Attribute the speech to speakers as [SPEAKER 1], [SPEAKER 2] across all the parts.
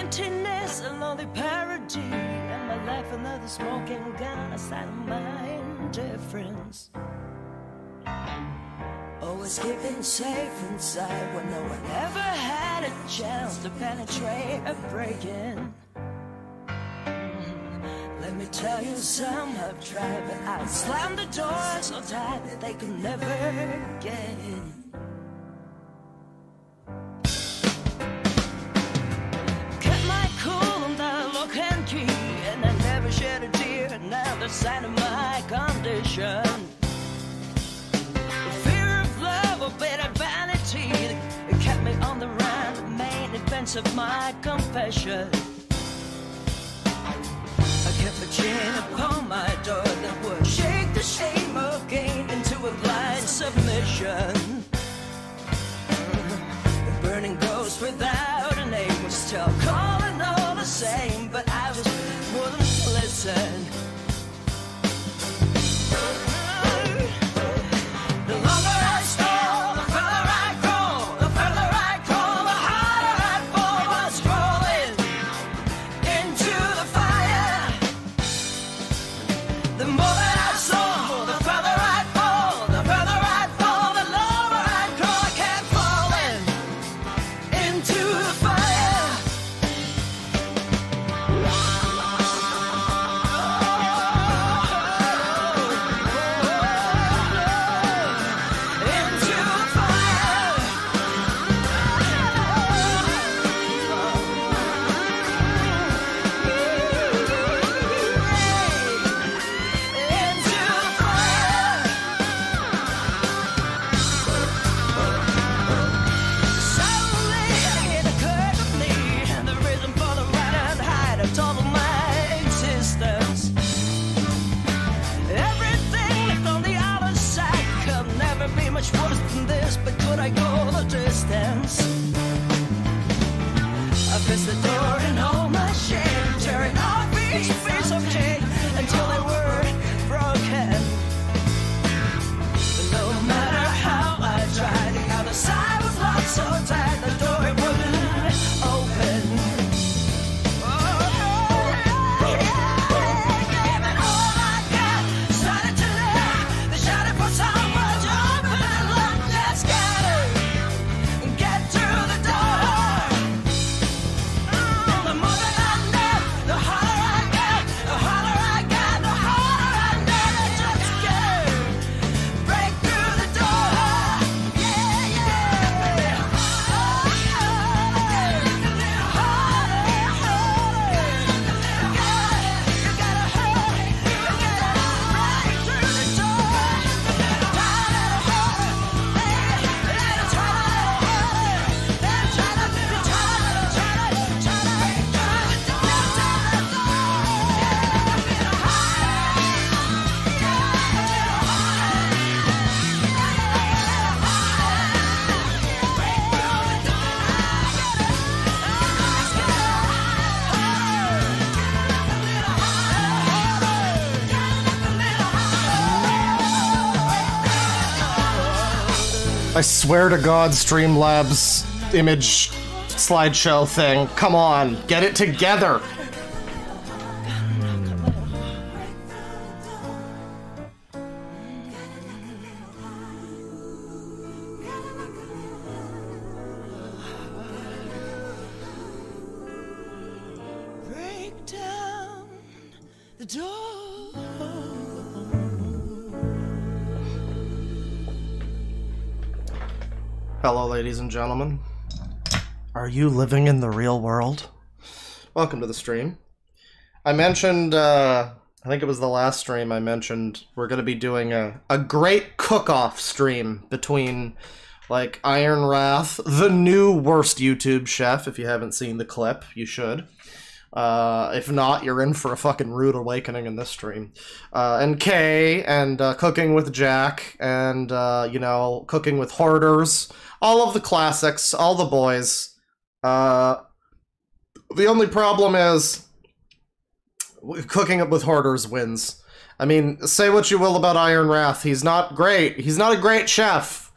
[SPEAKER 1] emptiness, a lonely parody, and my life another smoking gun, a sign of my indifference. Always keeping safe inside when no one ever had a chance to penetrate or break in. Let me tell you, some have tried, but I slammed the door so tight that they could never get in. Kept my cool and the lock and key, and I never shed a tear. Now the sign of my condition. The fear of love, a bit of vanity, it kept me on the run, the main events of my confession. I kept a chain upon my door that would shake the shame of gain into a blind submission. The burning ghost without a name was still calling all the same, but I was willing to listen. The longer I stole, the further I crawl, the further I crawl, the harder I fall. Was crawling into the fire. The more that I saw, the further I fall, the further I fall, the lower I crawl. I kept falling into the fire. Into the fire. Into the fire. Suddenly it occurred to me the reason for the right and hide of total my existence. Everything left on the other side could never be much worse than this, but could I go the distance? I pressed the door and all my shame, tearing off each piece of chain until they were broken. But no matter how I tried, the other side was locked so tight, the door it wouldn't open. Giving all I got, started to live. They shouted for someone to open and lock that scatter and get through the door. The more that I live, the harder I get, the harder I get, the harder I need it just to get break through the door. Yeah, yeah. You gotta hurry, you gotta break through the door.
[SPEAKER 2] I swear to God, Streamlabs image slideshow thing. Come on, get it together.
[SPEAKER 1] Break down the door.
[SPEAKER 2] Hello, ladies and gentlemen. Are you living in the real world? Welcome to the stream. I mentioned, I think it was the last stream I mentioned, we're going to be doing a great cook-off stream between, like, Iron Wrath, the new worst YouTube chef. If you haven't seen the clip, you should. If not, you're in for a fucking rude awakening in this stream. And Kay, and Cooking with Jack, and, you know, Cooking with Hoarders. All of the classics, all the boys. The only problem is Cooking with Hoarders wins. I mean, say what you will about Iron Wrath. He's not great. He's not a great chef.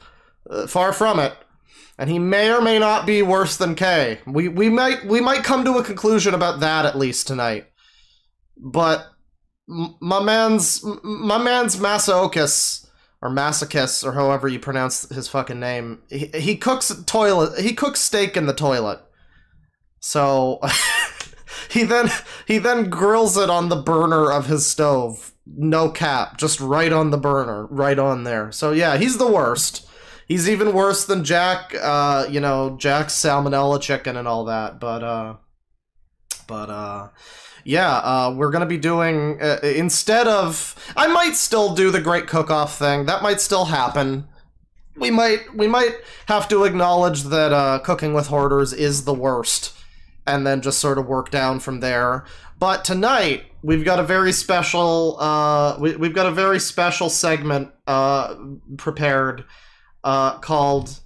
[SPEAKER 2] Far from it. And he may or may not be worse than Kay. We might come to a conclusion about that at least tonight. But my man's Masochist, or Masochist, or however you pronounce his fucking name, he cooks steak in the toilet. So he then grills it on the burner of his stove. No cap, just right on the burner, right on there. So yeah, he's the worst. He's even worse than Jack, Jack's salmonella chicken and all that. Yeah, we're gonna be doing, instead of, I might still do the Great Cook-Off thing. That might still happen. We might have to acknowledge that Cooking with Hoarders is the worst, and then just sort of work down from there. But tonight, we've got a very special, we've got a very special segment prepared, called,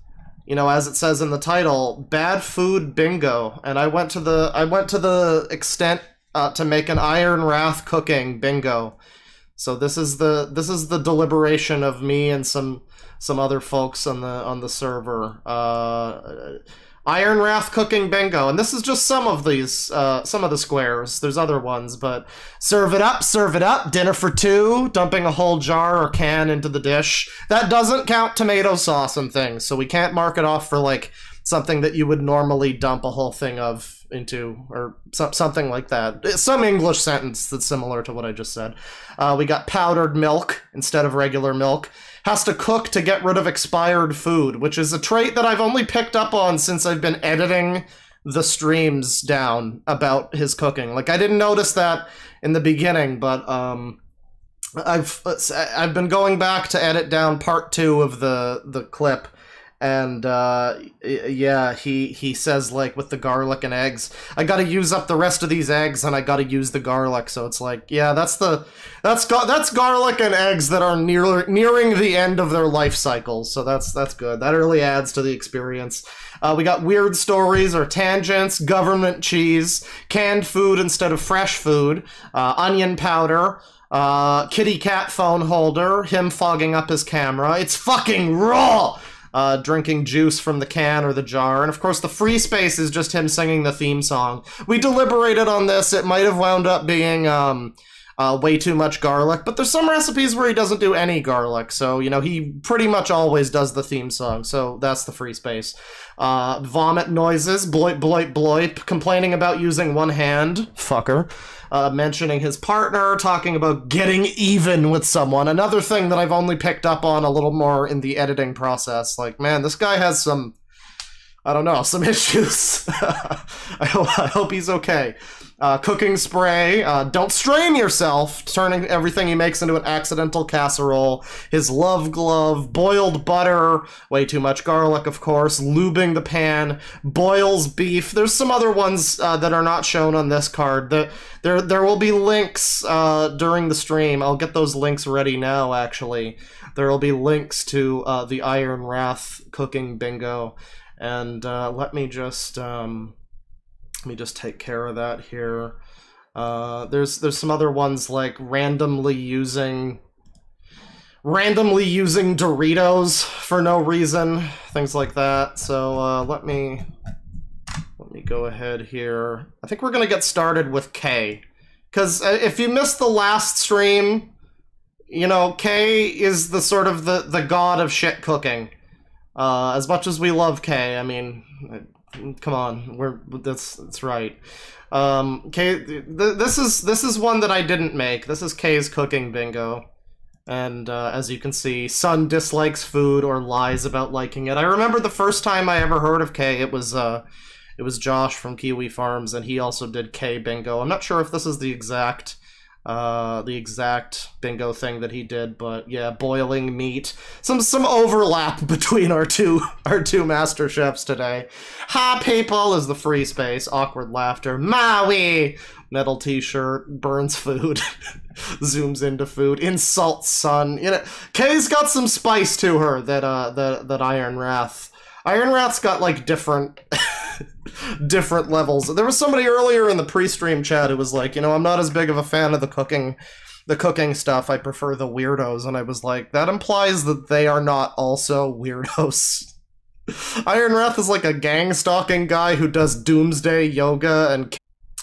[SPEAKER 2] as it says in the title, Bad Food Bingo. And I went to the extent to make an Iron Wrath cooking bingo. So this is the deliberation of me and some other folks on the server. Iron Wrath cooking bingo, and this is just some of these, some of the squares. There's other ones, but serve it up, dinner for two, dumping a whole jar or can into the dish. That doesn't count tomato sauce and things, so we can't mark it off for, like, something that you would normally dump a whole thing of into, or something like that. Some English sentence that's similar to what I just said. We got powdered milk instead of regular milk. Has to cook to get rid of expired food, which is a trait that I've only picked up on since I've been editing the streams down about his cooking. Like, I didn't notice that in the beginning, but I've been going back to edit down part 2 of the clip. And, yeah, he says, like, with the garlic and eggs, I gotta use up the rest of these eggs, and I gotta use the garlic, so it's like, yeah, that's garlic and eggs that are nearing the end of their life cycles, so that's good. That really adds to the experience. We got weird stories or tangents, government cheese, canned food instead of fresh food, onion powder, kitty cat phone holder, him fogging up his camera, it's fucking raw! Drinking juice from the can or the jar, and of course the free space is just him singing the theme song. We deliberated on this. It might have wound up being way too much garlic, but there's some recipes where he doesn't do any garlic, so, he pretty much always does the theme song, so that's the free space. Vomit noises, bloip, bloip, bloip, complaining about using one hand, fucker. Mentioning his partner, talking about getting even with someone. Another thing that I've only picked up on a little more in the editing process. Like, man, this guy has some, I don't know, some issues. I hope he's okay. Cooking spray, don't strain yourself, turning everything he makes into an accidental casserole. His love glove, boiled butter, way too much garlic, of course, lubing the pan, boils beef. There's some other ones that are not shown on this card. There will be links during the stream. I'll get those links ready now, actually. There will be links to the Iron Wrath cooking bingo. And let me just take care of that here. There's some other ones like randomly using Doritos for no reason, things like that. So let me go ahead here. I think we're gonna get started with Kay, because if you missed the last stream, Kay is the sort of the god of shit cooking. As much as we love Kay, I mean, come on, that's right. Kay, this is one that I didn't make. This is Kay's cooking bingo, and as you can see, Son dislikes food or lies about liking it. I remember the first time I ever heard of Kay, it was Josh from Kiwi Farms, and he also did Kay bingo. I'm not sure if this is the exact bingo thing that he did, but yeah, boiling meat. Some overlap between our two master chefs today. Ha people is the free space, awkward laughter, Maui, metal t-shirt, burns food, zooms into food, insults Son. Kay's got some spice to her that Iron Wrath's got like different levels. There was somebody earlier in the pre-stream chat who was like, I'm not as big of a fan of the cooking stuff. I prefer the weirdos. And I was like, that implies that they are not also weirdos. Iron Wrath is like a gang stalking guy who does doomsday yoga and.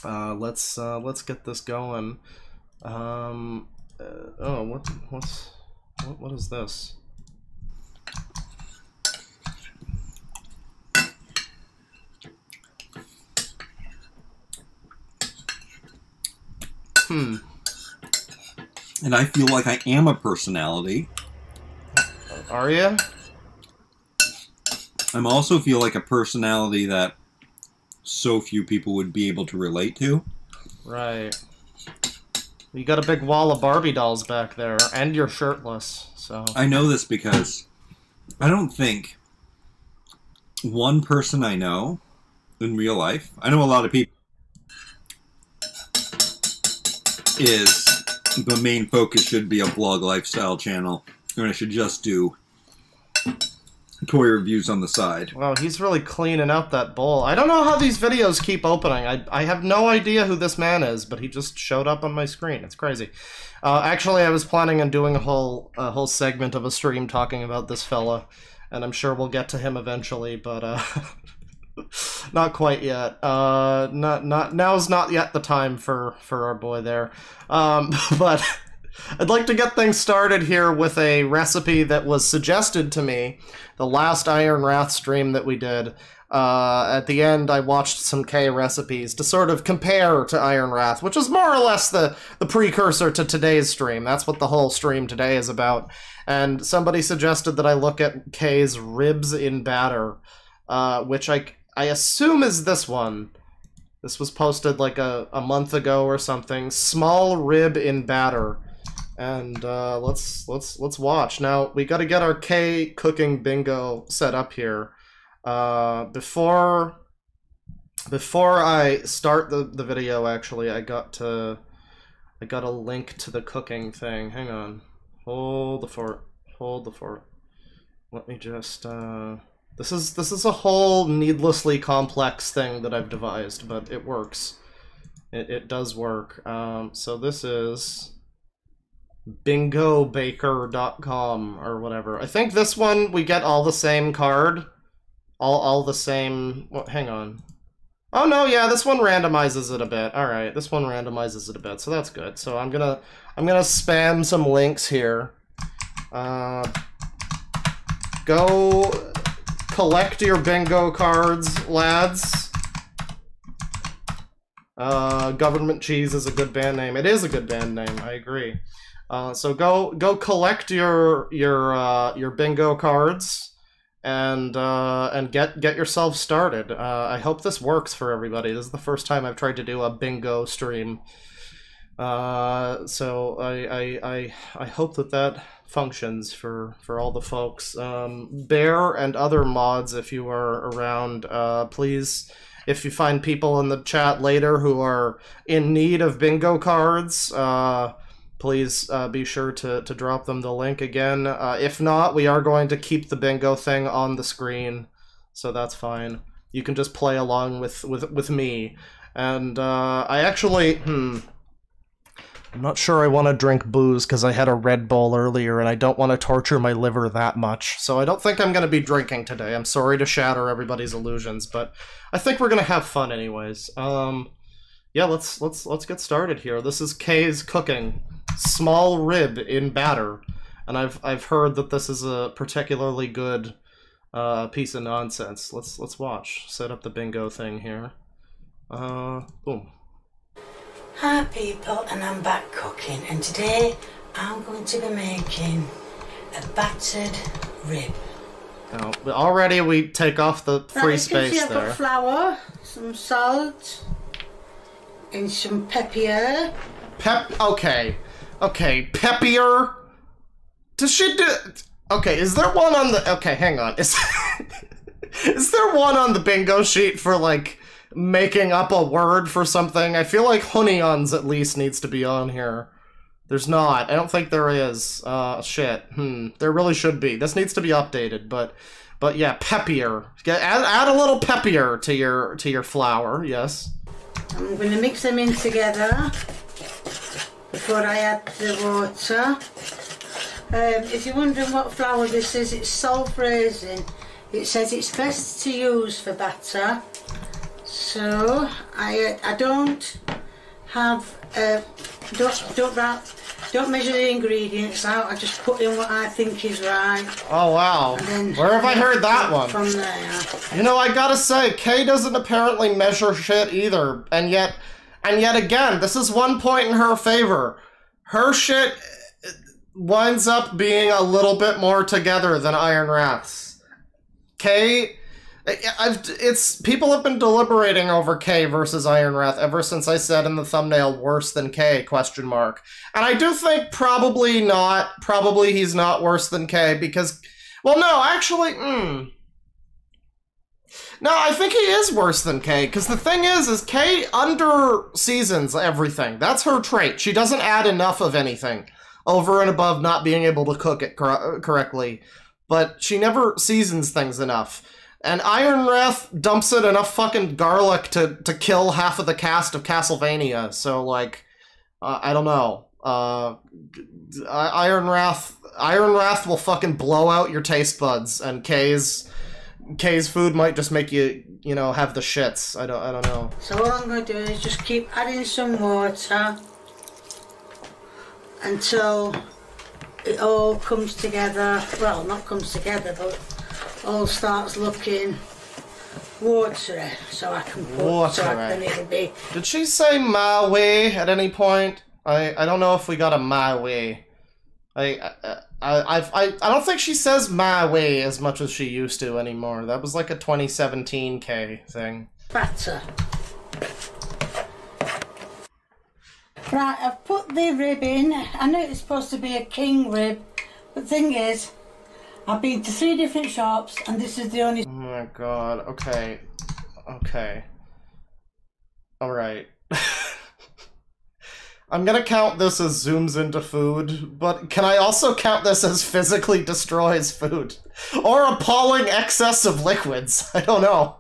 [SPEAKER 2] Let's get this going. Oh, what is this?
[SPEAKER 3] And I feel like I am a personality.
[SPEAKER 2] Are you?
[SPEAKER 3] I also feel like a personality that so few people would be able to relate to.
[SPEAKER 2] Right. You got a big wall of Barbie dolls back there, and you're shirtless, so...
[SPEAKER 3] I know this because I don't think one person I know in real life, I know a lot of people, is the main focus should be a vlog lifestyle channel, and I should just do toy reviews on the side.
[SPEAKER 2] Wow, he's really cleaning out that bowl. I don't know how these videos keep opening. I have no idea who this man is, but he just showed up on my screen. It's crazy. Actually, I was planning on doing a whole segment of a stream talking about this fella, and I'm sure we'll get to him eventually, but not quite yet. Now's not yet the time for our boy there. But I'd like to get things started here with a recipe that was suggested to me the last Iron Wrath stream that we did. At the end, I watched some K recipes to sort of compare to Iron Wrath, which is more or less the precursor to today's stream. That's what the whole stream today is about. And somebody suggested that I look at K's ribs in batter, which I assume is this one. This was posted like a month ago or something. Small rib in batter. And let's watch. Now we got to get our K cooking bingo set up here. Before I start the video, actually, I got a link to the cooking thing. Hang on. Hold the fort. Let me just this is a whole needlessly complex thing that I've devised, but it works. It does work. So this is bingobaker.com or whatever. I think this one we get all the same card. All the same... Well, hang on. Oh no, yeah, this one randomizes it a bit. Alright, this one randomizes it a bit, so that's good. So I'm gonna spam some links here. Go collect your bingo cards, lads. Government Cheese is a good band name. It is a good band name, I agree. So go collect your bingo cards and get yourself started. I hope this works for everybody. This is the first time I've tried to do a bingo stream. So I hope that functions for all the folks. Bear and other mods, if you are around, please, if you find people in the chat later who are in need of bingo cards, please be sure to drop them the link again. If not, we are going to keep the bingo thing on the screen, so that's fine. You can just play along with me. And I actually, I'm not sure I want to drink booze because I had a Red Bull earlier and I don't want to torture my liver that much. So I don't think I'm going to be drinking today. I'm sorry to shatter everybody's illusions, but I think we're going to have fun anyways. Yeah, let's get started here. This is K's cooking. Small rib in batter, and I've heard that this is a particularly good piece of nonsense. Let's watch. Set up the bingo thing here. Boom.
[SPEAKER 4] Hi people, and I'm back cooking, and today I'm going to be making a battered rib.
[SPEAKER 2] Now, already we take off the free space
[SPEAKER 4] I've
[SPEAKER 2] there.
[SPEAKER 4] got flour, some salt, and some pepper.
[SPEAKER 2] Okay, peppier. Does she do... Okay, is there one on the... Okay, hang on. Is there one on the bingo sheet for, like, making up a word for something? I feel like Hunions at least needs to be on here. There's not. I don't think there is. Shit. There really should be. This needs to be updated, but yeah, peppier. Add a little peppier to your flour, yes.
[SPEAKER 4] I'm going to mix them in together before I add the water. If you're wondering what flour this is, it's salt raisin. It says it's best to use for batter. So I don't have don't measure the ingredients out. I just put in what I think is right.
[SPEAKER 2] Oh wow! Where have I heard that one?
[SPEAKER 4] From there.
[SPEAKER 2] You know, I gotta say, Kay doesn't apparently measure shit either, and yet again, this is one point in her favor. Her shit winds up being a little bit more together than Iron Wrath's. Kay, people have been deliberating over Kay versus Iron Wrath ever since I said in the thumbnail, worse than Kay, question mark. And I do think probably not, probably he's not worse than Kay because, well no, actually, no, I think he is worse than Kay, because the thing is Kay under-seasons everything. That's her trait. She doesn't add enough of anything over and above not being able to cook it correctly. But she never seasons things enough. And Iron Wrath dumps in enough fucking garlic to kill half of the cast of Castlevania. So, like, I don't know. Iron Wrath will fucking blow out your taste buds, and Kay's food might just make you, you know, have the shits. I don't know.
[SPEAKER 4] So what I'm going to do is just keep adding some water until it all comes together. Well, not comes together, but all starts looking watery. So I can put
[SPEAKER 2] watery.
[SPEAKER 4] then it'll be.
[SPEAKER 2] Did she say my way at any point? I don't know if we got a my way. I don't think she says my way as much as she used to anymore. That was like a 2017 K thing.
[SPEAKER 4] Batter. Right, I've put the rib in. I know it's supposed to be a king rib, but the thing is, I've been to 3 different shops and this is the only...
[SPEAKER 2] Oh my god, okay. Okay. Alright. I'm gonna count this as zooms into food, but can I also count this as physically destroys food? Or appalling excess of liquids? I don't know.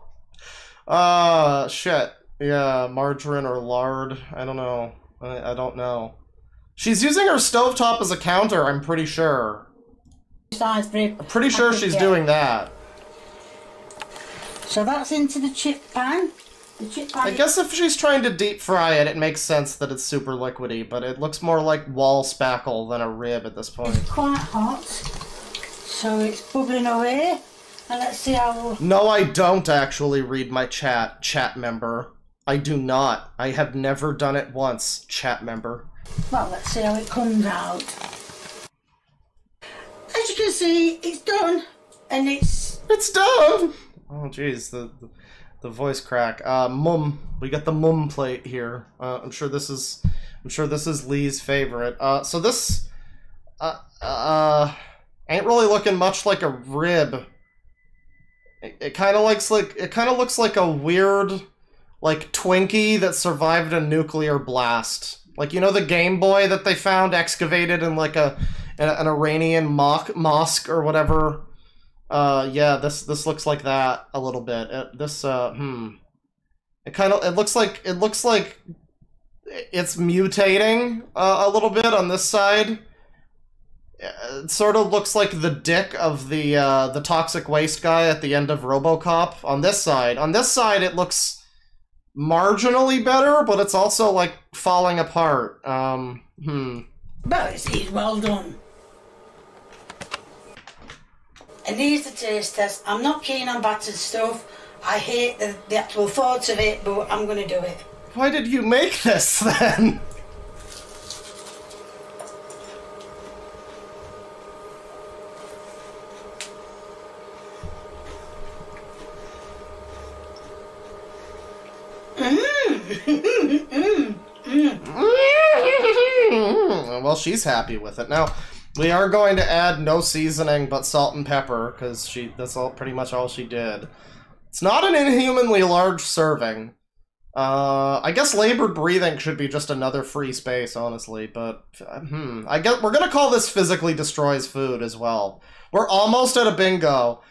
[SPEAKER 2] Shit. Yeah, margarine or lard. I don't know. I don't know. She's using her stovetop as a counter, I'm pretty sure.
[SPEAKER 4] Size rib.
[SPEAKER 2] I'm pretty sure she's doing that.
[SPEAKER 4] So that's into the chip pan. The chip pan.
[SPEAKER 2] I guess if she's trying to deep fry it, it makes sense that it's super liquidy, but it looks more like wall spackle than a rib at this point.
[SPEAKER 4] It's quite hot, so it's bubbling away. And let's see how...
[SPEAKER 2] No, I don't actually read my chat member. I do not. I have never done it once, chat member.
[SPEAKER 4] Well, let's see how it comes out. As you can see, it's done, and it's
[SPEAKER 2] done. Oh, jeez, the voice crack. Mum, we got the mum plate here. I'm sure this is Lee's favorite. So this, ain't really looking much like a rib. It kind of looks like a weird, like, Twinkie that survived a nuclear blast. Like, you know the Game Boy that they found excavated in, like, an Iranian mosque or whatever? Yeah, this looks like that a little bit. It looks like it's mutating a little bit on this side. It sort of looks like the dick of the toxic waste guy at the end of RoboCop. On this side, it looks marginally better, but it's also like falling apart.
[SPEAKER 4] But it's well done. And here's the taste test. I'm not keen on battered stuff. I hate the actual thought of it, but I'm going to do it.
[SPEAKER 2] Why did you make this then? Well, she's happy with it. Now, we are going to add no seasoning but salt and pepper, because that's pretty much all she did. It's not an inhumanly large serving. I guess labored breathing should be just another free space, honestly, but I guess we're gonna call this physically destroys food as well. We're almost at a bingo.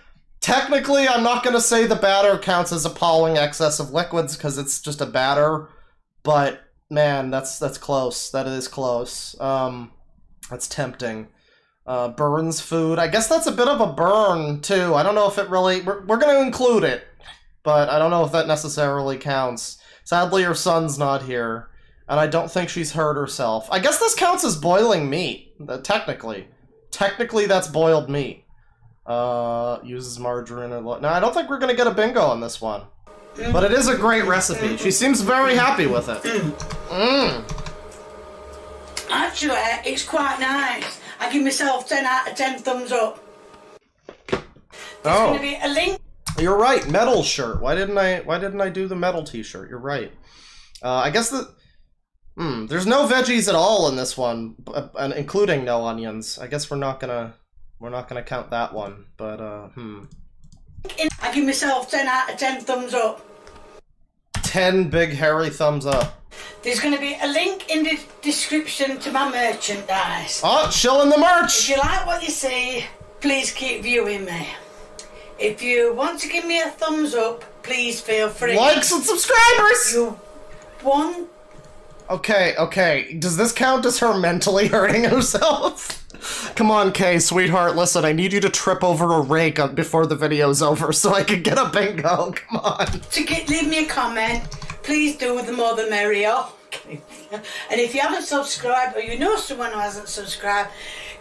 [SPEAKER 2] Technically, I'm not gonna say the batter counts as appalling excess of liquids because it's just a batter, but man, that's close. That is close. That's tempting. burns food. I guess that's a bit of a burn, too. I don't know if it really... We're going to include it, but I don't know if that necessarily counts. Sadly, her son's not here, and I don't think she's hurt herself. I guess this counts as boiling meat, technically. Technically, that's boiled meat. Uses margarine or... Now, I don't think we're going to get a bingo on this one. But it is a great recipe. She seems very happy with it.
[SPEAKER 4] Actually, it's quite nice. I give myself 10 out of 10 thumbs up. There's going to be a link.
[SPEAKER 2] You're right. Metal shirt. Why didn't I do the metal t-shirt? You're right. I guess there's no veggies at all in this one, including no onions. I guess we're not gonna count that one. But
[SPEAKER 4] I give myself 10 out of 10 thumbs up.
[SPEAKER 2] 10 big hairy thumbs up.
[SPEAKER 4] There's going to be a link in the description to my merchandise.
[SPEAKER 2] Oh, shilling the merch!
[SPEAKER 4] If you like what you see, please keep viewing me. If you want to give me a thumbs up, please feel free.
[SPEAKER 2] Likes and subscribers!
[SPEAKER 4] You want...
[SPEAKER 2] Okay. Does this count as her mentally hurting herself? Come on, Kay, sweetheart, listen, I need you to trip over a rake before the video's over so I can get a bingo. Come on.
[SPEAKER 4] Leave me a comment. Please do, the more the merrier. And if you haven't subscribed, or you know someone who hasn't subscribed,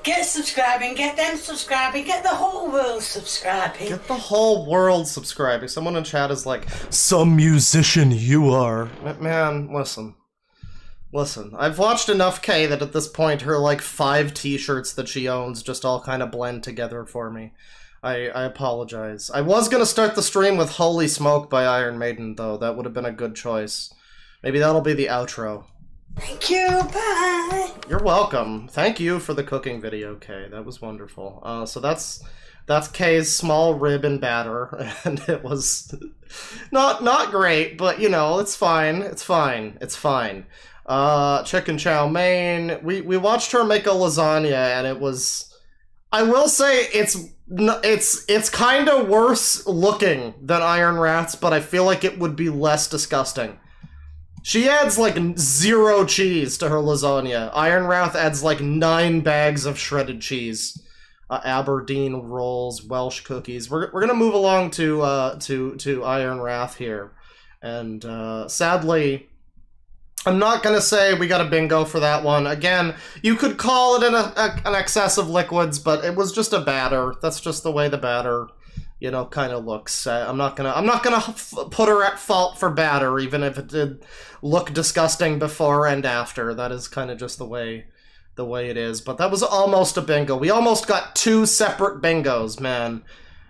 [SPEAKER 4] get subscribing, get them subscribing, get the whole world subscribing.
[SPEAKER 2] Get the whole world subscribing. Someone in chat is like, some musician you are. Man, listen. Listen, I've watched enough Kay that at this point her like 5 t-shirts that she owns just all kind of blend together for me. I apologize. I was gonna start the stream with Holy Smoke by Iron Maiden though. That would have been a good choice. Maybe that'll be the outro.
[SPEAKER 4] Thank you, bye!
[SPEAKER 2] You're welcome. Thank you for the cooking video, Kay. That was wonderful. So that's Kay's small rib and batter, and it was not great, but you know, it's fine. It's fine. Chicken chow mein. We watched her make a lasagna, and it was, I will say, it's kind of worse looking than Iron Wrath's, but I feel like it would be less disgusting. She adds like 0 cheese to her lasagna. Iron Wrath adds like 9 bags of shredded cheese. Aberdeen rolls, Welsh cookies. We're gonna move along to Iron Wrath here, and sadly, I'm not gonna say we got a bingo for that one. Again, you could call it an excess of liquids, but it was just a batter. That's just the way the batter, you know, kind of looks. I'm not gonna put her at fault for batter, even if it did look disgusting before and after. That is kind of just the way it is. But that was almost a bingo. We almost got 2 separate bingos, man.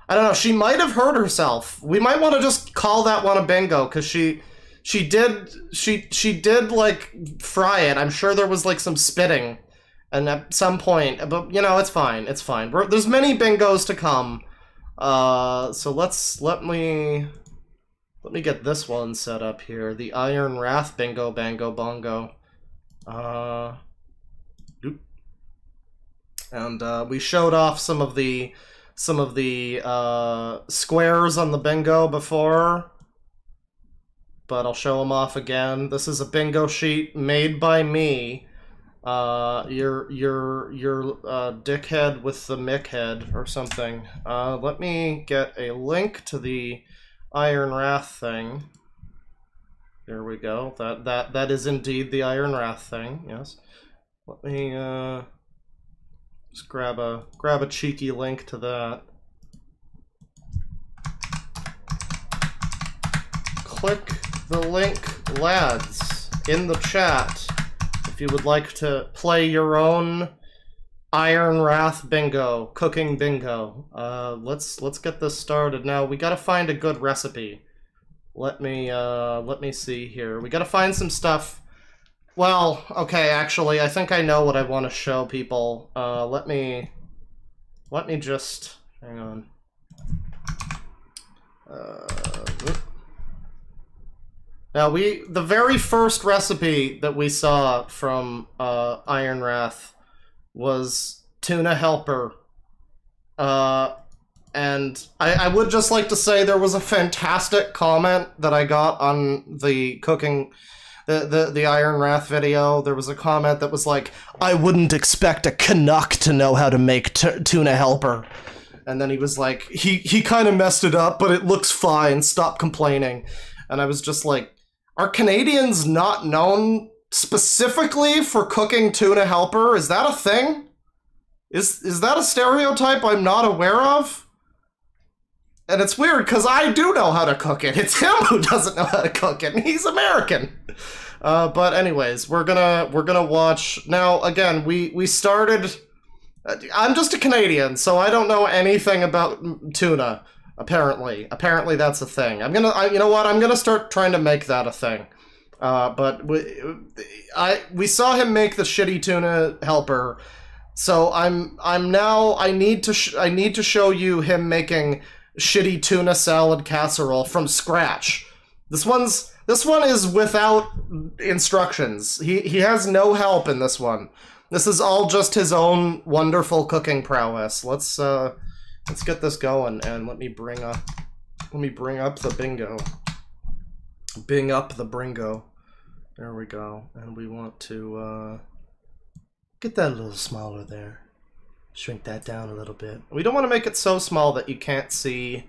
[SPEAKER 2] I don't know. She might have hurt herself. We might want to just call that one a bingo because she did like fry it. I'm sure there was like some spitting, and at some point, but you know, it's fine. It's fine. There's many bingos to come. So let me get this one set up here. The Iron Wrath bingo bango bongo. And we showed off some of the squares on the bingo before, but I'll show them off again. This is a bingo sheet made by me. Your dickhead with the mick head or something. Let me get a link to the Iron Wrath thing. There we go. That is indeed the Iron Wrath thing. Yes. Let me just grab a cheeky link to that. Click the link, lads, in the chat if you would like to play your own Iron Wrath bingo, cooking bingo. Let's get this started. Now we gotta find a good recipe. Let me see here. We gotta find some stuff. Well, okay, actually, I think I know what I want to show people. Let me just hang on. Now the very first recipe that we saw from Iron Wrath was tuna helper. And I would just like to say there was a fantastic comment that I got on the cooking the Iron Wrath video, there was a comment that was like, I wouldn't expect a Canuck to know how to make tuna helper. And then he was like, he kind of messed it up, but it looks fine, stop complaining. And I was just like, are Canadians not known specifically for cooking tuna helper? Is that a thing? Is that a stereotype I'm not aware of? And it's weird, because I do know how to cook it. It's him who doesn't know how to cook it, and he's American. But anyways, we're gonna watch... Now, again, we started... I'm just a Canadian, so I don't know anything about tuna, apparently. Apparently that's a thing. You know what? I'm gonna start trying to make that a thing. But we saw him make the shitty tuna helper, so I need to show you him making shitty tuna salad casserole from scratch. This one is without instructions. He has no help in this one. This is all just his own wonderful cooking prowess. Let's get this going, and let me bring up the bingo. Bing up the bringo. There we go. And we want to get that a little smaller there. Shrink that down a little bit. We don't want to make it so small that you can't see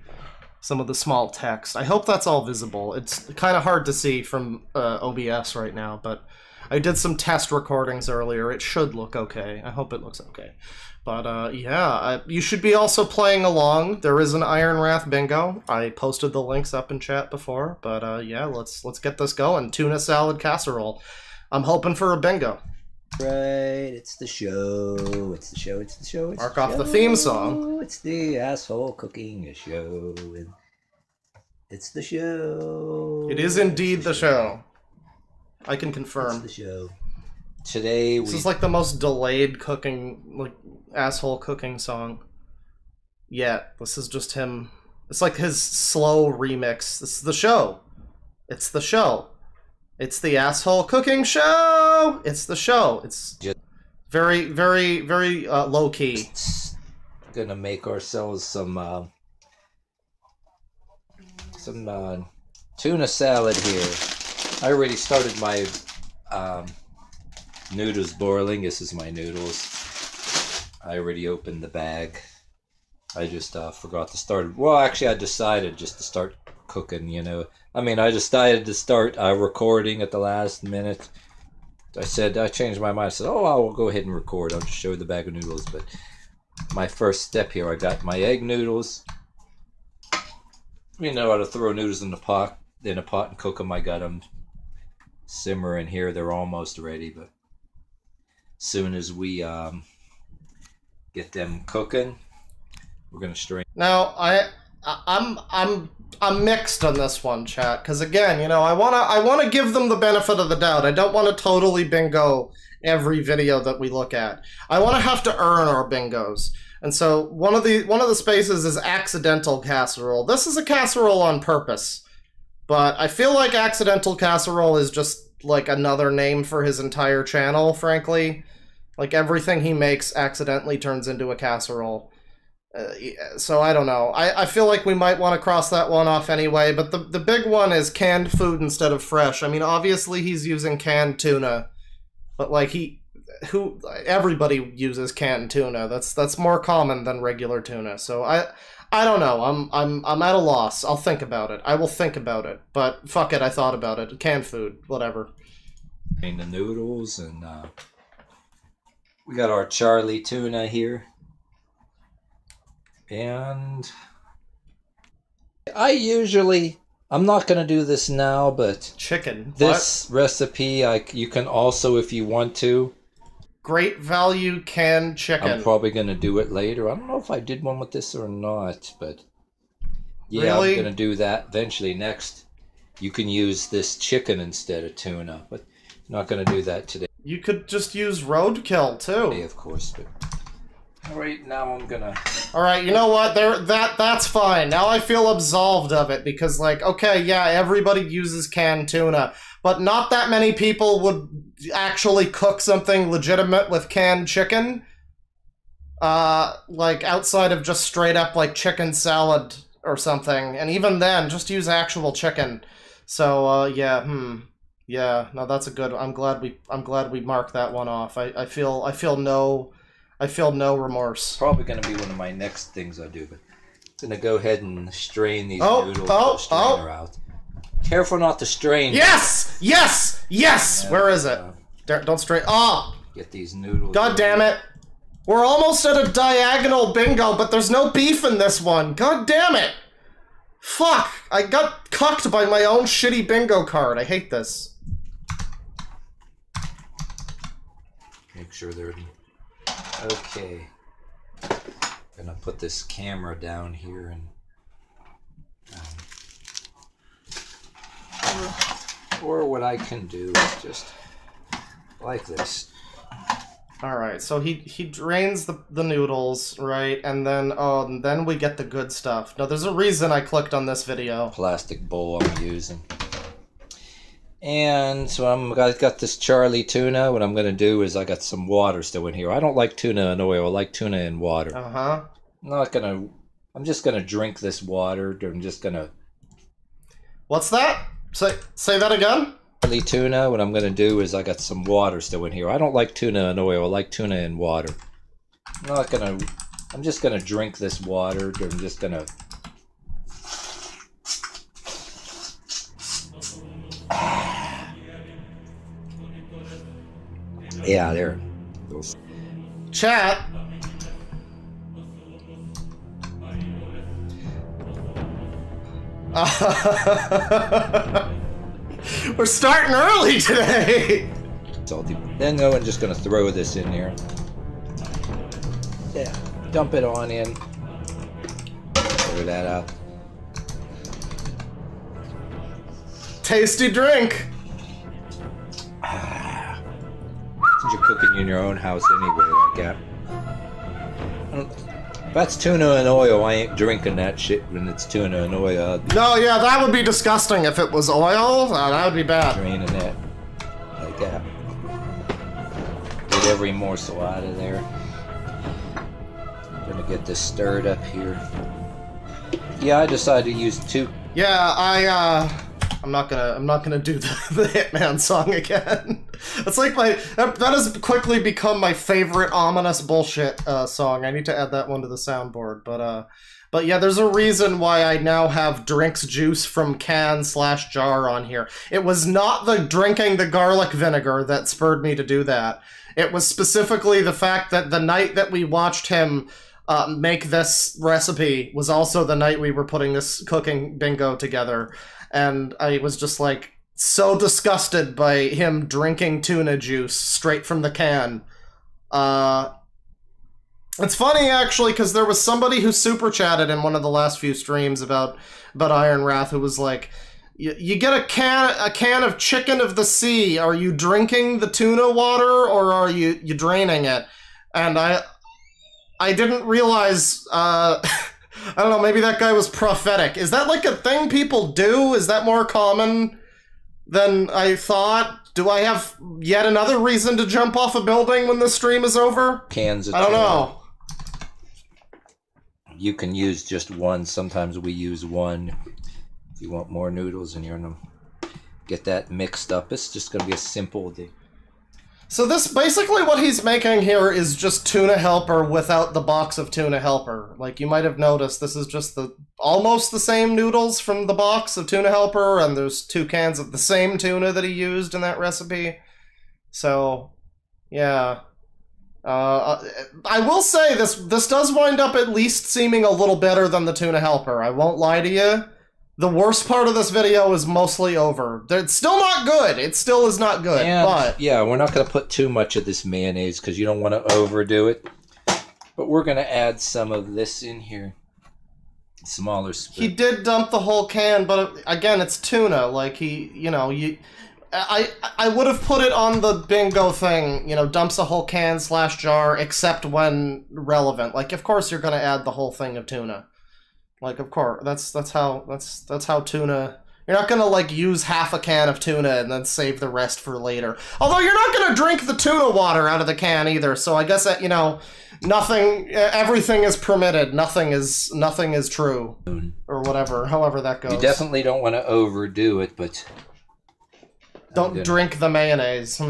[SPEAKER 2] some of the small text. I hope that's all visible. It's kind of hard to see from OBS right now, but I did some test recordings earlier. It should look okay. I hope it looks okay. But yeah, you should be also playing along. There is an Iron Wrath bingo. I posted the links up in chat before. But yeah, let's get this going. Tuna salad casserole. I'm hoping for a bingo.
[SPEAKER 5] Right, it's the show. It's the show. It's the show. It's
[SPEAKER 2] Mark off the theme song.
[SPEAKER 5] It's the asshole cooking show. It's the show.
[SPEAKER 2] It is indeed the show. I can confirm.
[SPEAKER 5] It's the show. Today
[SPEAKER 2] this is like the most delayed cooking, like asshole cooking song yet. This is just him. It's like his slow remix. This is the show. It's the show. It's the asshole cooking show. It's the show. It's very, very, very low key.
[SPEAKER 5] Gonna make ourselves some tuna salad here. I already started my noodles boiling. This is my noodles. I already opened the bag. I just forgot to start. Well, actually, I decided just to start cooking, you know. I mean, I decided to start recording at the last minute. I changed my mind. I said, oh, I'll go ahead and record. I'll just show you the bag of noodles. But my first step here, I got my egg noodles. You know how to throw noodles in a pot and cook them. I got them simmering here. They're almost ready, but as soon as we get them cooking, we're gonna strain.
[SPEAKER 2] Now I'm mixed on this one, chat, because again, you know, I wanna give them the benefit of the doubt. I don't want to totally bingo every video that we look at. I want to have to earn our bingos. And so one of the spaces is accidental casserole. This is a casserole on purpose, but I feel like accidental casserole is just like another name for his entire channel, frankly. Like everything he makes accidentally turns into a casserole. So I don't know. I feel like we might want to cross that one off anyway, but the big one is canned food instead of fresh. I mean, obviously he's using canned tuna, but like everybody uses canned tuna. That's more common than regular tuna. So I don't know. I'm at a loss. I'll think about it. I will think about it. But fuck it, I thought about it. Canned food, whatever.
[SPEAKER 5] The noodles, and we got our Charlie tuna here. And I'm not going to do this now, but
[SPEAKER 2] chicken.
[SPEAKER 5] This recipe, you can also, if you want to.
[SPEAKER 2] Great value canned chicken.
[SPEAKER 5] I'm probably going to do it later. I don't know if I did one with this or not, but yeah,
[SPEAKER 2] really?
[SPEAKER 5] I'm going to do that eventually. Next, you can use this chicken instead of tuna, but I'm not going to do that today.
[SPEAKER 2] You could just use roadkill too.
[SPEAKER 5] Yeah, of course, but all right, now I'm gonna...
[SPEAKER 2] Alright, you know what? That's fine. Now I feel absolved of it, because, like, okay, yeah, everybody uses canned tuna, but not that many people would actually cook something legitimate with canned chicken. Like, outside of just straight up, like, chicken salad or something. And even then, just use actual chicken. So, yeah, Yeah, no, that's a good. I'm glad we marked that one off. I feel no remorse.
[SPEAKER 5] Probably going to be one of my next things I do, but I'm going to go ahead and strain these noodles with the strainer out. Careful not to strain.
[SPEAKER 2] Yes! Yes! Yes! Where is it? Don't strain. Oh!
[SPEAKER 5] Get these noodles.
[SPEAKER 2] God damn it! We're almost at a diagonal bingo, but there's no beef in this one. God damn it! Fuck! I got cucked by my own shitty bingo card. I hate this.
[SPEAKER 5] Make sure they're okay. I'm gonna put this camera down here and or what I can do is just like this.
[SPEAKER 2] Alright, so he drains the noodles, right? And then we get the good stuff. Now, there's a reason I clicked on this video.
[SPEAKER 5] Plastic bowl I'm using. And so I got this Charlie tuna. What I'm going to do is I got some water still in here. I don't like tuna in oil. I like tuna in water.
[SPEAKER 2] Uh-huh.
[SPEAKER 5] I'm just going to drink this water. I'm just going to...
[SPEAKER 2] What's that? Say that again?
[SPEAKER 5] Charlie tuna. What I'm going to do is I got some water still in here. I don't like tuna in oil. I like tuna in water. I'm just going to drink this water. I'm just going to... Yeah, there.
[SPEAKER 2] Chat. We're starting early today.
[SPEAKER 5] Salty. Then I'm just gonna throw this in here. Yeah. Dump it on in. Throw that out.
[SPEAKER 2] Tasty drink.
[SPEAKER 5] You're cooking in your own house anyway, like that. If that's tuna and oil, I ain't drinking that shit when it's tuna and oil.
[SPEAKER 2] No, yeah, that would be disgusting if it was oil. That would be bad.
[SPEAKER 5] Draining that like that. Get every morsel out of there. I'm gonna get this stirred up here. Yeah, I decided to use two.
[SPEAKER 2] Yeah, I'm not gonna do the Hitman song again. It's like that has quickly become my favorite ominous bullshit song. I need to add that one to the soundboard. But yeah, there's a reason why I now have drinks juice from can/jar on here. It was not the drinking the garlic vinegar that spurred me to do that. It was specifically the fact that the night that we watched him make this recipe was also the night we were putting this cooking bingo together. And I was just like so disgusted by him drinking tuna juice straight from the can. It's funny actually because there was somebody who super chatted in one of the last few streams about Iron Wrath who was like, "You get a can of chicken of the sea. Are you drinking the tuna water or are you draining it?" And I didn't realize. I don't know, maybe that guy was prophetic. Is that like a thing people do? Is that more common than I thought? Do I have yet another reason to jump off a building when the stream is over?
[SPEAKER 5] Cans of
[SPEAKER 2] I don't know.
[SPEAKER 5] You can use just one. Sometimes we use one. If you want more noodles and you're gonna get that mixed up, it's just gonna be a simple thing.
[SPEAKER 2] So this, basically what he's making here is just tuna helper without the box of tuna helper. Like, you might have noticed, this is just almost the same noodles from the box of tuna helper, and there's 2 cans of the same tuna that he used in that recipe. So, yeah. I will say, this does wind up at least seeming a little better than the tuna helper. I won't lie to you. The worst part of this video is mostly over. It's still not good. It still is not good, but...
[SPEAKER 5] Yeah, we're not going to put too much of this mayonnaise because you don't want to overdo it. But we're going to add some of this in here. Smaller spoon.
[SPEAKER 2] He did dump the whole can, but again, it's tuna. Like, I would have put it on the bingo thing, dumps a whole can/jar, except when relevant. Like, of course you're going to add the whole thing of tuna. Like, of course, that's how tuna. You're not gonna like use half a can of tuna and then save the rest for later. Although you're not gonna drink the tuna water out of the can either. So I guess that nothing, everything is permitted. Nothing is true, or whatever. However that goes.
[SPEAKER 5] You definitely don't want to overdo it, but
[SPEAKER 2] Don't drink the mayonnaise.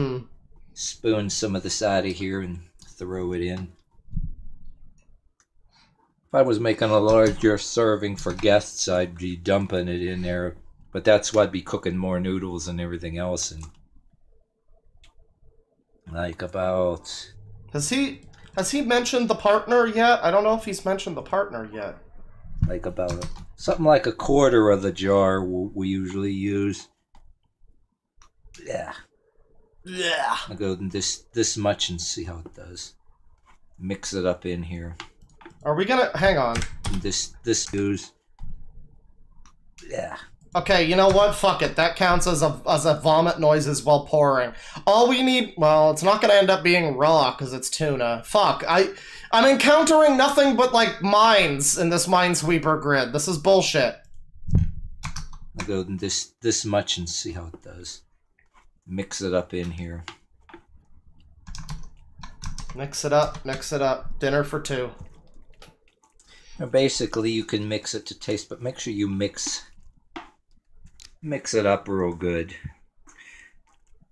[SPEAKER 5] Spoon some of this out of here and throw it in. If I was making a larger serving for guests, I'd be dumping it in there. But that's why I'd be cooking more noodles and everything else. And like about...
[SPEAKER 2] Has he mentioned the partner yet? I don't know if he's mentioned the partner yet.
[SPEAKER 5] Like about something like a quarter of the jar we usually use. Yeah.
[SPEAKER 2] Yeah.
[SPEAKER 5] I'll go this much and see how it does. Mix it up in here.
[SPEAKER 2] Are we gonna... Hang on.
[SPEAKER 5] This goes... Yeah.
[SPEAKER 2] Okay, you know what? Fuck it. That counts as a vomit noises while pouring. All we need... Well, it's not gonna end up being raw, because it's tuna. Fuck. I'm encountering nothing but, like, mines in this Minesweeper grid. This is bullshit.
[SPEAKER 5] I'll go this much and see how it does. Mix it up in here.
[SPEAKER 2] Mix it up. Mix it up. Dinner for two.
[SPEAKER 5] Now basically, you can mix it to taste, but make sure you mix it up real good.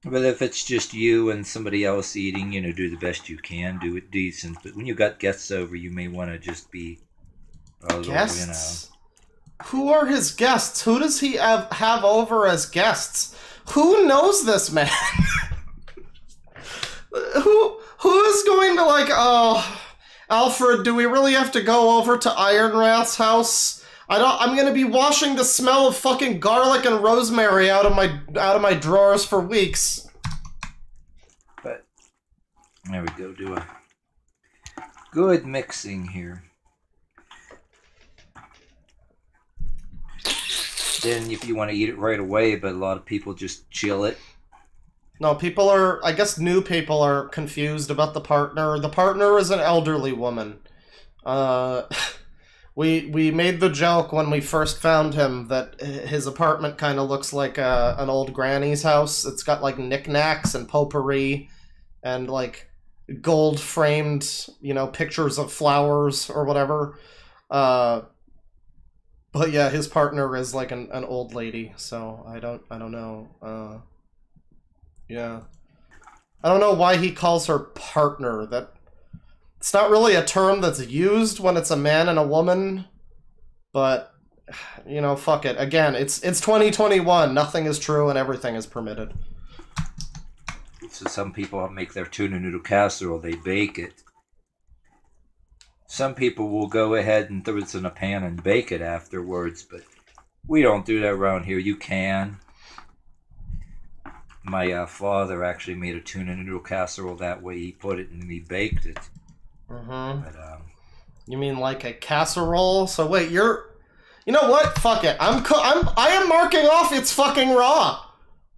[SPEAKER 5] But if it's just you and somebody else eating, you know, do the best you can. Do it decent. But when you got guests over, you may want to just be a little,
[SPEAKER 2] guests? Who are his guests? Who does he have over as guests? Who knows this man? Who is going to, like, oh, Alfred, do we really have to go over to Ironwrath's house? I'm gonna be washing the smell of fucking garlic and rosemary out of my drawers for weeks.
[SPEAKER 5] But there we go. Do a good mixing here. Then if you want to eat it right away, but a lot of people just chill it.
[SPEAKER 2] No, people are, I guess new people are confused about the partner. The partner is an elderly woman. We made the joke when we first found him that his apartment kind of looks like an old granny's house. It's got, like, knickknacks and potpourri and, like, gold-framed, you know, pictures of flowers or whatever. But yeah, his partner is, like, an old lady, so I don't know. Yeah. I don't know why he calls her partner. It's not really a term that's used when it's a man and a woman, but, you know, fuck it. Again, it's 2021. Nothing is true and everything is permitted.
[SPEAKER 5] So some people make their tuna noodle casserole, they bake it. Some people will go ahead and throw it in a pan and bake it afterwards, but we don't do that around here. You can. My father actually made a tuna noodle casserole that way. He put it and he baked it.
[SPEAKER 2] Mm-hmm.
[SPEAKER 5] But,
[SPEAKER 2] you mean like a casserole? So wait, you know what? Fuck it. I am marking off it's fucking raw.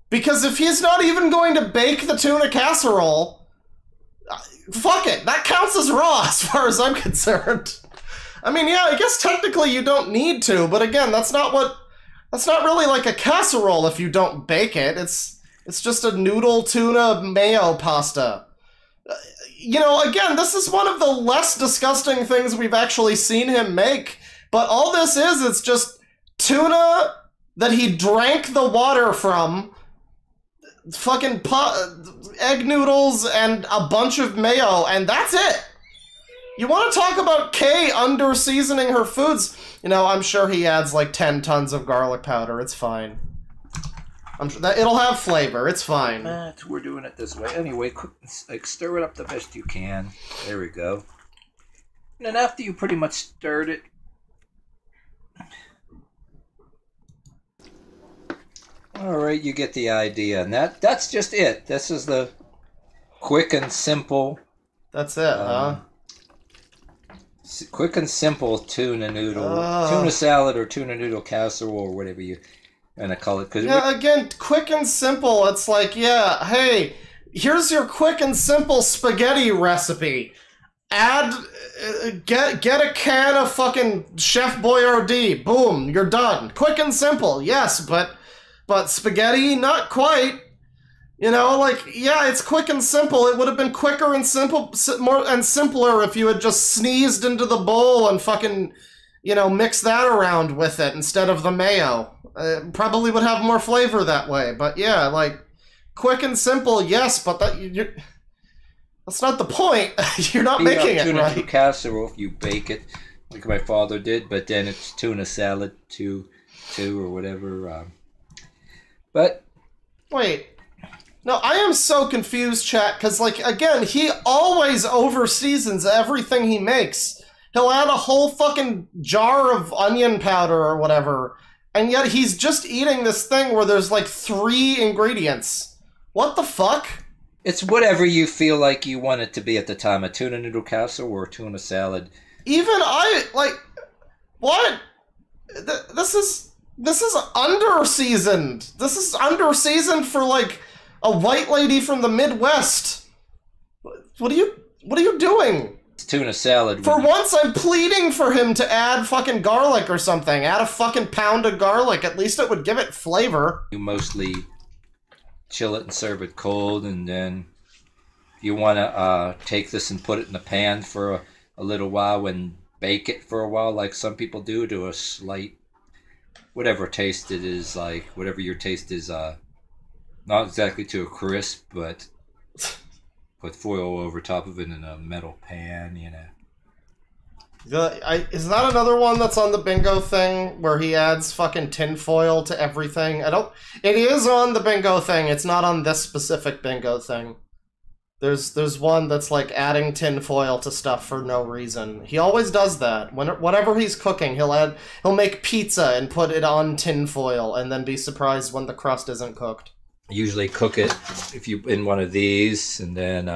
[SPEAKER 2] Because if he's not even going to bake the tuna casserole, fuck it. That counts as raw as far as I'm concerned. I mean, yeah, I guess technically you don't need to, but again, that's not really like a casserole if you don't bake it. It's just a noodle tuna mayo pasta. You know, again, this is one of the less disgusting things we've actually seen him make, but all this is, it's just tuna that he drank the water from, fucking egg noodles, and a bunch of mayo, and that's it! You want to talk about Kay under-seasoning her foods? You know, I'm sure he adds like 10 tons of garlic powder, it's fine. I'm sure that it'll have flavor. It's fine.
[SPEAKER 5] We're doing it this way. Anyway, stir it up the best you can. There we go. And then after you pretty much stirred it, all right, you get the idea. And that's just it. This is the quick and simple.
[SPEAKER 2] That's it, huh?
[SPEAKER 5] Quick and simple tuna noodle, tuna salad, or tuna noodle casserole, or whatever you. And I call it, cause
[SPEAKER 2] yeah, again, quick and simple. It's like, yeah, hey, here's your quick and simple spaghetti recipe. Get a can of fucking Chef Boyardee. Boom, you're done. Quick and simple, yes, but spaghetti, not quite. You know, like, yeah, it's quick and simple. It would have been quicker and simpler if you had just sneezed into the bowl and fucking, you know, mix that around with it instead of the mayo. Probably would have more flavor that way, but yeah, like, quick and simple, yes, but that's not the point. You're not making it
[SPEAKER 5] tuna
[SPEAKER 2] right.
[SPEAKER 5] casserole if you bake it, like my father did, but then it's tuna salad too, or whatever. But
[SPEAKER 2] wait, no, I am so confused, chat, because, like, again, he always overseasons everything he makes. He'll add a whole fucking jar of onion powder or whatever, and yet he's just eating this thing where there's, like, 3 ingredients. What the fuck?
[SPEAKER 5] it's whatever you feel like you want it to be at the time, a tuna noodle casserole or a tuna salad.
[SPEAKER 2] Even I, like, what? This is under-seasoned. This is under-seasoned for, like, a white lady from the Midwest. What are you doing?
[SPEAKER 5] It's tuna salad.
[SPEAKER 2] For once, I'm pleading for him to add fucking garlic or something. Add a fucking pound of garlic. At least it would give it flavor.
[SPEAKER 5] You mostly chill it and serve it cold, and then you want to take this and put it in the pan for a little while and bake it for a while, like some people do, to a slight, whatever taste it is, like whatever your taste is, not exactly to a crisp, but put foil over top of it in a metal pan, you know.
[SPEAKER 2] Is that another one that's on the bingo thing where he adds fucking tinfoil to everything? It is on the bingo thing. It's not on this specific bingo thing. There's one that's like adding tinfoil to stuff for no reason. He always does that. Whatever he's cooking, he'll make pizza and put it on tinfoil and then be surprised when the crust isn't cooked.
[SPEAKER 5] Usually cook it if you in one of these, and then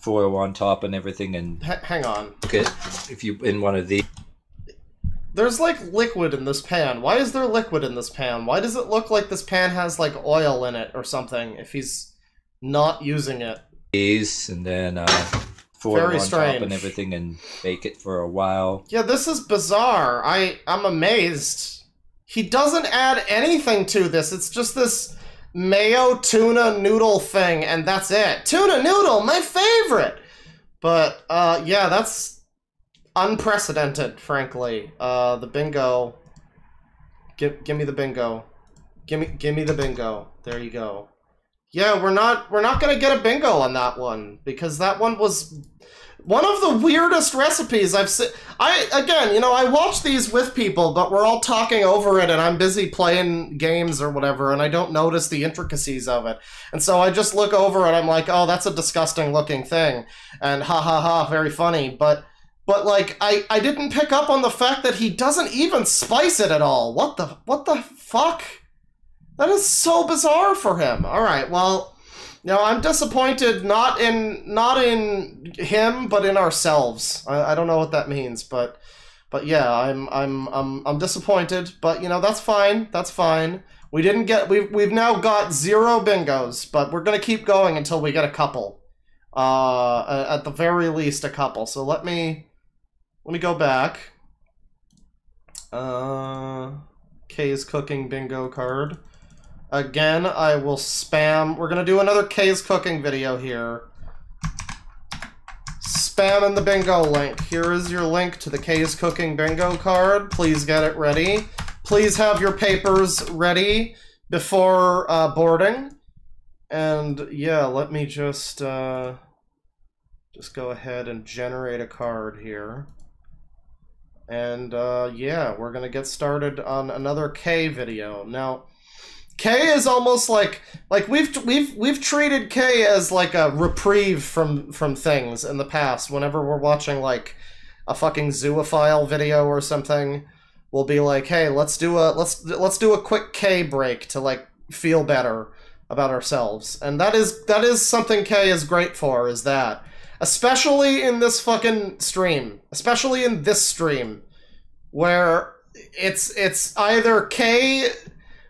[SPEAKER 5] foil on top and everything, and
[SPEAKER 2] hang on.
[SPEAKER 5] Cook it if you in one of these.
[SPEAKER 2] There's like liquid in this pan. Why is there liquid in this pan? Why does it look like this pan has like oil in it or something if he's not using it?
[SPEAKER 5] These, and then foil
[SPEAKER 2] Very
[SPEAKER 5] on
[SPEAKER 2] strange.
[SPEAKER 5] top and everything, and bake it for a while.
[SPEAKER 2] Yeah, this is bizarre. I'm amazed. He doesn't add anything to this. It's just this mayo tuna noodle thing, and that's it. Tuna noodle, my favorite! But, yeah, that's unprecedented, frankly. The bingo. Give me the bingo. Give me the bingo. There you go. Yeah, we're not gonna get a bingo on that one, because that one was one of the weirdest recipes I've seen. Again, I watch these with people, but we're all talking over it, and I'm busy playing games or whatever, and I don't notice the intricacies of it. And so I just look over and I'm like, oh, that's a disgusting looking thing, and ha ha ha, very funny. But like, I didn't pick up on the fact that he doesn't even spice it at all. What the fuck? That is so bizarre for him. All right, well, I'm disappointed not in him, but in ourselves. I don't know what that means, but yeah, I'm disappointed. But that's fine. That's fine. We've now got 0 bingos, but we're gonna keep going until we get a couple. At the very least, a couple. So let me go back. Kay's cooking bingo card. Again, I will spam. We're going to do another Kay's cooking video here. Spam in the bingo link. Here is your link to the Kay's cooking bingo card. Please get it ready. Please have your papers ready before boarding. And yeah, let me just go ahead and generate a card here. And yeah, we're going to get started on another Kay video. Now, Kay is almost like we've treated Kay as like a reprieve from things in the past. Whenever we're watching like a fucking zoophile video or something, we'll be like, hey, let's do a quick Kay break to like feel better about ourselves. And that is something Kay is great for, is that. Especially in this fucking stream. Especially in this stream. Where it's either Kay,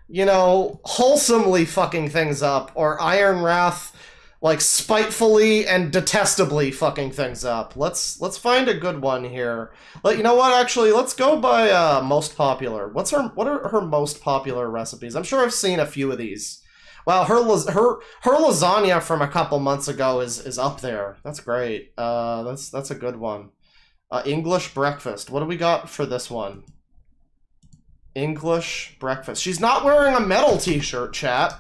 [SPEAKER 2] wholesomely fucking things up, or Iron Wrath, like, spitefully and detestably fucking things up. Let's find a good one here. You know what, actually, let's go by most popular. What are her most popular recipes? I'm sure I've seen a few of these. Wow, her lasagna from a couple months ago is up there. That's great. That's a good one. English breakfast. What do we got for this one? English breakfast. She's not wearing a metal t-shirt, chat.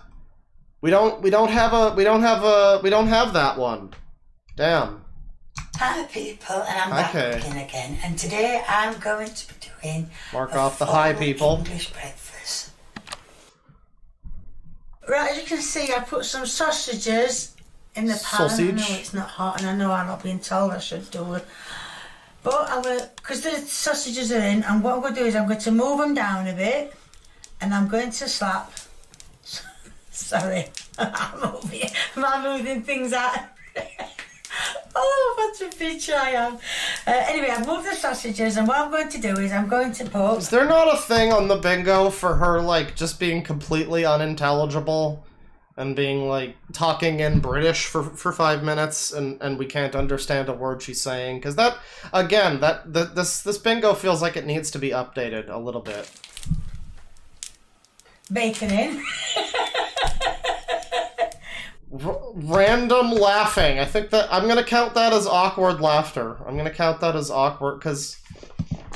[SPEAKER 2] We don't have that one. Damn.
[SPEAKER 4] Hi people, and I'm back cooking again. And today I'm going to be doing
[SPEAKER 2] Mark off the hi people.
[SPEAKER 4] English breakfast. Right, as you can see, I put some sausages in the pan.
[SPEAKER 2] Sausage.
[SPEAKER 4] I know it's not hot, and I know I'm not being told I should do it. But I'm gonna, because the sausages are in, and what I'm gonna do is I'm going to move them down a bit, and I'm going to slap. Sorry, I'm moving things out. Oh, what a bitch I am. Anyway, I've moved the sausages, and what I'm going to do is I'm going to put...
[SPEAKER 2] Is there not a thing on the bingo for her, like, just being completely unintelligible and being, like, talking in British for 5 minutes and we can't understand a word she's saying? Because that, again, this bingo feels like it needs to be updated a little bit.
[SPEAKER 4] Bacon in.
[SPEAKER 2] Random laughing. I think that I'm gonna count that as awkward laughter. I'm gonna count that as awkward because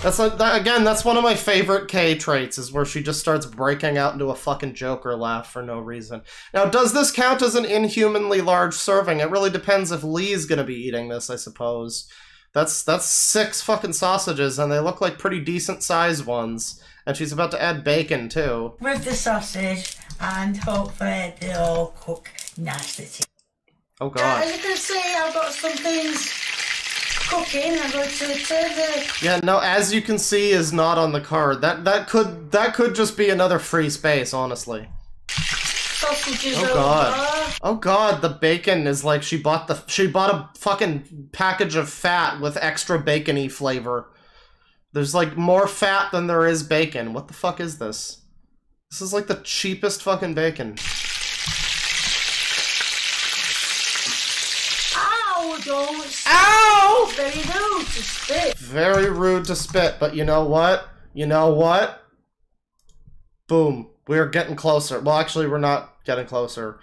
[SPEAKER 2] that's one of my favorite K traits is where she just starts breaking out into a fucking Joker laugh for no reason. Now, does this count as an inhumanly large serving? It really depends if Lee's gonna be eating this, I suppose. That's 6 fucking sausages, and they look like pretty decent sized ones. And she's about to add bacon too.
[SPEAKER 4] With the sausage, and hopefully they'll all cook nicely.
[SPEAKER 2] Oh god.
[SPEAKER 4] As you can see, I've got some things cooking. I'm going to turn the...
[SPEAKER 2] Yeah, no, as you can see is not on the card. That could just be another free space, honestly.
[SPEAKER 4] Sausages
[SPEAKER 2] oh god. Oh god, the bacon is like she bought a fucking package of fat with extra bacon-y flavor. There's like more fat than there is bacon. What the fuck is this? This is like the cheapest fucking bacon.
[SPEAKER 4] Ow! Don't.
[SPEAKER 2] Ow!
[SPEAKER 4] Very rude to spit.
[SPEAKER 2] Very rude to spit, but you know what? You know what? Boom. We're getting closer. Well, actually, we're not getting closer.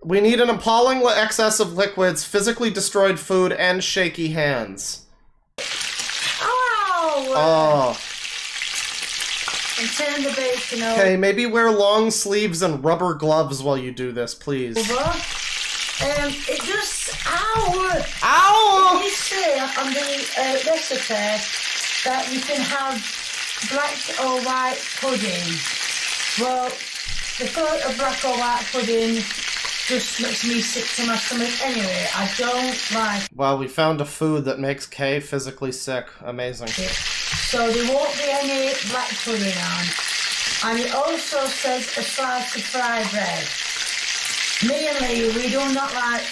[SPEAKER 2] We need an appalling excess of liquids, physically destroyed food, and shaky hands. Oh.
[SPEAKER 4] And turn the bacon over.
[SPEAKER 2] Okay, maybe wear long sleeves and rubber gloves while you do this, please.
[SPEAKER 4] It just... Ow!
[SPEAKER 2] Ow!
[SPEAKER 4] You say on the recipe that you can have black or white pudding. Well, the thought of black or white pudding just makes me sick to my stomach anyway. I don't like...
[SPEAKER 2] Wow, we found a food that makes Kay physically sick. Amazing.
[SPEAKER 4] So there won't be any black pudding on. And it also says a slice of fried bread. Me and Lee, we do not like...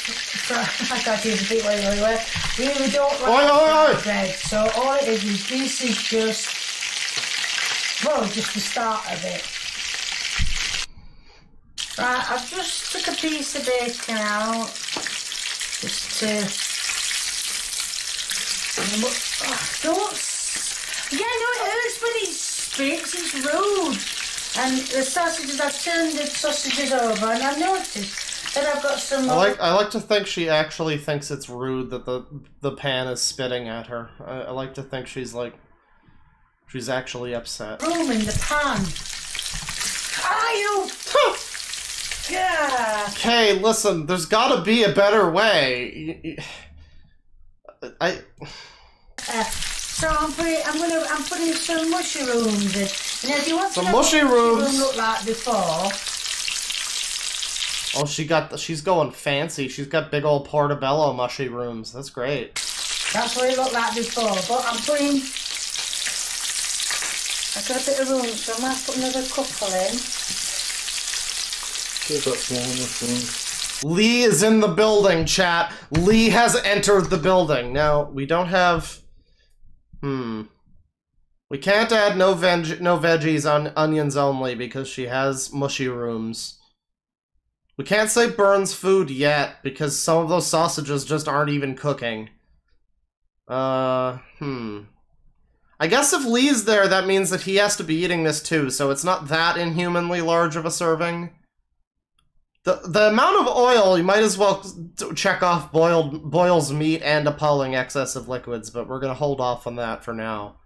[SPEAKER 4] I can't even speak really well. We don't like fried bread. So all it is this is just... Well, just the start of it. Right, I've just took a piece of bacon out, just to, don't, yeah, no, it hurts when he speaks, it's rude. And the sausages, I've turned the sausages over, and I've noticed that I've got some...
[SPEAKER 2] I like to think she actually thinks it's rude that the pan is spitting at her. I like to think she's actually upset.
[SPEAKER 4] Room in the pan. Ah, you... Yeah.
[SPEAKER 2] Okay, listen, there's gotta be a better way.
[SPEAKER 4] So I'm putting some mushrooms in. Now, do you want
[SPEAKER 2] some
[SPEAKER 4] to know
[SPEAKER 2] mushrooms
[SPEAKER 4] what mushrooms look like before?
[SPEAKER 2] Oh, she's going fancy. She's got big old portobello mushrooms. That's great.
[SPEAKER 4] That's what it looked like before. But I'm putting... I've got a bit of room, so I might put another couple in.
[SPEAKER 2] Lee is in the building, chat. Lee has entered the building. Now, we don't have... We can't add no veggies on onions only because she has mushy rooms. We can't say burns food yet because some of those sausages just aren't even cooking. I guess if Lee's there, that means that he has to be eating this too, so it's not that inhumanly large of a serving. The amount of oil, you might as well check off boils meat and appalling excess of liquids, but we're gonna hold off on that for now.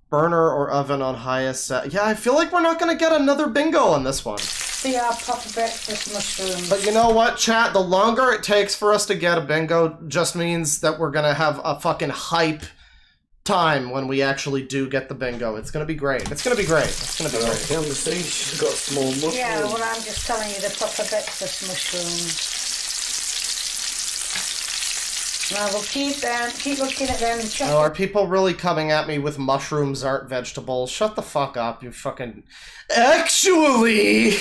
[SPEAKER 2] Burner or oven on highest set. Yeah, I feel like we're not going to get another bingo on this one.
[SPEAKER 4] See our proper breakfast mushrooms.
[SPEAKER 2] But you know what, chat? The longer it takes for us to get a bingo just means that we're going to have a fucking hype time when we actually do get the bingo. It's going to be great. It's going to be great. It's going to be great.
[SPEAKER 6] Down the sea, she's got small mushrooms.
[SPEAKER 4] Yeah, well, I'm just telling you the proper breakfast mushrooms. Now we'll keep looking at them and check.
[SPEAKER 2] Oh, are people really coming at me with mushrooms aren't vegetables? Shut the fuck up, you fucking... Actually!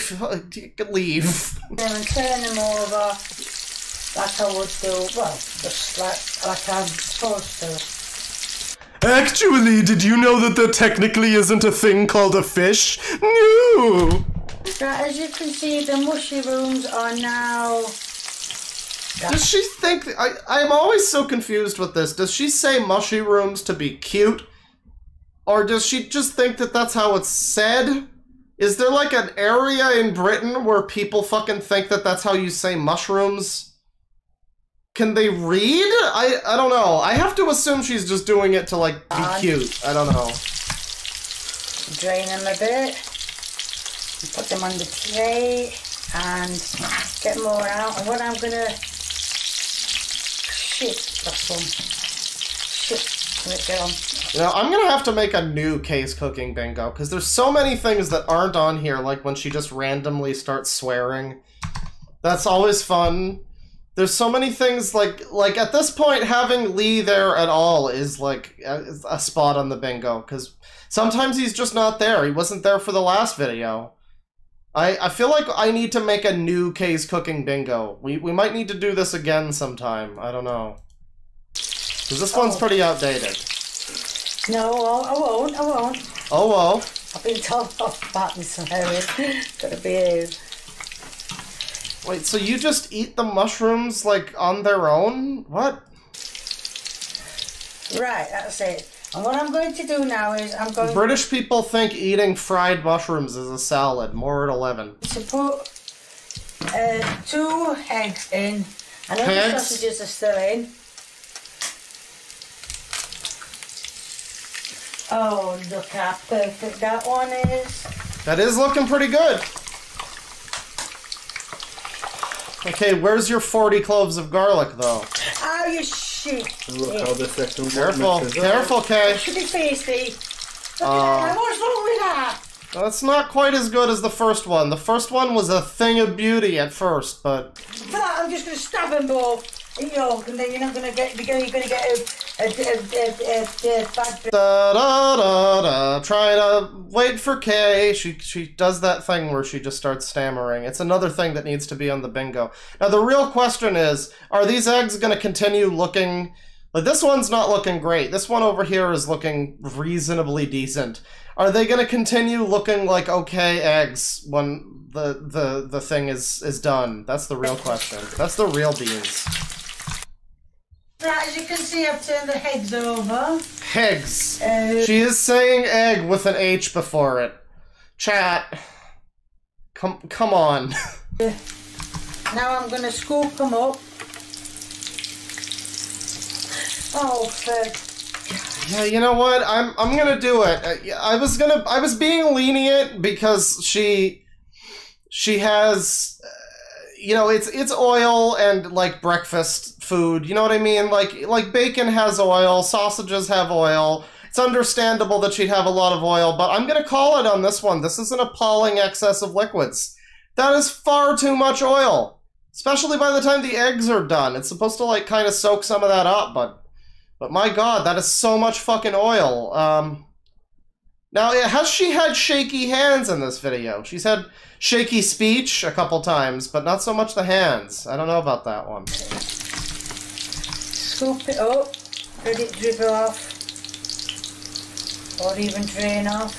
[SPEAKER 2] Leave.
[SPEAKER 4] And turn them over like I would do. Well, just like I'm supposed to.
[SPEAKER 2] Actually, did you know that there technically isn't a thing called a fish? No!
[SPEAKER 4] Right, as you can see, the mushrooms are now...
[SPEAKER 2] Does she think... I'm always so confused with this. Does she say mushrooms to be cute? Or does she just think that that's how it's said? Is there like an area in Britain where people fucking think that that's how you say mushrooms? Can they read? I don't know. I have to assume she's just doing it to like be cute. I don't know.
[SPEAKER 4] Drain them a bit. Put them on the tray and get more out. And what I'm gonna... Shit, that's one. Shit, let it go.
[SPEAKER 2] Now, I'm gonna have to make a new case cooking bingo, because there's so many things that aren't on here, like when she just randomly starts swearing. That's always fun. There's so many things, like at this point, having Lee there at all is like a spot on the bingo, because sometimes he's just not there. He wasn't there for the last video. I feel like I need to make a new case cooking bingo. We might need to do this again sometime. I don't know. Because this one's pretty outdated.
[SPEAKER 4] No, I won't.
[SPEAKER 2] Oh, well.
[SPEAKER 4] I've been told off about this area. Gotta behave.
[SPEAKER 2] Wait, so you just eat the mushrooms, like, on their own? What?
[SPEAKER 4] Right, that's it. And what I'm going to do now is I'm going
[SPEAKER 2] British people think eating fried mushrooms is a salad. More at 11.
[SPEAKER 4] to put 2 eggs in. I know the
[SPEAKER 2] Eggs?
[SPEAKER 4] sausages are still in. Oh, look how perfect that one is.
[SPEAKER 2] That is looking pretty good. Okay, where's your 40 cloves of garlic, though?
[SPEAKER 4] Oh, you shit.
[SPEAKER 6] Look how the second
[SPEAKER 2] Careful,
[SPEAKER 6] one mixes up.
[SPEAKER 2] careful, Kay.
[SPEAKER 4] Should be tasty. Look at that. What's wrong with that?
[SPEAKER 2] That's not quite as good as the first one. The first one was a thing of beauty at first, but...
[SPEAKER 4] For that, I'm just going to stab them both in yolk, and then you're not going to get, you're going to get a bad bit.
[SPEAKER 2] Da-da-da-da. Try to wait for Kay. She does that thing where she just starts stammering. It's another thing that needs to be on the bingo. Now, the real question is, are these eggs going to continue looking... Like, this one's not looking great. This one over here is looking reasonably decent. Are they going to continue looking like okay eggs when the thing is done? That's the real question. That's the real beans.
[SPEAKER 4] Right, as you can see, I've turned the heads over.
[SPEAKER 2] Hegs. She is saying egg with an H before it. Chat. Come on.
[SPEAKER 4] Now I'm going to scoop them up. Oh, fuck.
[SPEAKER 2] Yeah, you know what? I'm gonna do it. I was being lenient because she has, you know, it's oil and like breakfast food. You know what I mean? Like bacon has oil, sausages have oil. It's understandable that she'd have a lot of oil, but I'm gonna call it on this one. This is an appalling excess of liquids. That is far too much oil, especially by the time the eggs are done. It's supposed to like kind of soak some of that up, but my god, that is so much fucking oil. Now, has she had shaky hands in this video? She's had shaky speech a couple times, but not so much the hands. I don't know about that one.
[SPEAKER 4] Scoop it up, let it dribble off, or even drain off.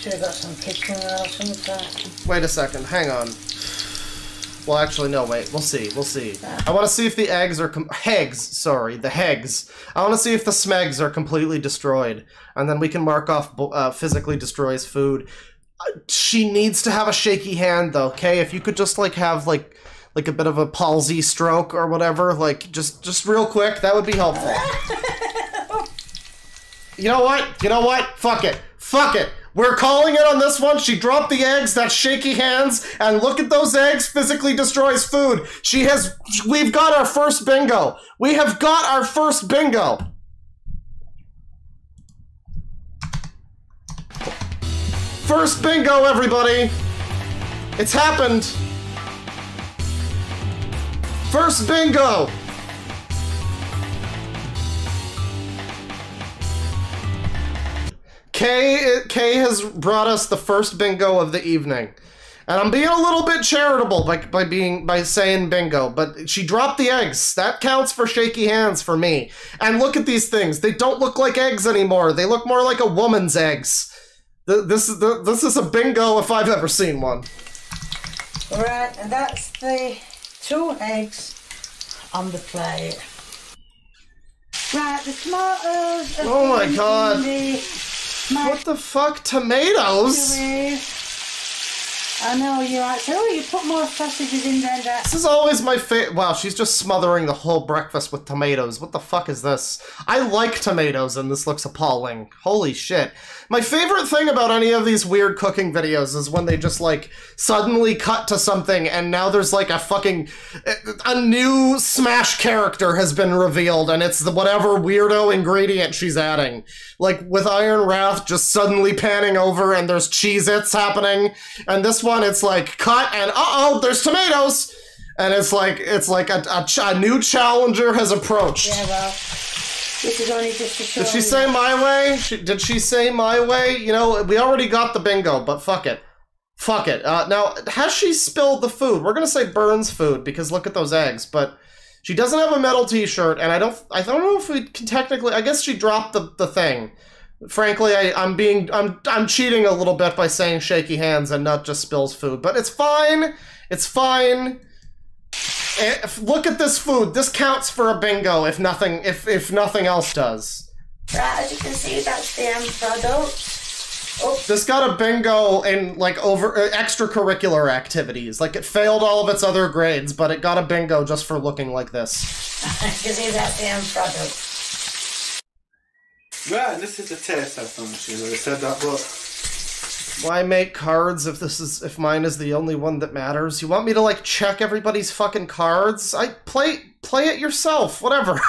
[SPEAKER 4] Should have got some kitchen or something.
[SPEAKER 2] Wait a second, hang on. Well, actually, no, wait. We'll see. We'll see. I want to see if the eggs are... Hegs, sorry. The hegs. I want to see if the smegs are completely destroyed. And then we can mark off physically destroys food. She needs to have a shaky hand, though, okay? If you could just, like, have, like a bit of a palsy stroke or whatever, like, just real quick, that would be helpful. You know what? You know what? Fuck it. Fuck it. We're calling it on this one. She dropped the eggs. That's shaky hands. And look at those eggs. Physically destroys food. We've got our first bingo. We have got our first bingo. First bingo, everybody. It's happened. First bingo. Kay has brought us the first bingo of the evening. And I'm being a little bit charitable by saying bingo, but she dropped the eggs. That counts for shaky hands for me. And look at these things. They don't look like eggs anymore. They look more like a woman's eggs. This is a bingo if I've ever seen one.
[SPEAKER 4] Right, and that's the 2 eggs on the plate. Right, the tomatoes.
[SPEAKER 2] Oh my god. What the fuck? Tomatoes?
[SPEAKER 4] I know, you actually. Oh, you put more sausages in there.
[SPEAKER 2] This is always my favorite. Wow, she's just smothering the whole breakfast with tomatoes. What the fuck is this? I like tomatoes, and this looks appalling. Holy shit. My favorite thing about any of these weird cooking videos is when they just, like, suddenly cut to something, and now there's, like, a new Smash character has been revealed, and it's whatever weirdo ingredient she's adding. Like, with Iron Wrath just suddenly panning over, and there's Cheez-Its happening, and this one, it's like, cut, and uh-oh, there's tomatoes! And it's like a new challenger has approached.
[SPEAKER 4] Yeah, well, this is only just to show.
[SPEAKER 2] Did she say my way? Did she say my way? You know, we already got the bingo, but fuck it. Fuck it. Now, has she spilled the food? We're gonna say Burns food, because look at those eggs, but she doesn't have a metal t-shirt, and I don't know if we can technically, I guess she dropped the thing. Frankly, I'm cheating a little bit by saying shaky hands and not just spills food, but it's fine. It's fine. Look at this food. This counts for a bingo if nothing else does.
[SPEAKER 4] Right, as you can see, that's the end product. Oh.
[SPEAKER 2] This got a bingo in like extracurricular activities. Like it failed all of its other grades, but it got a bingo just for looking like this.
[SPEAKER 4] You can see that's the end product.
[SPEAKER 6] Right, this is the taste test on machine. I said that, but
[SPEAKER 2] why make cards if mine is the only one that matters? You want me to like check everybody's fucking cards? Play it yourself, whatever.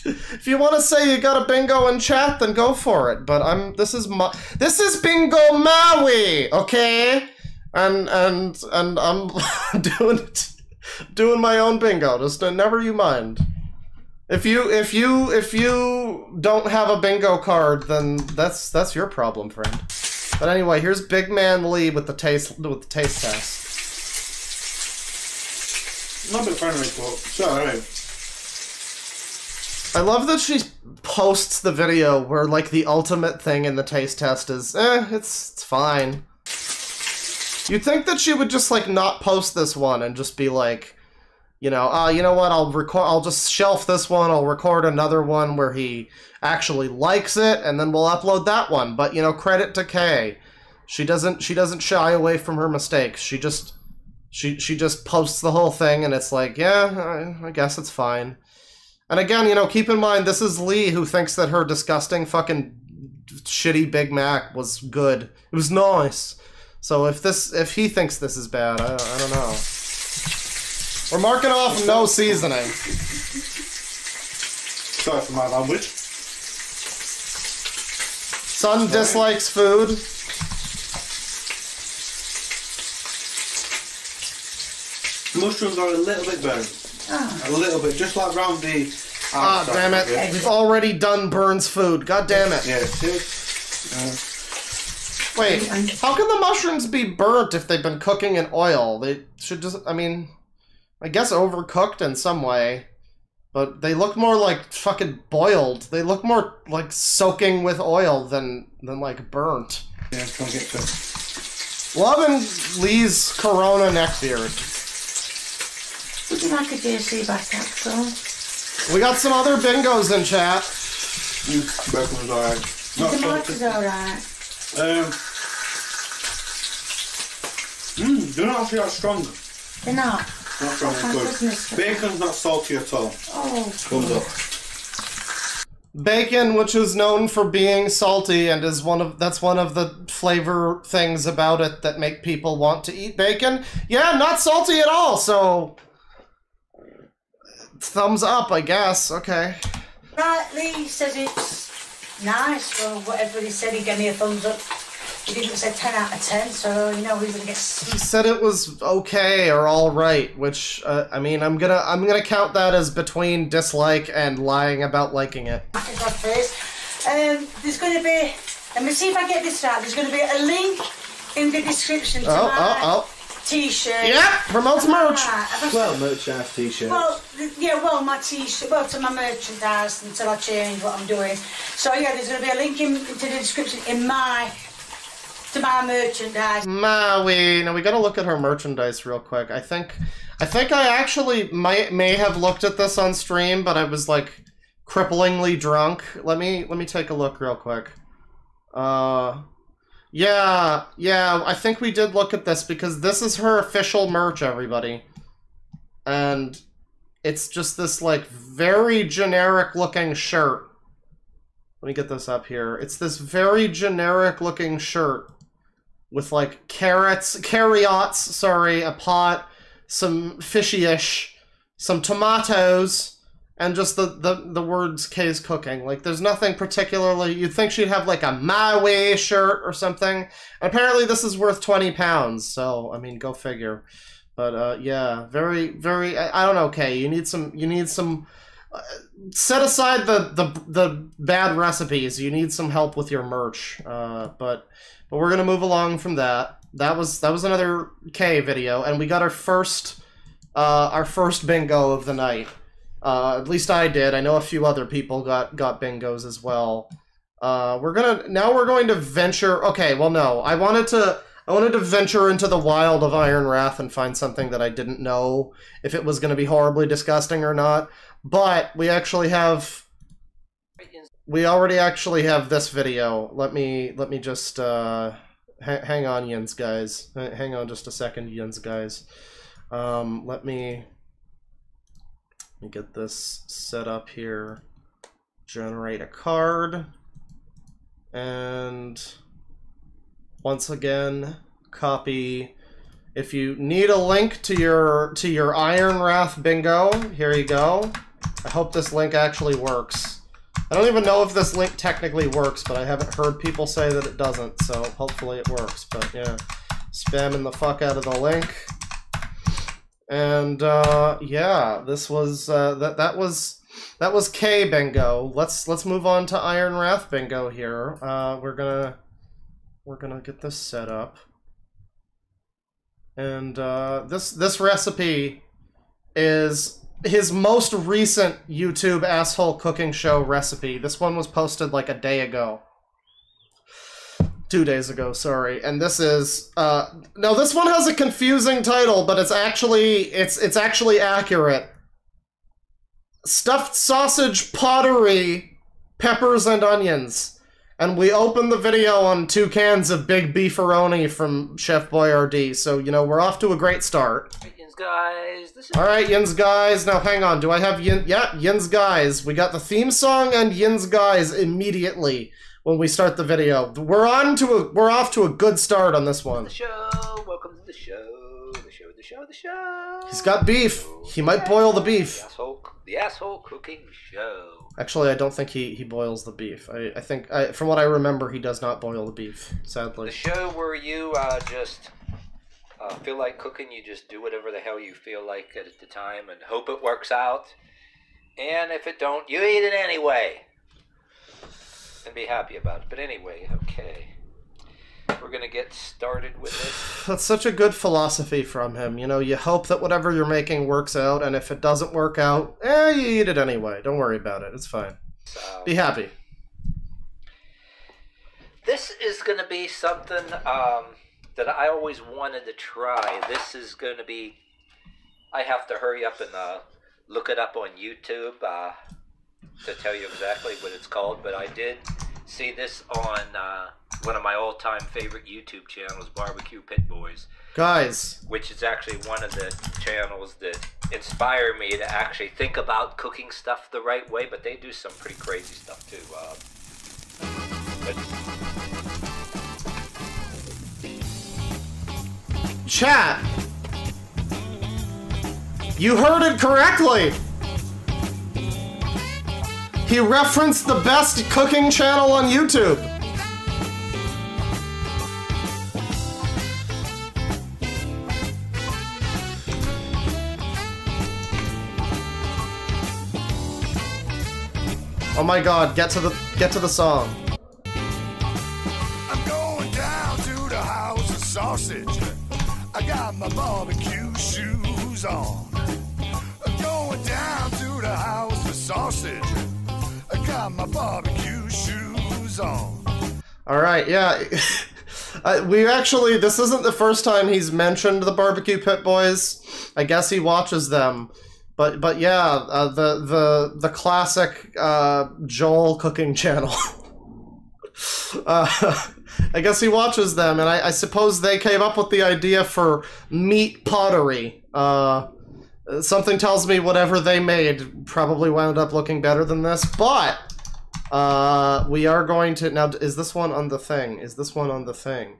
[SPEAKER 2] If you want to say you got a bingo in chat, then go for it. But this is Bingo Maui, okay? And I'm doing my own bingo. Just never you mind. If you don't have a bingo card, then that's your problem, friend. But anyway, here's Big Man Lee with the taste test.
[SPEAKER 6] not a big fan of it, but it's alright.
[SPEAKER 2] I love that she posts the video where like the ultimate thing in the taste test is, it's fine. You'd think that she would just like not post this one and just be like, you know, you know what, I'll just shelf this one, I'll record another one where he actually likes it, and then we'll upload that one. But, you know, credit to Kay. She doesn't shy away from her mistakes. She just posts the whole thing, and it's like, yeah, I guess it's fine. And again, you know, keep in mind, this is Lee who thinks that her disgusting fucking shitty Big Mac was good. It was nice. So if he thinks this is bad, I don't know. We're marking off no seasoning.
[SPEAKER 6] Sorry for my language.
[SPEAKER 2] Son dislikes food.
[SPEAKER 6] The mushrooms are a little bit burnt. A little bit, just like round the outside.
[SPEAKER 2] Damn it.
[SPEAKER 6] Yeah.
[SPEAKER 2] We've already done Burns food. God damn it.
[SPEAKER 6] Yeah,
[SPEAKER 2] Wait, how can the mushrooms be burnt if they've been cooking in oil? They should just, I mean, I guess overcooked in some way. But they look more like fucking boiled. They look more like soaking with oil than like burnt.
[SPEAKER 6] Yeah, don't get to it.
[SPEAKER 2] Loving Lee's Corona neckbeard.
[SPEAKER 4] Would you like a JC back axle?
[SPEAKER 2] We got some other bingos in chat.
[SPEAKER 6] Bacon's alright.
[SPEAKER 4] The tomatoes alright.
[SPEAKER 6] They're not actually that strong.
[SPEAKER 4] They're not?
[SPEAKER 6] Not strong and good. Bacon's not salty at all.
[SPEAKER 4] Oh.
[SPEAKER 6] Comes up.
[SPEAKER 2] Bacon, which is known for being salty and is that's one of the flavor things about it that make people want to eat bacon. Yeah, not salty at all, so thumbs up, I guess. Okay.
[SPEAKER 4] Right, Lee says it's nice, or whatever he said, he gave me a thumbs up. He didn't say 10 out of 10, so you know he's gonna get.
[SPEAKER 2] He said it was okay or all right, which I mean, I'm gonna count that as between dislike and lying about liking it.
[SPEAKER 4] There's gonna be. Let me see if I get this right. There's gonna be a link in the description to my t-shirt.
[SPEAKER 2] Yeah, promotes merch.
[SPEAKER 6] Well, merch t-shirt.
[SPEAKER 4] Well, yeah, well, my t-shirt, well, to my merchandise until I change what I'm doing. So yeah, there's gonna be a link into the description in to my merchandise.
[SPEAKER 2] Maui. Now we gotta look at her merchandise real quick. I think I actually may have looked at this on stream, but I was like cripplingly drunk. Let me take a look real quick. Yeah, I think we did look at this because this is her official merch, everybody. And it's just this like very generic looking shirt. Let me get this up here. It's this very generic looking shirt with like carrots, sorry, a pot, some fishy-ish, some tomatoes, and just the words K's cooking. Like, there's nothing particularly. You'd think she'd have like a My Way shirt or something. And apparently this is worth 20 pounds, so I mean, go figure. But yeah, very, very. I don't know, Kay. You need some. Set aside the bad recipes. You need some help with your merch. But we're gonna move along from that. That was another K video, and we got our first bingo of the night. At least I did. I know a few other people got bingos as well. We're going to venture. Okay, well no, I wanted to venture into the wild of Iron Wrath and find something that I didn't know if it was going to be horribly disgusting or not. But we already actually have this video. Let me just hang on, Yins guys. Hang on just a second, Yins guys. Let me get this set up here. Generate a card, and once again, copy. If you need a link to your Iron Wrath bingo, here you go. I hope this link actually works. I don't even know if this link technically works, but I haven't heard people say that it doesn't, so hopefully it works. But yeah, spamming the fuck out of the link. And yeah, this was that was K bingo. Let's move on to Iron Wrath bingo here. We're gonna get this set up. And this recipe is his most recent YouTube asshole cooking show recipe. This one was posted like a day ago. 2 days ago, sorry. And this is no, this one has a confusing title, but it's actually accurate. Stuffed sausage pottery, peppers and onions. And we opened the video on 2 cans of big beefaroni from Chef Boyardee, so you know we're off to a great start.
[SPEAKER 5] Yins guys,
[SPEAKER 2] all right, Yins guys. Now hang on, do I have Yin? Yeah, Yins guys. We got the theme song and Yins guys immediately when we start the video. We're off to a good start on this one.
[SPEAKER 5] The show. Welcome to the show. The show.
[SPEAKER 2] He's got beef. He might boil the beef.
[SPEAKER 5] The asshole cooking show.
[SPEAKER 2] Actually, I don't think he boils the beef. I think, from what I remember, he does not boil the beef, sadly.
[SPEAKER 5] The show where you just feel like cooking, you just do whatever the hell you feel like at the time and hope it works out. And if it don't, you eat it anyway. And be happy about it. But anyway, okay. We're going to get started with this.
[SPEAKER 2] That's such a good philosophy from him. You know, you hope that whatever you're making works out, and if it doesn't work out, you eat it anyway. Don't worry about it. It's fine. Be happy.
[SPEAKER 5] This is going to be something that I always wanted to try. This is going to be... I have to hurry up and look it up on YouTube to tell you exactly what it's called, but I did see this on one of my all-time favorite YouTube channels, Barbecue Pit Boys.
[SPEAKER 2] Guys.
[SPEAKER 5] Which is actually one of the channels that inspire me to actually think about cooking stuff the right way, but they do some pretty crazy stuff too.
[SPEAKER 2] Chat, you heard it correctly. He referenced the best cooking channel on YouTube. Oh my god, get to the song.
[SPEAKER 7] I'm going down to the house of sausage. I got my barbecue shoes on. I'm going down to the house of sausage. I got my barbecue shoes on.
[SPEAKER 2] Alright, yeah. We actually, this isn't the first time he's mentioned the Barbecue Pit Boys. I guess he watches them. But yeah, the classic Joel cooking channel. I guess he watches them, and I suppose they came up with the idea for meat pottery. Something tells me whatever they made probably wound up looking better than this, but we are going to now. Is this one on the thing? Is this one on the thing?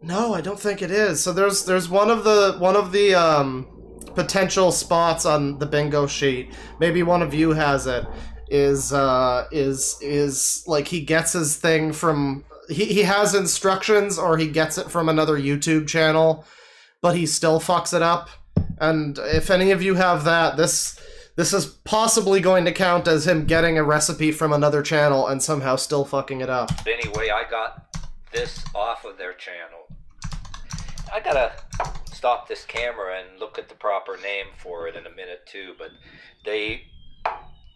[SPEAKER 2] No, I don't think it is. So there's one of the potential spots on the bingo sheet. Maybe one of you has it. Is like he gets his thing from he has instructions, or he gets it from another YouTube channel, but he still fucks it up. And if any of you have that, this is possibly going to count as him getting a recipe from another channel and somehow still fucking it up.
[SPEAKER 5] Anyway, I got this off of their channel. I gotta stop this camera and look at the proper name for it in a minute too, but they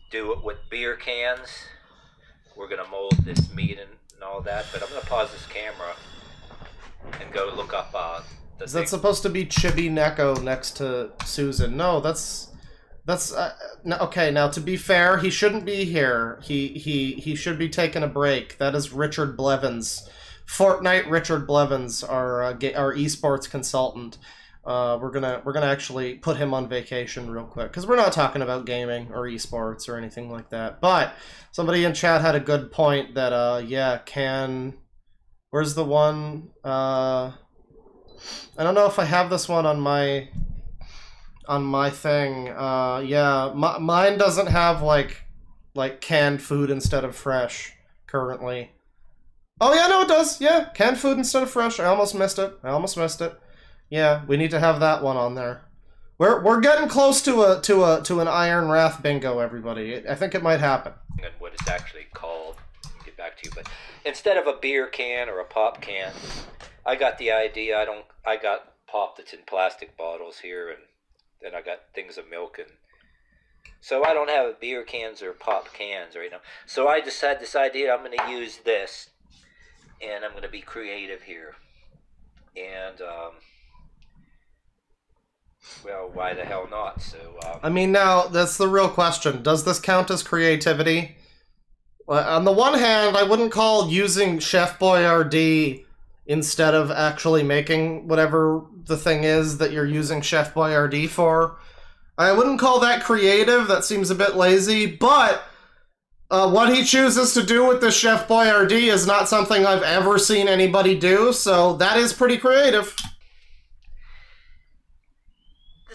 [SPEAKER 5] do it with beer cans. We're gonna mold this meat and all that, but I'm gonna pause this camera and go look up the
[SPEAKER 2] Is that supposed to be Chibi Neko next to Susan? No, that's no, okay. Now, to be fair, he shouldn't be here. He should be taking a break. That is Richard Blevins, Fortnite Richard Blevins, our esports consultant. We're gonna actually put him on vacation real quick, because we're not talking about gaming or esports or anything like that. But somebody in chat had a good point that yeah, where's the one? I don't know if I have this one on my thing. Yeah, mine doesn't have like canned food instead of fresh currently. Oh yeah, no, it does. Yeah, canned food instead of fresh. I almost missed it. Yeah, we need to have that one on there. We're getting close to an Iron Wrath bingo, everybody. I think it might happen.
[SPEAKER 5] And what it's actually called. I'll get back to you, but instead of a beer can or a pop can, I got the idea. I got pop that's in plastic bottles here, and then I got things of milk, and so I don't have beer cans or pop cans right now. So I just had this idea. I'm going to use this, and I'm going to be creative here, and well, why the hell not? So
[SPEAKER 2] I mean, now that's the real question. Does this count as creativity? On the one hand, I wouldn't call using Chef Boyardee instead of actually making whatever the thing is that you're using Chef Boyardee for. I wouldn't call that creative. That seems a bit lazy. But what he chooses to do with the Chef Boyardee is not something I've ever seen anybody do. So that is pretty creative.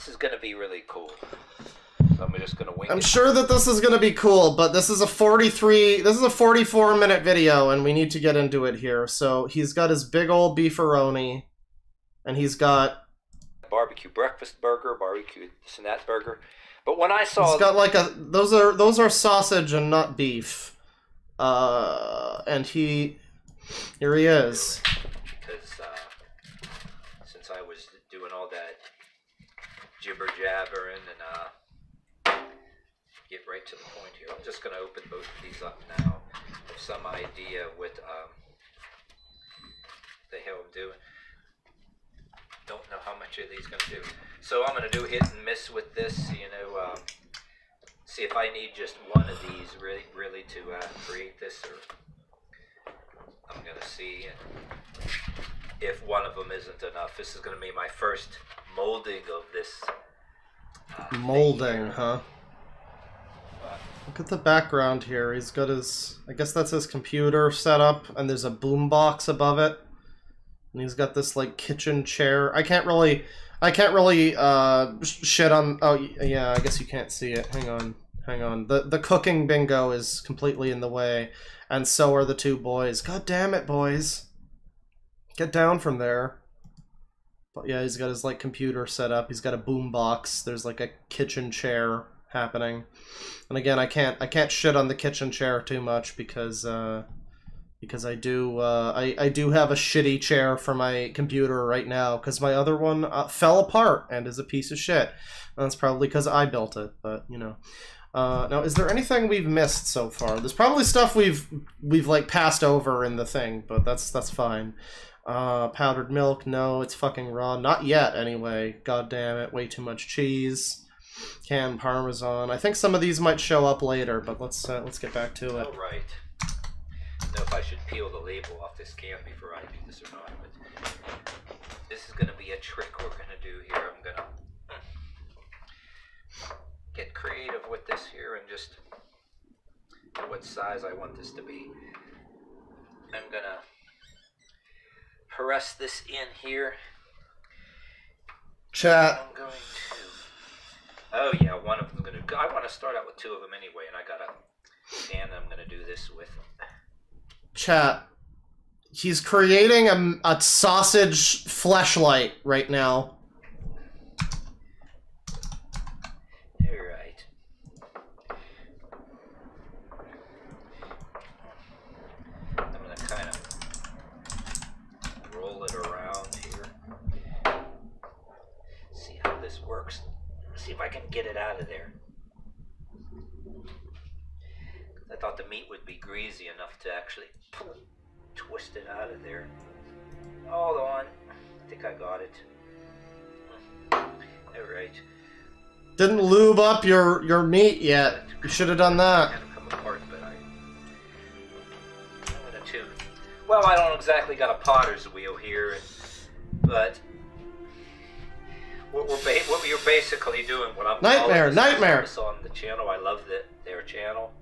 [SPEAKER 5] this is going to be really cool. So I'm just going to wing it.
[SPEAKER 2] I'm sure that this is going to be cool, but this is a 44-minute video, and we need to get into it here. So he's got his big old beefaroni, and he's got
[SPEAKER 5] barbecue breakfast burger, barbecue this and that burger. But when I saw,
[SPEAKER 2] he's got like a those are sausage and not beef. And here he is.
[SPEAKER 5] Because since I was doing all that jibber jabbering and get right to the point here, I'm just going to open both of these up now with some idea what the hell I'm doing. Don't know how much of these going to do. So I'm going to do hit and miss with this, you know, see if I need just one of these really to create this, or I'm going to see if one of them isn't enough. This is going to be my first molding of this
[SPEAKER 2] Molding, huh? Look at the background here. He's got his... I guess that's his computer set up, and there's a boombox above it. And he's got this, like, kitchen chair. I can't really shit on... Oh, yeah, I guess you can't see it. Hang on. The cooking bingo is completely in the way, and so are the two boys. God damn it, boys. Get down from there. But yeah, he's got his, like, computer set up. He's got a boombox. There's, like, a kitchen chair happening. And again, I can't shit on the kitchen chair too much because I do have a shitty chair for my computer right now because my other one fell apart and is a piece of shit. And that's probably because I built it, but you know. Now, is there anything we've missed so far? There's probably stuff we've like passed over in the thing, but that's fine. Powdered milk, no, it's fucking raw. Not yet, anyway. God damn it, way too much cheese. Canned Parmesan. I think some of these might show up later, but let's get back to it.
[SPEAKER 5] All right. I don't know if I should peel the label off this can before I do this or not, but this is going to be a trick we're going to do here. I'm going to get creative with this here and just what size I want this to be. I'm going to press this in here.
[SPEAKER 2] Chat.
[SPEAKER 5] I'm going to... Oh yeah, one of them's going to... I want to start out with two of them anyway, and I got a can I'm going to do this with.
[SPEAKER 2] Chat. He's creating a sausage fleshlight right now.
[SPEAKER 5] Alright. I'm going to kind of roll it around here. See how this works. See if I can get it out of there. I thought the meat would be greasy enough to actually twist it out of there. Hold on. I think I got it. Alright.
[SPEAKER 2] Didn't lube up your meat yet. You should have done that.
[SPEAKER 5] Kind of come apart, but I'm gonna too. Well, I don't exactly got a potter's wheel here, but what you're basically doing, what I'm
[SPEAKER 2] Nightmare.
[SPEAKER 5] on the channel. I love their channel.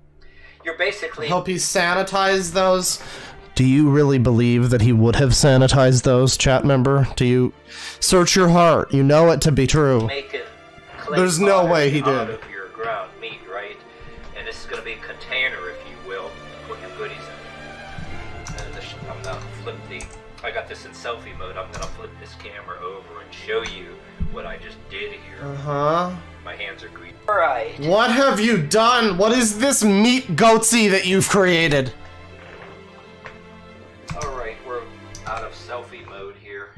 [SPEAKER 5] You're basically...
[SPEAKER 2] I hope he sanitized those. Do you really believe that he would have sanitized those, chat member? Do you... Search your heart. You know it to be true. There's no way he did.
[SPEAKER 5] Out of your ground meat, right? And this is going to be a container, if you will, to put your goodies in. And I'm going to flip the... I got this in selfie mode. I'm going to flip this camera over and show you what I just did here.
[SPEAKER 2] Uh-huh.
[SPEAKER 5] My hands are green. Alright.
[SPEAKER 2] What have you done? What is this meat goatsy that you've created?
[SPEAKER 5] Alright, we're out of selfie mode here.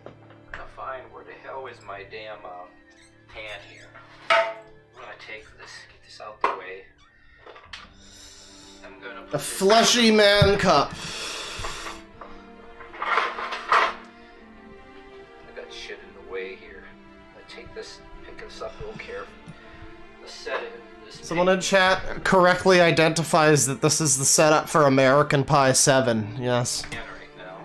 [SPEAKER 5] I'm gonna find where the hell is my damn pan here. I'm gonna take this, get this out the way. I'm gonna put
[SPEAKER 2] A fleshy man cup.
[SPEAKER 5] I got shit in the way here. I'm gonna take this, pick this up real carefully. Let's set it.
[SPEAKER 2] Someone in chat correctly identifies that this is the setup for American Pie 7. Yes.
[SPEAKER 5] Right now.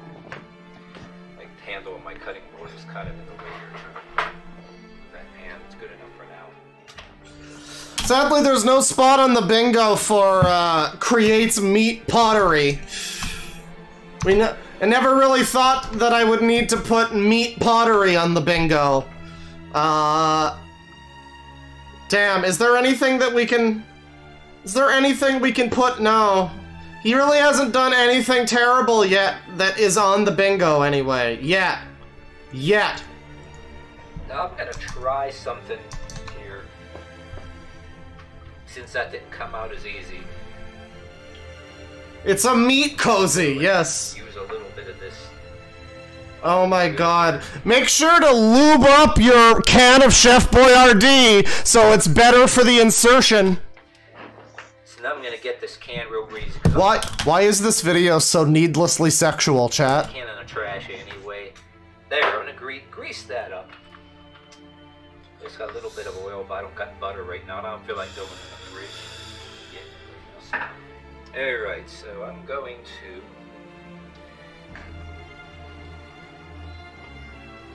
[SPEAKER 5] Like the handle of my cutting board is kind of in the way here. That pan is good enough for now.
[SPEAKER 2] Sadly, there's no spot on the bingo for creates meat pottery. I never really thought that I would need to put meat pottery on the bingo. Damn, is there anything that we can... Is there anything we can put... No. He really hasn't done anything terrible yet that is on the bingo anyway. Yet.
[SPEAKER 5] Now I'm gonna try something here. Since that didn't come out as easy.
[SPEAKER 2] It's a meat cozy, yes.
[SPEAKER 5] Use a little bit of this.
[SPEAKER 2] Oh my god. Make sure to lube up your can of Chef Boyardee so it's better for the insertion.
[SPEAKER 5] So now I'm gonna get this can real greasy.
[SPEAKER 2] Why is this video so needlessly sexual, chat?
[SPEAKER 5] Can in the trash anyway. There, I'm gonna grease that up. It's got a little bit of oil, but I don't got butter right now, and I don't feel like going in the fridge. Yeah. Alright, so I'm going to...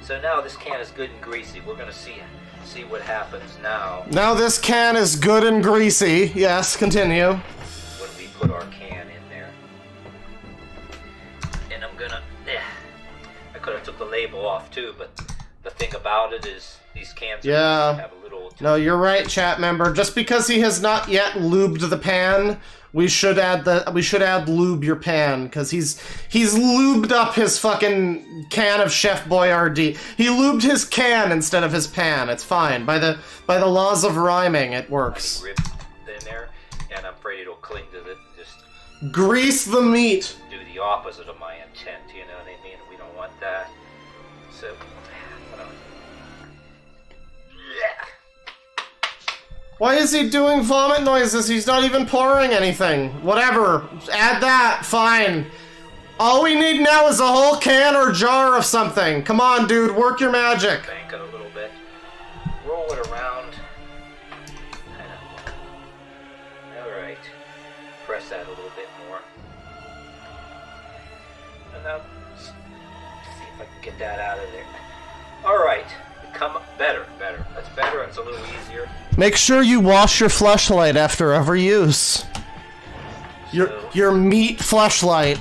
[SPEAKER 5] So now this can is good and greasy. We're going to see see what happens now
[SPEAKER 2] Now this can is good and greasy. Yes, continue.
[SPEAKER 5] when we put our can in there. And I'm gonna, I could have took the label off too, but the thing about it is these cans have a little...
[SPEAKER 2] No, you're right, chat member. Just because he has not yet lubed the pan, we should add lube your pan, because he's lubed up his fucking can of Chef Boyardee. He lubed his can instead of his pan. It's fine. By the laws of rhyming, it works.
[SPEAKER 5] Ripped in there, and I'm afraid it'll cling to the... Just
[SPEAKER 2] grease the meat.
[SPEAKER 5] do the opposite of my intent, you know what I mean? We don't want that. So,
[SPEAKER 2] Why is he doing vomit noises? He's not even pouring anything. Whatever. Add that. Fine. All we need now is a whole can or jar of something. Come on, dude. Work your magic.
[SPEAKER 5] bank it a little bit. Roll it around. Alright. Press that a little bit more. And now, see if I can get that out of there. Alright. Come better. That's better. It's a little easier.
[SPEAKER 2] Make sure you wash your fleshlight after every use. Your meat fleshlight.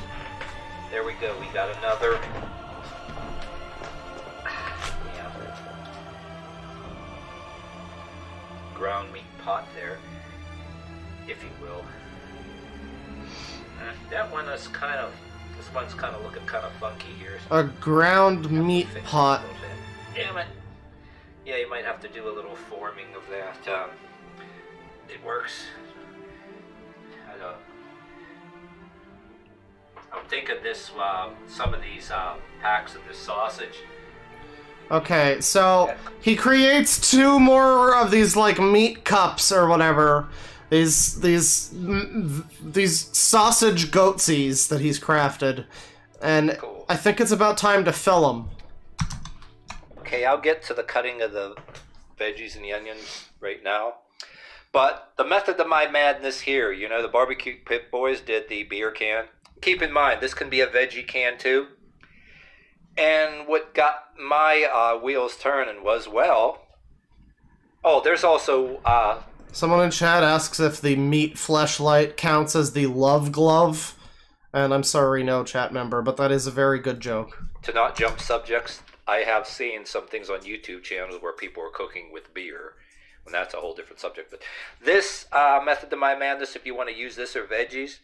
[SPEAKER 5] There we go. We got another. Ground meat pot there, if you will. That one is kind of. This one's kind of looking kind of funky here.
[SPEAKER 2] A ground meat
[SPEAKER 5] Fix it a
[SPEAKER 2] pot.
[SPEAKER 5] little bit. Damn it. Yeah, you might have to do a little forming of that. It works. I'm thinking this, some of these packs of this sausage.
[SPEAKER 2] Okay, so he creates 2 more of these like meat cups or whatever. These sausage goatsies that he's crafted, and
[SPEAKER 5] Cool.
[SPEAKER 2] I think it's about time to fill them.
[SPEAKER 5] Okay, I'll get to the cutting of the veggies and the onions right now. But the method of my madness here, you know, the barbecue pit boys did the beer can. Keep in mind, this can be a veggie can too. And what got my wheels turning was, well... Oh, there's also...
[SPEAKER 2] Someone in chat asks if the meat fleshlight counts as the love glove. And I'm sorry, no, chat member, but that is a very good joke.
[SPEAKER 5] To not jump subjects, I have seen some things on YouTube channels where people are cooking with beer. And that's a whole different subject. But this method of my madness, if you want to use this or veggies,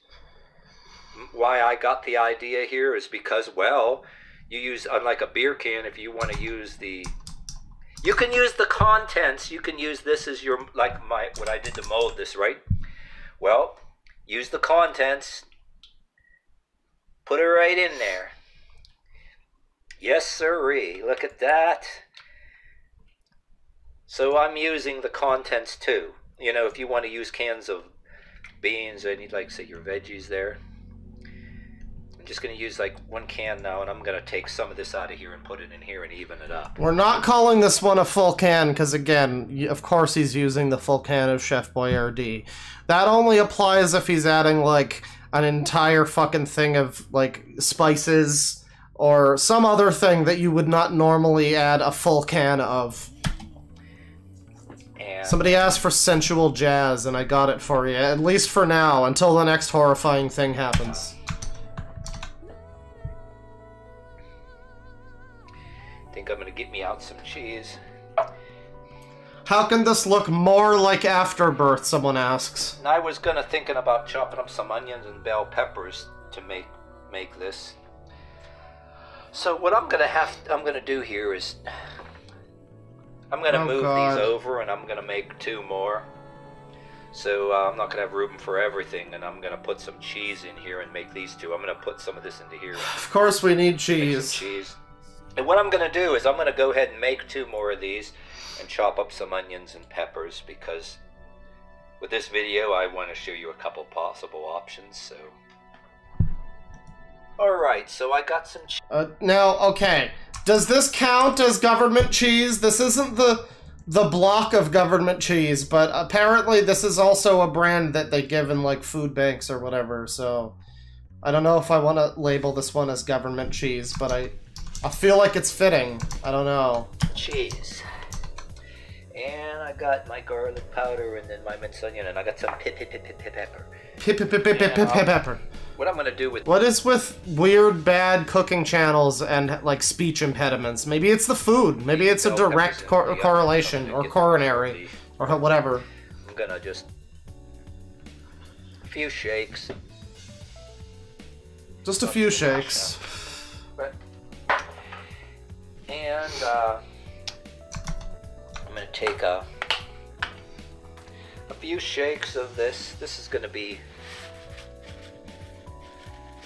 [SPEAKER 5] why I got the idea here is because, well, you use, unlike a beer can, if you want to use the... You can use the contents. You can use this as your, like my, what I did to mold this, right? Well, use the contents. Put it right in there. Yes, sirree. Look at that. So I'm using the contents too. You know, if you want to use cans of beans, I need, like, say, your veggies there. I'm just going to use like 1 can now, and I'm going to take some of this out of here and put it in here and even it up.
[SPEAKER 2] We're not calling this one a full can, because again, of course he's using the full can of Chef Boyardee. That only applies if he's adding, like, an entire fucking thing of, like, spices or some other thing that you would not normally add a full can of.
[SPEAKER 5] And
[SPEAKER 2] Somebody asked for sensual jazz, and I got it for you, at least for now, until the next horrifying thing happens.
[SPEAKER 5] I think I'm going to get me out some cheese.
[SPEAKER 2] How can this look more like Afterbirth, someone asks.
[SPEAKER 5] And I was thinking about chopping up some onions and bell peppers to make this. So what I'm gonna do here is I'm gonna move these over, and I'm gonna make 2 more. So I'm not gonna have room for everything, and I'm gonna put some cheese in here and make these 2. I'm gonna put some of this into here.
[SPEAKER 2] Of course we need
[SPEAKER 5] Make
[SPEAKER 2] cheese.
[SPEAKER 5] some cheese. And what I'm gonna do is I'm gonna go ahead and make 2 more of these and chop up some onions and peppers, because with this video I want to show you a couple possible options. So alright, so I got some
[SPEAKER 2] Now, okay. Does this count as government cheese? This isn't the block of government cheese, but apparently this is also a brand that they give in, like, food banks or whatever, so I don't know if I want to label this one as government cheese, but I feel like it's fitting. I don't know.
[SPEAKER 5] cheese. And I got my garlic powder and then my minced onion, and I got some pepper.
[SPEAKER 2] Pepper.
[SPEAKER 5] What I'm gonna do with
[SPEAKER 2] What is with weird, bad cooking channels and, like, speech impediments? Maybe it's the food. Maybe it's a direct correlation, or coronary, or whatever.
[SPEAKER 5] I'm gonna just... a few shakes.
[SPEAKER 2] Just a few shakes.
[SPEAKER 5] And, I'm gonna take a few shakes of this. This is gonna be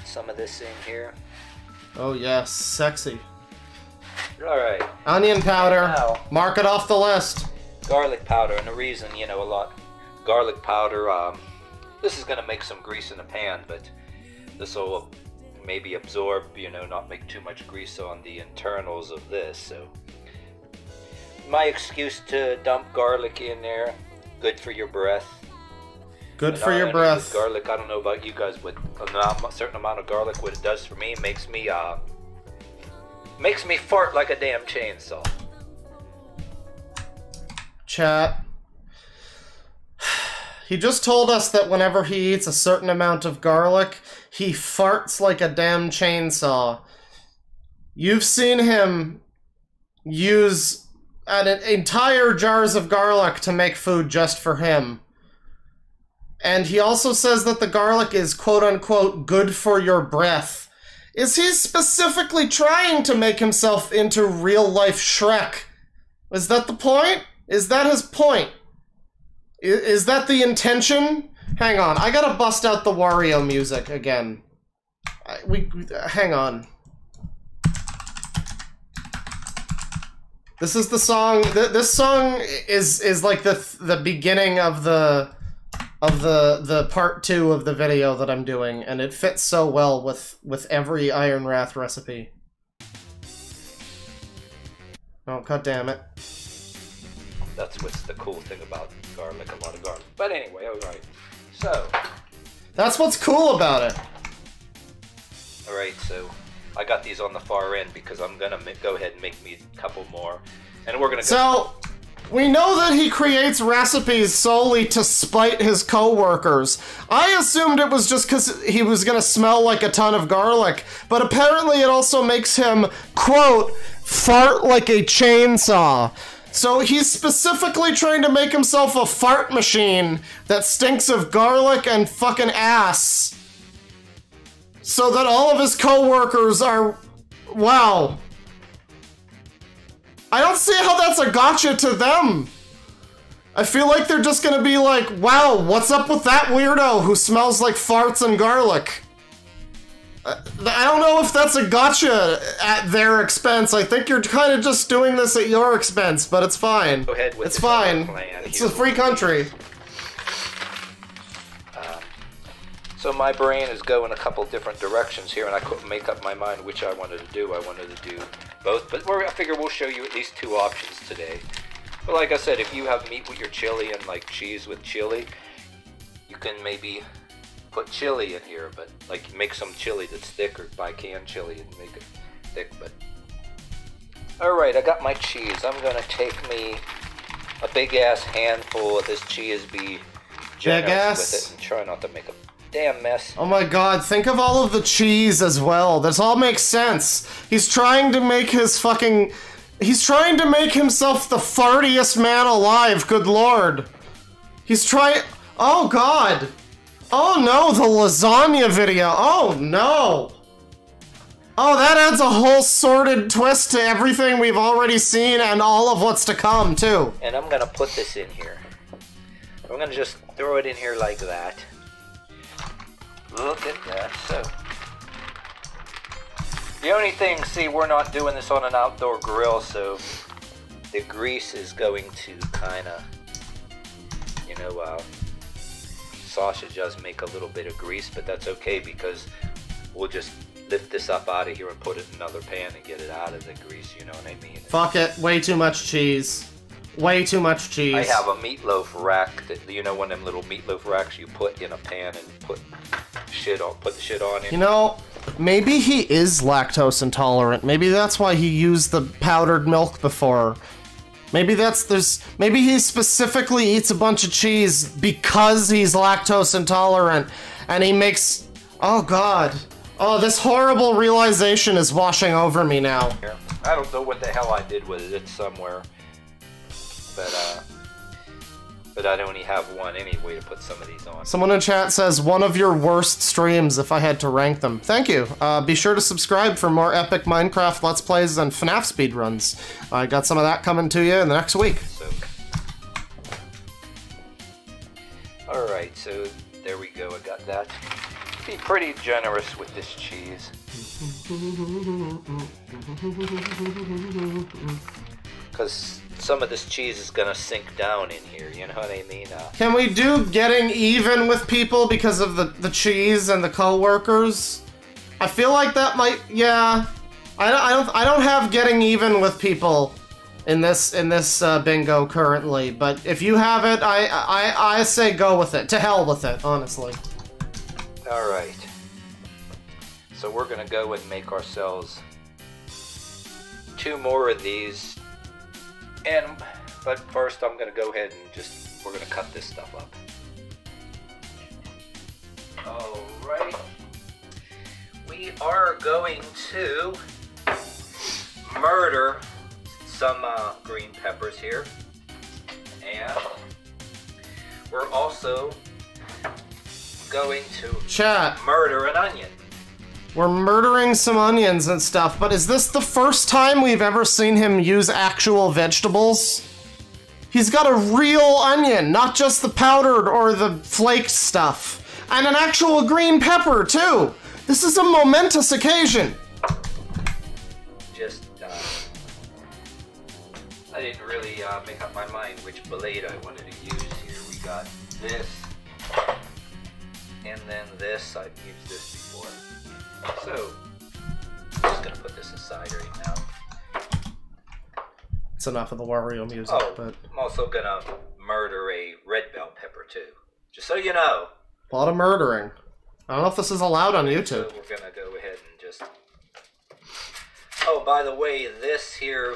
[SPEAKER 5] some of this in here.
[SPEAKER 2] Oh yes, sexy.
[SPEAKER 5] Alright.
[SPEAKER 2] Onion powder.
[SPEAKER 5] Now,
[SPEAKER 2] Mark it off the list.
[SPEAKER 5] garlic powder, and the reason, you know, a lot garlic powder, this is gonna make some grease in the pan, but this will maybe absorb, you know, not make too much grease on the internals of this. So my excuse to dump garlic in there, good for your breath.
[SPEAKER 2] Good
[SPEAKER 5] And
[SPEAKER 2] for your breath.
[SPEAKER 5] Garlic, I don't know about you guys, but a certain amount of garlic, what it does for me, makes me fart like a damn chainsaw.
[SPEAKER 2] Chat. He just told us that whenever he eats a certain amount of garlic, he farts like a damn chainsaw. You've seen him use entire jars of garlic to make food just for him. And he also says that the garlic is quote-unquote good for your breath. Is he specifically trying to make himself into real-life Shrek? Is that the point? Is that his point? Is that the intention? Hang on, I gotta bust out the Wario music again. Hang on. This is the song. This song is like the beginning of the part 2 of the video that I'm doing, and it fits so well with every Iron Wrath recipe. Oh, god damn it.
[SPEAKER 5] That's what's the cool thing about garlic, a lot of garlic. But anyway, alright. So.
[SPEAKER 2] That's what's cool about it.
[SPEAKER 5] Alright, so I got these on the far end because I'm gonna go ahead and make me a couple more. And we're gonna go.
[SPEAKER 2] So, we know that he creates recipes solely to spite his co-workers. I assumed it was just because he was gonna smell like a ton of garlic, but apparently it also makes him, quote, fart like a chainsaw. So he's specifically trying to make himself a fart machine that stinks of garlic and fucking ass. So that all of his co-workers are... Wow. I don't see how that's a gotcha to them. I feel like they're just gonna be like, wow, what's up with that weirdo who smells like farts and garlic? I don't know if that's a gotcha at their expense. I think you're kind of just doing this at your expense, but it's fine.
[SPEAKER 5] Go ahead with
[SPEAKER 2] it's fine. It's a free country.
[SPEAKER 5] So my brain is going a couple different directions here, and I couldn't make up my mind which I wanted to do. I wanted to do both, but I figure we'll show you at least 2 options today. But like I said, if you have meat with your chili and like cheese with chili, you can maybe put chili in here, but like make some chili that's thick, or buy canned chili and make it thick. But alright, I got my cheese. I'm gonna take me a big ass handful of this cheese, be generous with it, and try not to make a damn mess.
[SPEAKER 2] Oh my god, think of all of the cheese as well. This all makes sense. He's trying to make his fucking... He's trying to make himself the fartiest man alive, good lord. He's trying... Oh god. Oh no, the lasagna video. Oh no. Oh, that adds a whole sordid twist to everything we've already seen and all of what's to come, too.
[SPEAKER 5] And I'm gonna put this in here. I'm gonna just throw it in here like that. Look at that. So, the only thing, see, we're not doing this on an outdoor grill, so the grease is going to kind of, you know, sausage does make a little bit of grease, but that's okay because we'll just lift this up out of here and put it in another pan and get it out of the grease, you know what I mean?
[SPEAKER 2] Fuck it, way too much cheese. Way too much cheese.
[SPEAKER 5] I have a meatloaf rack that, you know, one of them little meatloaf racks you put in a pan and put the shit on it.
[SPEAKER 2] You know, maybe he is lactose intolerant. Maybe that's why he used the powdered milk before. Maybe maybe he specifically eats a bunch of cheese because he's lactose intolerant, and he makes... Oh god. Oh, this horrible realization is washing over me now.
[SPEAKER 5] I don't know what the hell I did with it. It's somewhere. But I'd only have one anyway to put some of these on.
[SPEAKER 2] Someone in chat says, one of your worst streams if I had to rank them. Thank you. Be sure to subscribe for more epic Minecraft Let's Plays and FNAF speedruns. I got some of that coming to you in the next week.
[SPEAKER 5] Alright, so there we go. I got that. Be pretty generous with this cheese. Because some of this cheese is gonna sink down in here, you know what I mean?
[SPEAKER 2] Can we do getting even with people because of the cheese and the co-workers? I feel like that might, yeah. I don't have getting even with people in this bingo currently, but if you have it, I say go with it. To hell with it, honestly.
[SPEAKER 5] Alright. So we're gonna go and make ourselves 2 more of these. But first I'm gonna go ahead and we're gonna cut this stuff up. Alright. We are going to murder some green peppers here. And we're also going to murder an onion.
[SPEAKER 2] We're murdering some onions and stuff, but is this the first time we've ever seen him use actual vegetables? He's got a real onion, not just the powdered or the flaked stuff. And an actual green pepper, too! This is a momentous occasion!
[SPEAKER 5] I didn't really make up my mind which blade I wanted to use here. We got this, and then this. I've used this before. So, I'm just gonna put this aside right now.
[SPEAKER 2] It's enough of the Wario music, but...
[SPEAKER 5] I'm also gonna murder a red bell pepper too. Just so you know.
[SPEAKER 2] A lot of murdering. I don't know if this is allowed on YouTube.
[SPEAKER 5] So we're gonna go ahead and just... Oh, by the way, this here...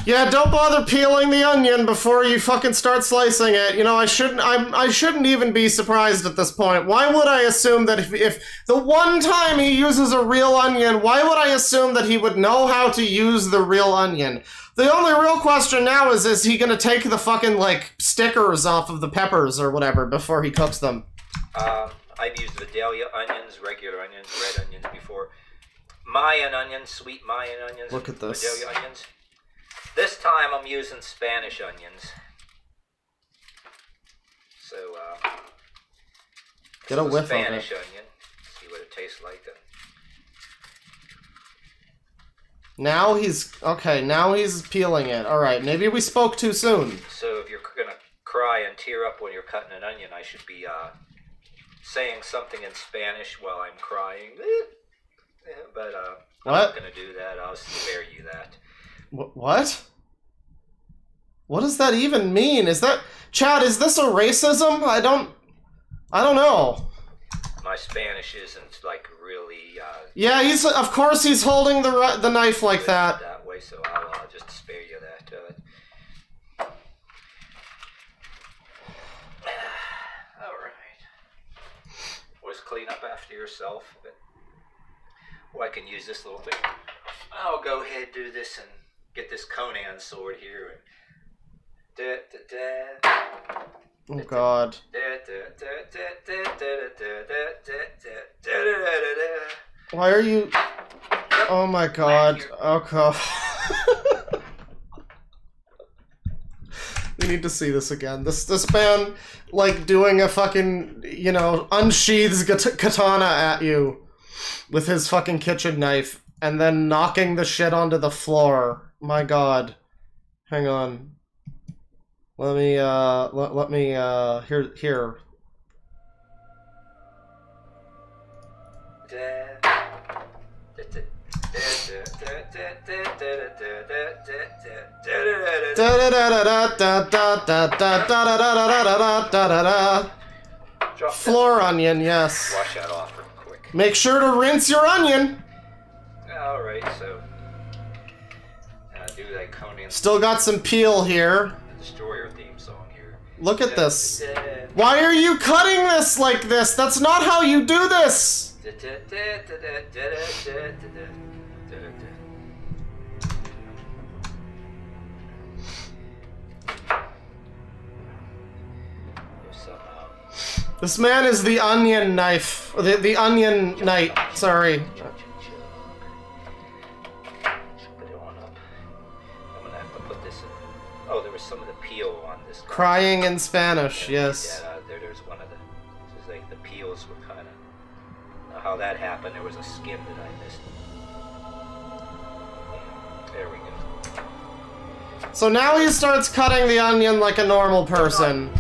[SPEAKER 2] Yeah, don't bother peeling the onion before you fucking start slicing it. You know, I shouldn't even be surprised at this point. Why would I assume that if the one time he uses a real onion, why would I assume that he would know how to use the real onion? The only real question now is he gonna take the fucking, like, stickers off of the peppers or whatever before he cooks them?
[SPEAKER 5] I've used Vidalia onions, regular onions, red onions before. Mayan onions, sweet Mayan onions.
[SPEAKER 2] Look at this.
[SPEAKER 5] Vidalia onions. This time I'm using Spanish onions. So,
[SPEAKER 2] get a whiff of it.
[SPEAKER 5] Spanish onion. See what it tastes like.
[SPEAKER 2] Now he's peeling it. Alright, maybe we spoke too soon.
[SPEAKER 5] So if you're gonna cry and tear up when you're cutting an onion, I should be, saying something in Spanish while I'm crying. But, I'm not gonna do that. I'll spare you that.
[SPEAKER 2] What? What does that even mean? Is that... Chad, is this a racism? I don't know.
[SPEAKER 5] My Spanish isn't, like, really,
[SPEAKER 2] Yeah, of course he's holding the knife like that.
[SPEAKER 5] That way, so I'll just spare you that. Alright. Always clean up after yourself. But, I can use this little thing. I'll go ahead and do this and get this Conan sword here.
[SPEAKER 2] Oh god. Why are you... Oh my god. Oh god. We need to see this again. This man, like, doing a fucking, you know, unsheathes katana at you with his fucking kitchen knife and then knocking the shit onto the floor. My god. Hang on. Let me, here. Floor onion, yes.
[SPEAKER 5] Wash that off real quick.
[SPEAKER 2] Make sure to rinse your onion.
[SPEAKER 5] Alright, so do that Conan
[SPEAKER 2] Still got some peel here.
[SPEAKER 5] Destroyer theme song here.
[SPEAKER 2] Look at this. Why are you cutting this like this? That's not how you do this! This man is the onion knife. The onion knight, sorry.
[SPEAKER 5] Put it on up. I'm gonna have to put this in. Oh, there was some of the peel on this.
[SPEAKER 2] Crying in Spanish, yes.
[SPEAKER 5] There's one of the. This is like the peels were kind of. How that happened? There was a skin that I missed. There we go.
[SPEAKER 2] So now he starts cutting the onion like a normal person.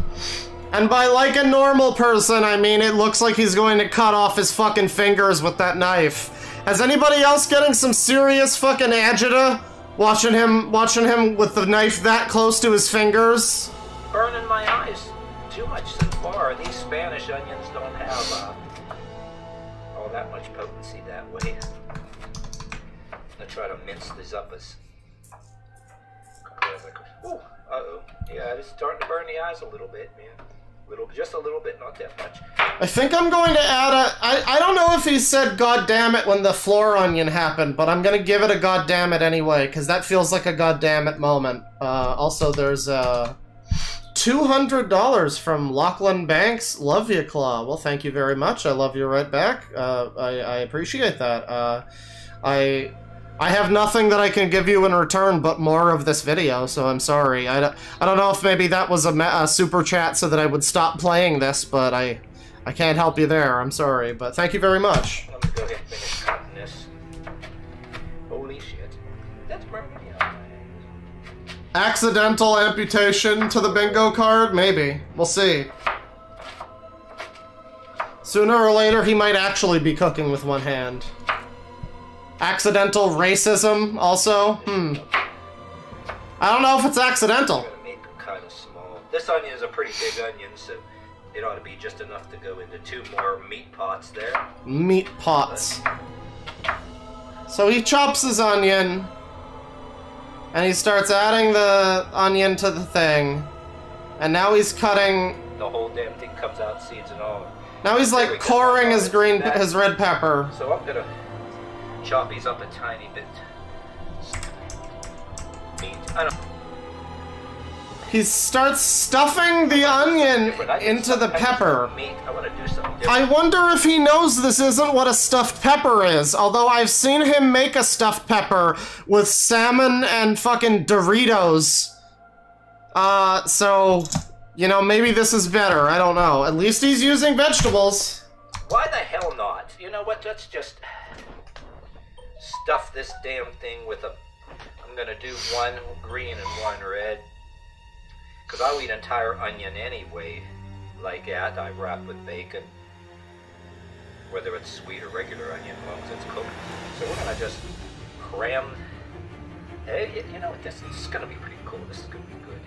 [SPEAKER 2] And by like a normal person, I mean it looks like he's going to cut off his fucking fingers with that knife. Is anybody else getting some serious fucking agita? Watching him with the knife that close to his fingers?
[SPEAKER 5] Burning my eyes too much so far. These Spanish onions don't have all that much potency that way. I try to mince these up as quickly as I could. Ooh, uh-oh. Yeah, it's starting to burn the eyes a little bit, man. Just a little bit, not that much.
[SPEAKER 2] I think I'm going to add a... I don't know if he said God damn it when the floor onion happened, but I'm going to give it a God damn it anyway, because that feels like a God damn it moment. Also, there's $200 from Lachlan Banks. Love you, Claw. Well, thank you very much. I love you right back. I appreciate that. I have nothing that I can give you in return but more of this video, so I'm sorry. I don't know if maybe that was a super chat so that I would stop playing this, but I can't help you there. I'm sorry, but thank you very much.
[SPEAKER 5] Let me go ahead and finish cutting this. Holy shit. That's burning me up.
[SPEAKER 2] Accidental amputation to the bingo card? Maybe. We'll see. Sooner or later, he might actually be cooking with one hand. Accidental racism, also? I don't know if it's accidental.
[SPEAKER 5] I'm gonna make them kind of small. This onion is a pretty big onion, so it ought to be just enough to go into 2 more meat pots there.
[SPEAKER 2] Meat pots. So he chops his onion, and he starts adding the onion to the thing, and now he's cutting...
[SPEAKER 5] The whole damn thing comes out, seeds and all.
[SPEAKER 2] Now he's like coring his red pepper.
[SPEAKER 5] So I'm gonna chop these up a tiny bit.
[SPEAKER 2] He starts stuffing the onion into the pepper. I wonder if he knows this isn't what a stuffed pepper is, although I've seen him make a stuffed pepper with salmon and fucking Doritos. So, you know, maybe this is better, I don't know. At least he's using vegetables.
[SPEAKER 5] Why the hell not? You know what, let's just stuff this damn thing with a... I'm gonna do 1 green and 1 red. Because I'll eat entire onion anyway, like that. I wrap with bacon. Whether it's sweet or regular onion, as long as it's cooked. So we're gonna just cram... Hey, you know what, this is gonna be pretty cool. This is gonna be good.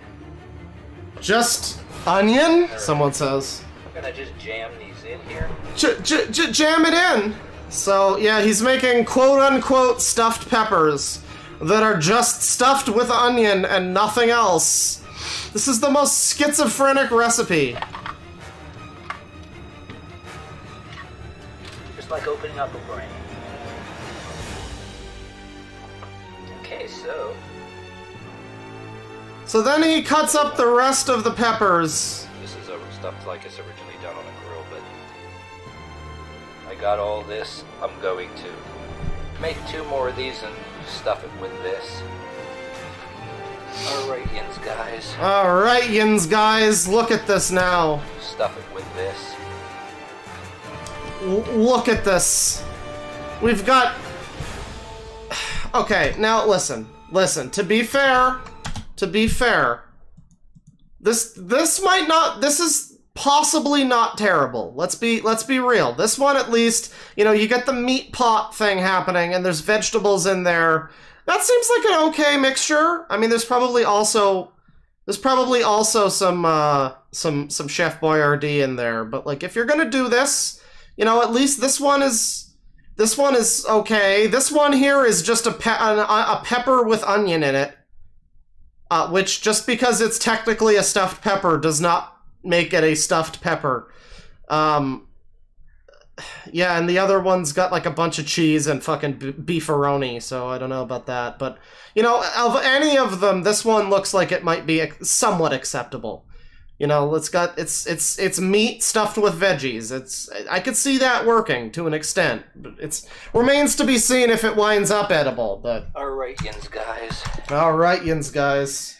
[SPEAKER 2] Just onion? Someone says.
[SPEAKER 5] I'm gonna just jam these in here.
[SPEAKER 2] Jam it in! So, yeah, he's making quote-unquote stuffed peppers that are just stuffed with onion and nothing else. This is the most schizophrenic recipe.
[SPEAKER 5] Just like opening up a brain. Okay, so...
[SPEAKER 2] So then he cuts up the rest of the peppers.
[SPEAKER 5] This is stuffed like it's originally done on a grill, but... I got all this. I'm going to make 2 more of these and stuff it with this. Alright, yins guys.
[SPEAKER 2] Alright, yins guys, look at this now.
[SPEAKER 5] Stuff it with this.
[SPEAKER 2] Look at this. We've got... Okay, now listen. Listen, to be fair, this might not... This is possibly not terrible. Let's be real. This one, at least, you know, you get the meat pot thing happening, and there's vegetables in there. That seems like an okay mixture. I mean, there's probably also some Chef Boyardee in there. But like, if you're gonna do this, you know, at least this one is okay. This one here is just a pepper with onion in it. which just because it's technically a stuffed pepper does not make it a stuffed pepper. Yeah, and the other one's got like a bunch of cheese and fucking beefaroni, so I don't know about that. But, you know, of any of them, this one looks like it might be somewhat acceptable. You know, it's meat stuffed with veggies. I could see that working to an extent. But it remains to be seen if it winds up edible, but...
[SPEAKER 5] Alright, yins guys.
[SPEAKER 2] Alright, yins guys.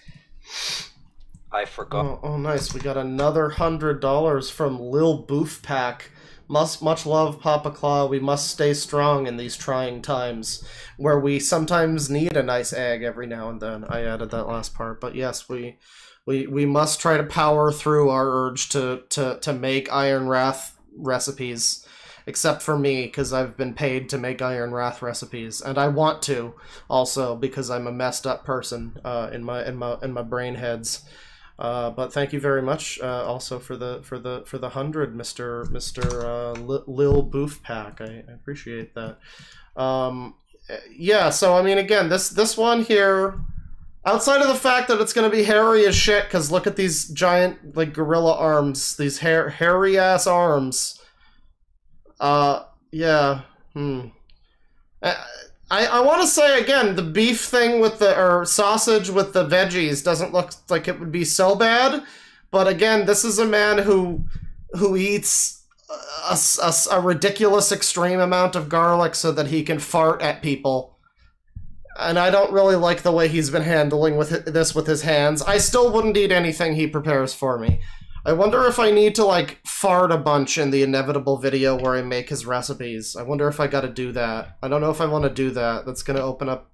[SPEAKER 5] I forgot.
[SPEAKER 2] Oh, nice. We got another $100 from Lil Boof Pack. Much love, Papa Claw. We must stay strong in these trying times, where we sometimes need a nice egg every now and then. I added that last part, but yes, we must try to power through our urge to make Iron Wrath recipes. Except for me, because I've been paid to make Iron Wrath recipes, and I want to also because I'm a messed up person in my brain heads. But thank you very much also for the 100, Mr. Lil Boof Pack. I appreciate that. Yeah, so I mean, again, this one here, outside of the fact that it's gonna be hairy as shit, because look at these giant like gorilla arms, these hairy ass arms. Yeah. I want to say again, the beef thing with or sausage with the veggies doesn't look like it would be so bad, but again, this is a man who eats a ridiculous extreme amount of garlic so that he can fart at people, and I don't really like the way he's been handling this with his hands. I still wouldn't eat anything he prepares for me. I wonder if I need to, like, fart a bunch in the inevitable video where I make his recipes. I wonder if I gotta do that. I don't know if I want to do that. That's gonna open up...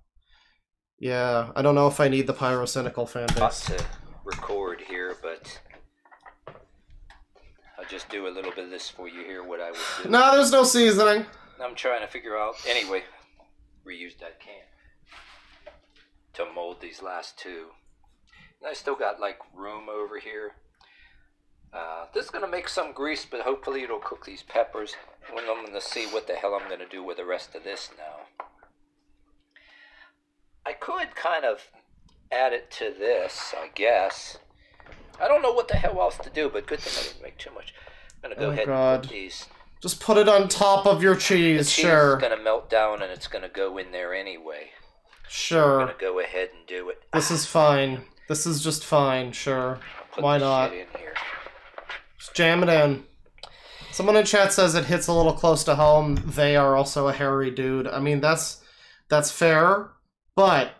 [SPEAKER 2] Yeah, I don't know if I need the pyrocynical fanbase.
[SPEAKER 5] Not to record here, but I'll just do a little bit of this for you here, what I would do.
[SPEAKER 2] No, there's no seasoning.
[SPEAKER 5] I'm trying to figure out... Anyway, reuse that can to mold these last two. And I still got, like, room over here. This is going to make some grease, but hopefully it'll cook these peppers. When I'm going to see what the hell I'm going to do with the rest of this now. I could kind of add it to this, I guess. I don't know what the hell else to do, but good thing I didn't make too much. I'm going to go ahead and put these.
[SPEAKER 2] Just put it on top of your cheese, sure.
[SPEAKER 5] The cheese is going to melt down and it's going to go in there anyway.
[SPEAKER 2] Sure.
[SPEAKER 5] I'm going to go ahead and do it.
[SPEAKER 2] This is fine. This is just fine, sure. Why not?
[SPEAKER 5] Shit in here.
[SPEAKER 2] Just jam it in. Someone in chat says it hits a little close to home. They are also a hairy dude. I mean, that's fair, but,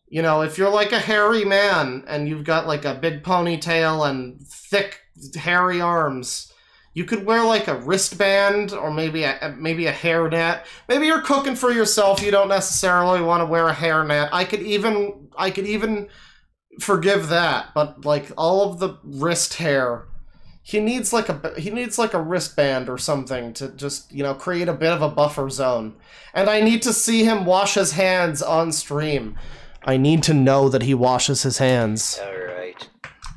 [SPEAKER 2] you know, if you're like a hairy man and you've got like a big ponytail and thick, hairy arms, you could wear like a wristband or maybe a hairnet. Maybe you're cooking for yourself. You don't necessarily want to wear a hairnet. I could even forgive that, but like all of the wrist hair, he needs like a wristband or something to just, you know, create a bit of a buffer zone. And I need to see him wash his hands on stream. I need to know that he washes his hands.
[SPEAKER 5] Alright.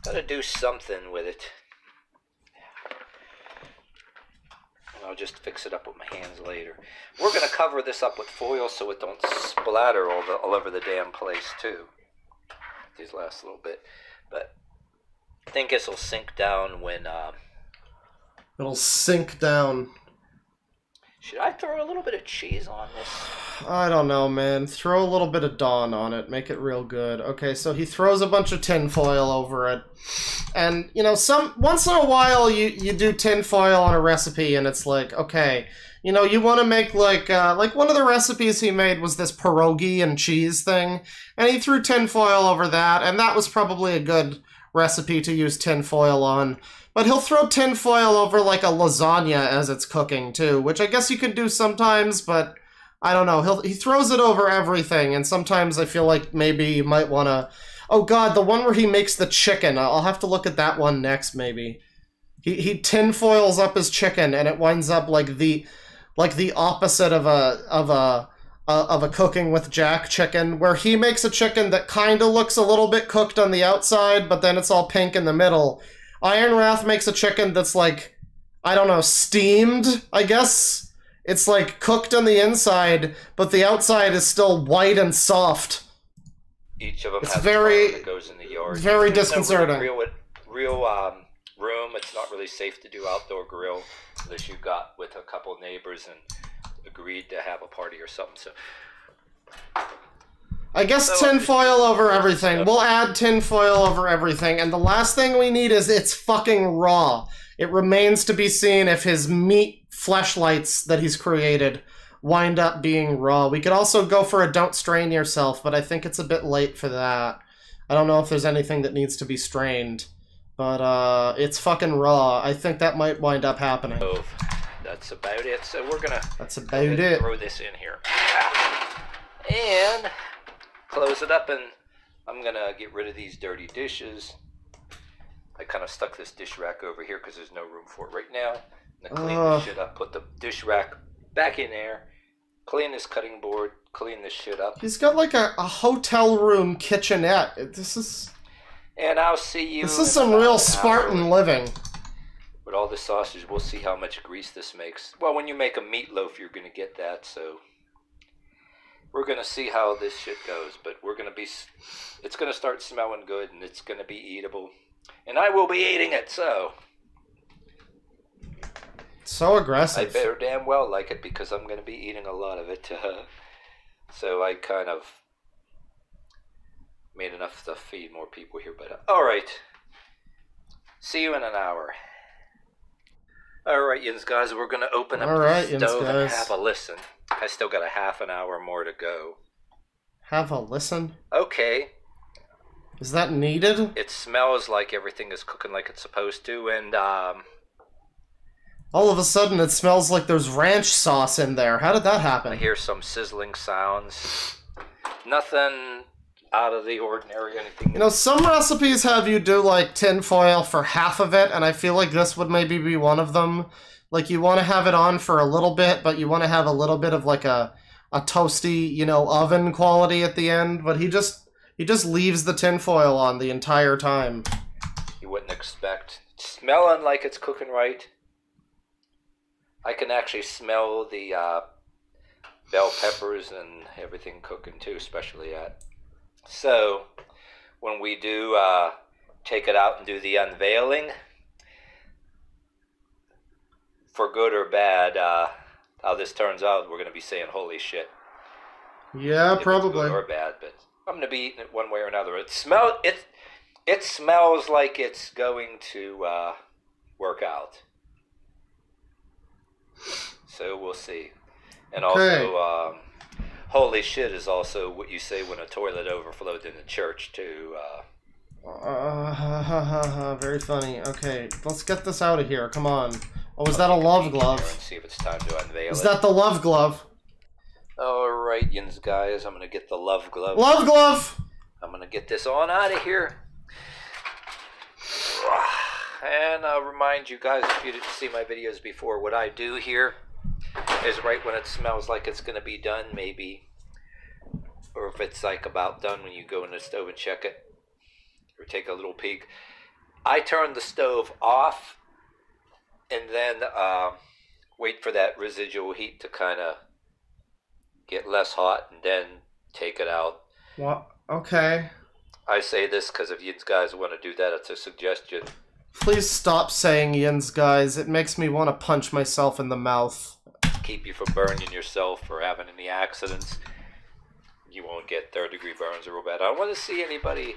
[SPEAKER 5] Gotta do something with it. I'll just fix it up with my hands later. We're gonna cover this up with foil so it don't splatter all over the damn place too. These last little bit. But I think this will sink down when
[SPEAKER 2] it'll sink down.
[SPEAKER 5] Should I throw a little bit of cheese on this?
[SPEAKER 2] I don't know, man. Throw a little bit of Dawn on it. Make it real good. Okay, so he throws a bunch of tin foil over it. And, you know, once in a while you do tin foil on a recipe and it's like, okay, you know, you want to make like one of the recipes he made was this pierogi and cheese thing. And he threw tin foil over that, and that was probably a good recipe to use tin foil on. But he'll throw tin foil over like a lasagna as it's cooking too, which I guess you could do sometimes, but I don't know. He throws it over everything, and sometimes I feel like maybe you might want to... Oh god, the one where he makes the chicken. I'll have to look at that one next, maybe. He tin foils up his chicken, and it winds up like the opposite of a cooking with Jack chicken, where he makes a chicken that kind of looks a little bit cooked on the outside, but then it's all pink in the middle. Iron Wrath makes a chicken that's like, I don't know, steamed, I guess? It's like cooked on the inside, but the outside is still white and soft.
[SPEAKER 5] each of them
[SPEAKER 2] It's
[SPEAKER 5] has
[SPEAKER 2] very-
[SPEAKER 5] a farm that goes in the yard.
[SPEAKER 2] very
[SPEAKER 5] There's no
[SPEAKER 2] disconcerting.
[SPEAKER 5] real room. It's not really safe to do outdoor grill unless you got with a couple of neighbors and agreed to have a party or something. So
[SPEAKER 2] I guess tin foil over everything. We'll add tin foil over everything. And the last thing we need is it's fucking raw. It remains to be seen if his meat fleshlights that he's created wind up being raw. We could also go for a don't strain yourself, but I think it's a bit late for that. I don't know if there's anything that needs to be strained. But it's fucking raw. I think that might wind up happening.
[SPEAKER 5] So that's about it. So we're gonna throw this in here and close it up, and I'm gonna get rid of these dirty dishes. I kind of stuck this dish rack over here because there's no room for it right now. I'm gonna clean this shit up. Put the dish rack back in there. Clean this cutting board. Clean this shit up.
[SPEAKER 2] He's got like a hotel room kitchenette. This is.
[SPEAKER 5] And I'll see you.
[SPEAKER 2] This is some real Spartan living.
[SPEAKER 5] With all the sausage, we'll see how much grease this makes. Well, when you make a meatloaf, you're going to get that, so we're going to see how this shit goes. But it's going to start smelling good, and it's going to be eatable. And I will be eating it, so.
[SPEAKER 2] So aggressive.
[SPEAKER 5] I better damn well like it because I'm going to be eating a lot of it. So I kind of made enough to feed more people here, but all right. See you in an hour. All right, yins guys, we're gonna open up the stove and have a listen. I still got a half an hour more to go.
[SPEAKER 2] Have a listen?
[SPEAKER 5] Okay.
[SPEAKER 2] Is that needed?
[SPEAKER 5] It smells like everything is cooking like it's supposed to, and
[SPEAKER 2] all of a sudden it smells like there's ranch sauce in there. How did that happen?
[SPEAKER 5] I hear some sizzling sounds. Nothing out of the ordinary or anything.
[SPEAKER 2] You know, some recipes have you do like tin foil for half of it, and I feel like this would maybe be one of them. Like you want to have it on for a little bit, but you want to have a little bit of like a toasty, you know, oven quality at the end. But he just leaves the tin foil on the entire time.
[SPEAKER 5] You wouldn't expect. It's smelling like it's cooking right. I can actually smell the bell peppers and everything cooking too, especially at. So, when we do take it out and do the unveiling, for good or bad, how this turns out, we're going to be saying, holy shit.
[SPEAKER 2] Yeah,
[SPEAKER 5] if
[SPEAKER 2] probably.
[SPEAKER 5] It's good or bad, but I'm going to be eating it one way or another. It smells like it's going to work out. So, we'll see. And also, holy shit is also what you say when a toilet overflowed in the church, too.
[SPEAKER 2] Very funny. Okay, let's get this out of here. Come on. Oh, is that a love glove?
[SPEAKER 5] And see if it's time to unveil
[SPEAKER 2] Is that the love glove?
[SPEAKER 5] Alright, yins guys, I'm going to get the love glove.
[SPEAKER 2] Love glove!
[SPEAKER 5] I'm going to get this on out of here. And I'll remind you guys, if you didn't see my videos before, what I do here is right when it smells like it's going to be done, maybe, or if it's like about done when you go in the stove and check it, or take a little peek, I turn the stove off and then wait for that residual heat to kind of get less hot and then take it out.
[SPEAKER 2] What? Okay.
[SPEAKER 5] I say this because if you guys want to do that, it's a suggestion.
[SPEAKER 2] Please stop saying yins, guys. It makes me want to punch myself in the mouth.
[SPEAKER 5] Keep you from burning yourself or having any accidents. You won't get third-degree burns real bad. I don't want to see anybody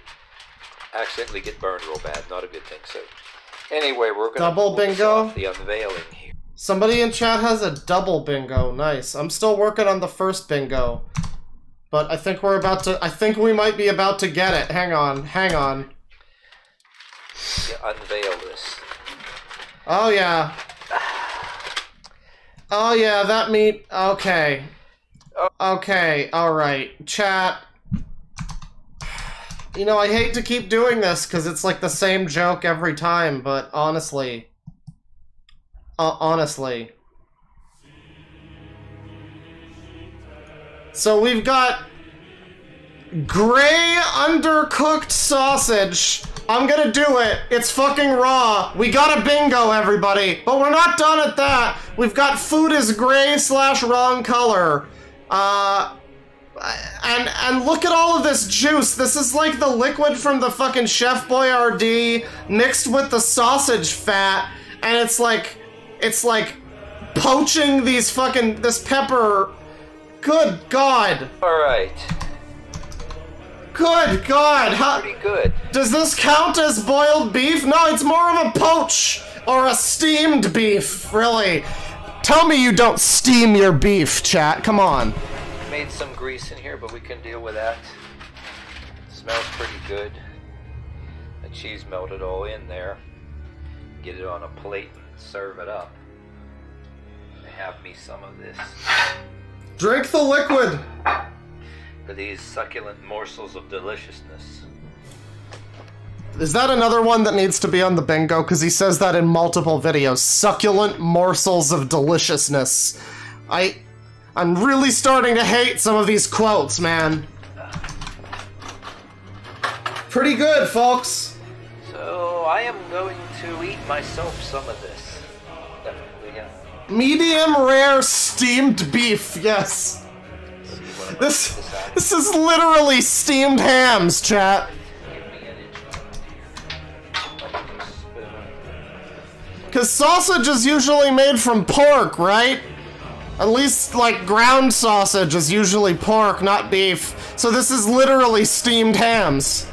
[SPEAKER 5] accidentally get burned real bad. Not a good thing. So, anyway, we're going to
[SPEAKER 2] double bingo.
[SPEAKER 5] The unveiling here.
[SPEAKER 2] Somebody in chat has a double bingo. Nice. I'm still working on the first bingo, but I think we're about to. I think we might be about to get it. Hang on. Hang on.
[SPEAKER 5] Yeah, unveil this.
[SPEAKER 2] Oh yeah. Oh yeah, that meat. Okay. Okay, alright. Chat. You know, I hate to keep doing this because it's like the same joke every time, but honestly. Honestly. So we've got gray undercooked sausage. I'm gonna do it. It's fucking raw. We got a bingo, everybody. But we're not done at that. We've got food is gray / wrong color. And look at all of this juice. This is like the liquid from the fucking Chef Boyardee mixed with the sausage fat, and it's like poaching these fucking this pepper. Good God.
[SPEAKER 5] All right.
[SPEAKER 2] Good God.
[SPEAKER 5] Pretty good.
[SPEAKER 2] Does this count as boiled beef? No, it's more of a poach or a steamed beef, really. Tell me you don't steam your beef, chat. Come on.
[SPEAKER 5] Made some grease in here, but we can deal with that. Smells pretty good. The cheese melted all in there. Get it on a plate and serve it up. Have me some of this.
[SPEAKER 2] Drink the liquid.
[SPEAKER 5] For these succulent morsels of deliciousness.
[SPEAKER 2] Is that another one that needs to be on the bingo? Because he says that in multiple videos. Succulent morsels of deliciousness. I'm really starting to hate some of these quotes, man. Pretty good, folks.
[SPEAKER 5] So I am going to eat myself some of this. Definitely, yeah.
[SPEAKER 2] Medium rare steamed beef, yes. This is literally steamed hams, chat. Because sausage is usually made from pork, right? At least, like, ground sausage is usually pork, not beef. So this is literally steamed hams.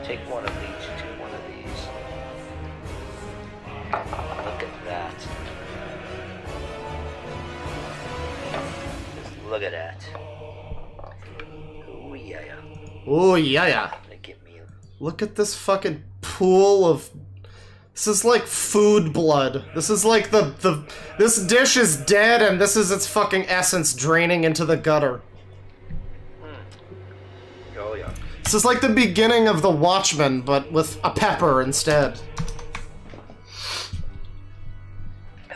[SPEAKER 5] Take one of each, do one of these. Look at that. Just look at that. Ooh, yeah.
[SPEAKER 2] Oh, yeah.
[SPEAKER 5] Get me a...
[SPEAKER 2] Look at this fucking pool of... This is like food blood. This is like this dish is dead and this is its fucking essence draining into the gutter.
[SPEAKER 5] Oh, yeah.
[SPEAKER 2] This is like the beginning of The Watchmen, but with a pepper instead.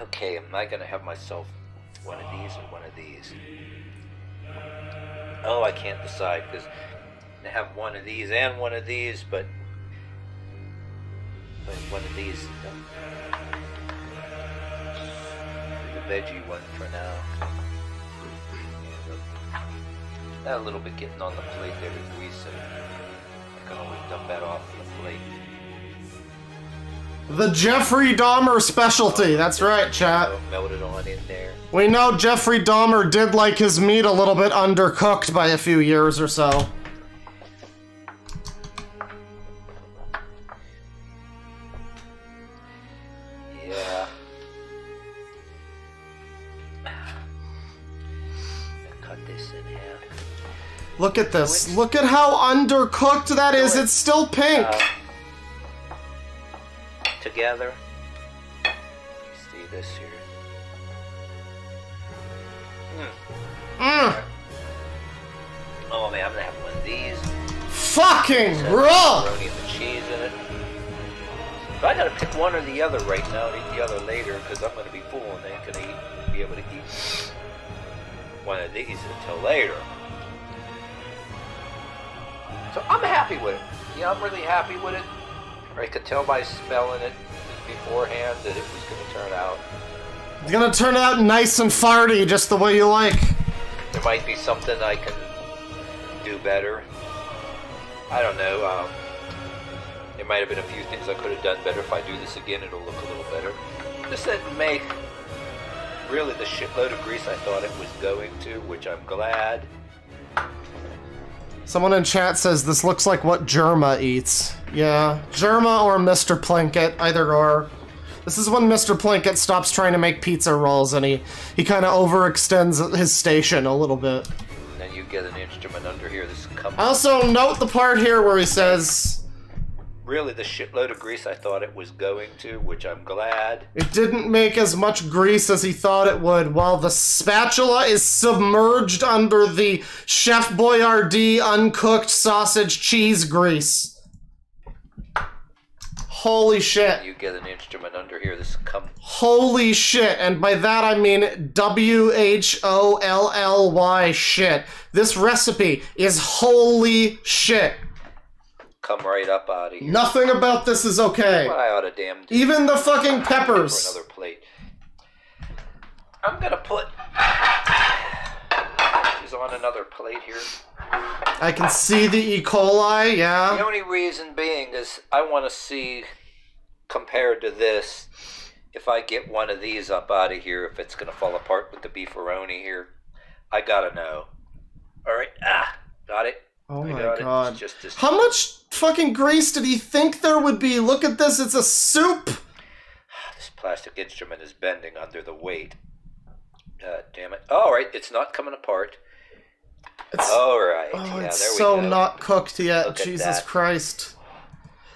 [SPEAKER 5] Okay, am I gonna have myself one of these or one of these? Oh, I can't decide, because I have one of these and one of these, but one of these. The veggie one for now. That little bit getting on the plate there with grease, and I can always dump that off the plate.
[SPEAKER 2] The Jeffrey Dahmer specialty. That's right, chat.
[SPEAKER 5] Melt it on in there.
[SPEAKER 2] We know Jeffrey Dahmer did like his meat a little bit undercooked by a few years or so.
[SPEAKER 5] Yeah. Cut this in half.
[SPEAKER 2] Look at this. Look at how undercooked that is. It's still pink.
[SPEAKER 5] Together. See this here. Oh man, I'm gonna have one of these.
[SPEAKER 2] Fucking raw!
[SPEAKER 5] Pepperoni and the cheese in it. But I gotta pick one or the other right now and eat the other later, because I'm gonna be full and I ain't gonna be able to eat one of these until later. So I'm happy with it. Yeah, I'm really happy with it. I could tell by smelling it beforehand that it was gonna turn out.
[SPEAKER 2] It's gonna turn out nice and farty, just the way you like.
[SPEAKER 5] There might be something I can do better. I don't know. There might have been a few things I could have done better. If I do this again, it'll look a little better. This didn't make really the shitload of grease I thought it was going to, which I'm glad.
[SPEAKER 2] Someone in chat says this looks like what Germa eats. Yeah, Germa or Mr. Plinkett, either or. This is when Mr. Plinkett stops trying to make pizza rolls and he kind of overextends his station a little bit.
[SPEAKER 5] And then you get an instrument under here that's coming.
[SPEAKER 2] Also, note the part here where he says...
[SPEAKER 5] Really the shitload of grease I thought it was going to, which I'm glad.
[SPEAKER 2] It didn't make as much grease as he thought it would, while the spatula is submerged under the Chef Boyardee uncooked sausage cheese grease. Holy shit.
[SPEAKER 5] You get an instrument under here that's coming.
[SPEAKER 2] Holy shit, and by that I mean WHOLLY shit. This recipe is holy shit.
[SPEAKER 5] Come right up out of here.
[SPEAKER 2] Nothing about this is okay.
[SPEAKER 5] What I ought to damn do.
[SPEAKER 2] Even the fucking peppers.
[SPEAKER 5] For another plate. I'm gonna put these on another plate here.
[SPEAKER 2] I can see the E. coli, yeah.
[SPEAKER 5] The only reason being is I want to see, compared to this, if I get one of these up out of here, if it's going to fall apart with the beefaroni here. I gotta know. Alright, got it.
[SPEAKER 2] Oh my
[SPEAKER 5] got
[SPEAKER 2] god.
[SPEAKER 5] It's just this.
[SPEAKER 2] How much fucking grease did he think there would be? Look at this, it's a soup!
[SPEAKER 5] This plastic instrument is bending under the weight. God damn it. Alright, it's not coming apart. Alright,
[SPEAKER 2] oh,
[SPEAKER 5] yeah, there
[SPEAKER 2] it's
[SPEAKER 5] we
[SPEAKER 2] so
[SPEAKER 5] go.
[SPEAKER 2] not cooked yet,
[SPEAKER 5] Look at
[SPEAKER 2] Jesus
[SPEAKER 5] that.
[SPEAKER 2] Christ.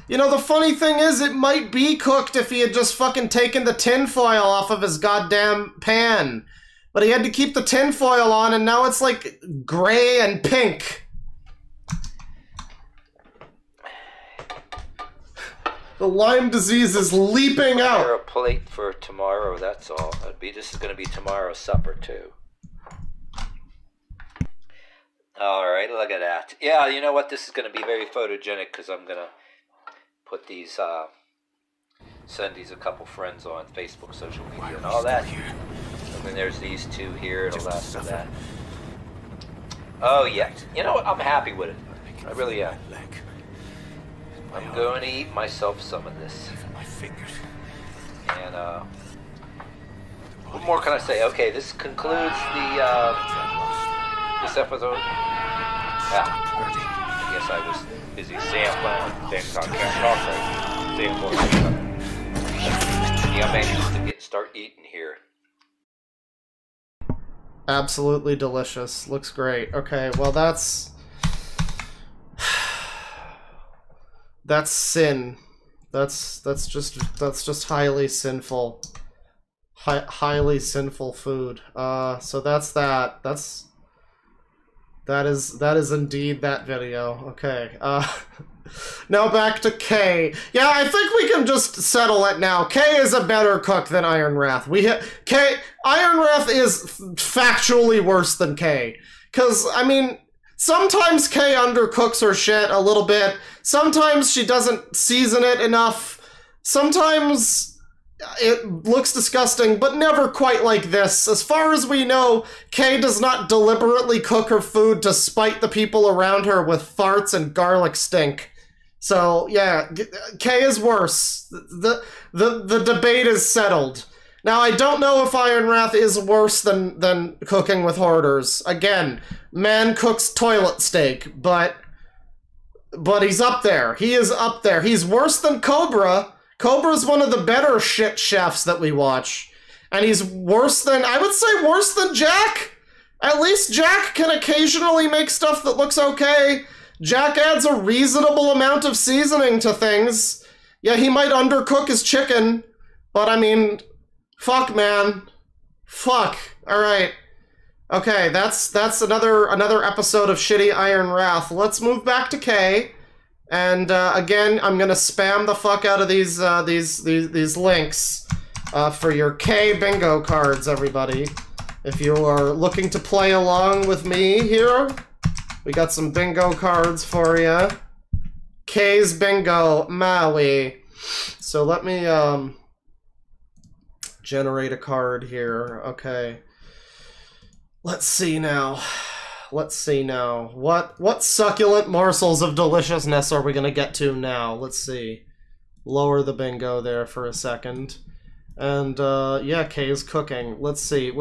[SPEAKER 2] You know, the funny thing is, it might be cooked if he had just fucking taken the tinfoil off of his goddamn pan. But he had to keep the tinfoil on, and now it's like gray and pink. The Lyme disease is leaping
[SPEAKER 5] Prepare a
[SPEAKER 2] out.
[SPEAKER 5] plate for tomorrow, that's all. This is going to be tomorrow's supper, too. Alright, look at that. Yeah, you know what? This is going to be very photogenic because I'm going to put these, send these a couple friends on Facebook, social media, and all that. And then there's these two here, and the last of that. Oh, yeah. You know what? I'm happy with it. I really am. I'm going to eat myself some of this. And, what more can I say? Okay, this concludes this episode. Yeah. I guess I was busy sampling things on camera. Yeah, I'm anxious to start eating here.
[SPEAKER 2] Absolutely delicious. Looks great. Okay, well that's sin. That's just highly sinful. Highly sinful food. So that's that. That is indeed that video. Okay. Now back to Kay. Yeah, I think we can just settle it now. Kay is a better cook than Iron Wrath. Iron Wrath is factually worse than Kay. Cause I mean, sometimes Kay undercooks her shit a little bit. Sometimes she doesn't season it enough. Sometimes it looks disgusting, but never quite like this. As far as we know, Kay does not deliberately cook her food to spite the people around her with farts and garlic stink. So, yeah, Kay is worse. The debate is settled. Now, I don't know if Iron Wrath is worse than cooking with hoarders. Again, man cooks toilet steak, but he's up there. He is up there. He's worse than Cobra. Cobra's one of the better shit chefs that we watch. And he's worse than, I would say worse than Jack. At least Jack can occasionally make stuff that looks okay. Jack adds a reasonable amount of seasoning to things. Yeah, he might undercook his chicken, but I mean, fuck, man. Fuck. Alright. Okay, that's another episode of Shitty Iron Wrath. Let's move back to Kay. And again, I'm gonna spam the fuck out of these links for your K bingo cards, everybody. If you are looking to play along with me here, we got some bingo cards for you. K's Bingo Maui. So let me generate a card here. Okay. Let's see now. Let's see now. What succulent morsels of deliciousness are we gonna get to now? Let's see. Lower the bingo there for a second. And yeah, Kay's cooking. Let's see.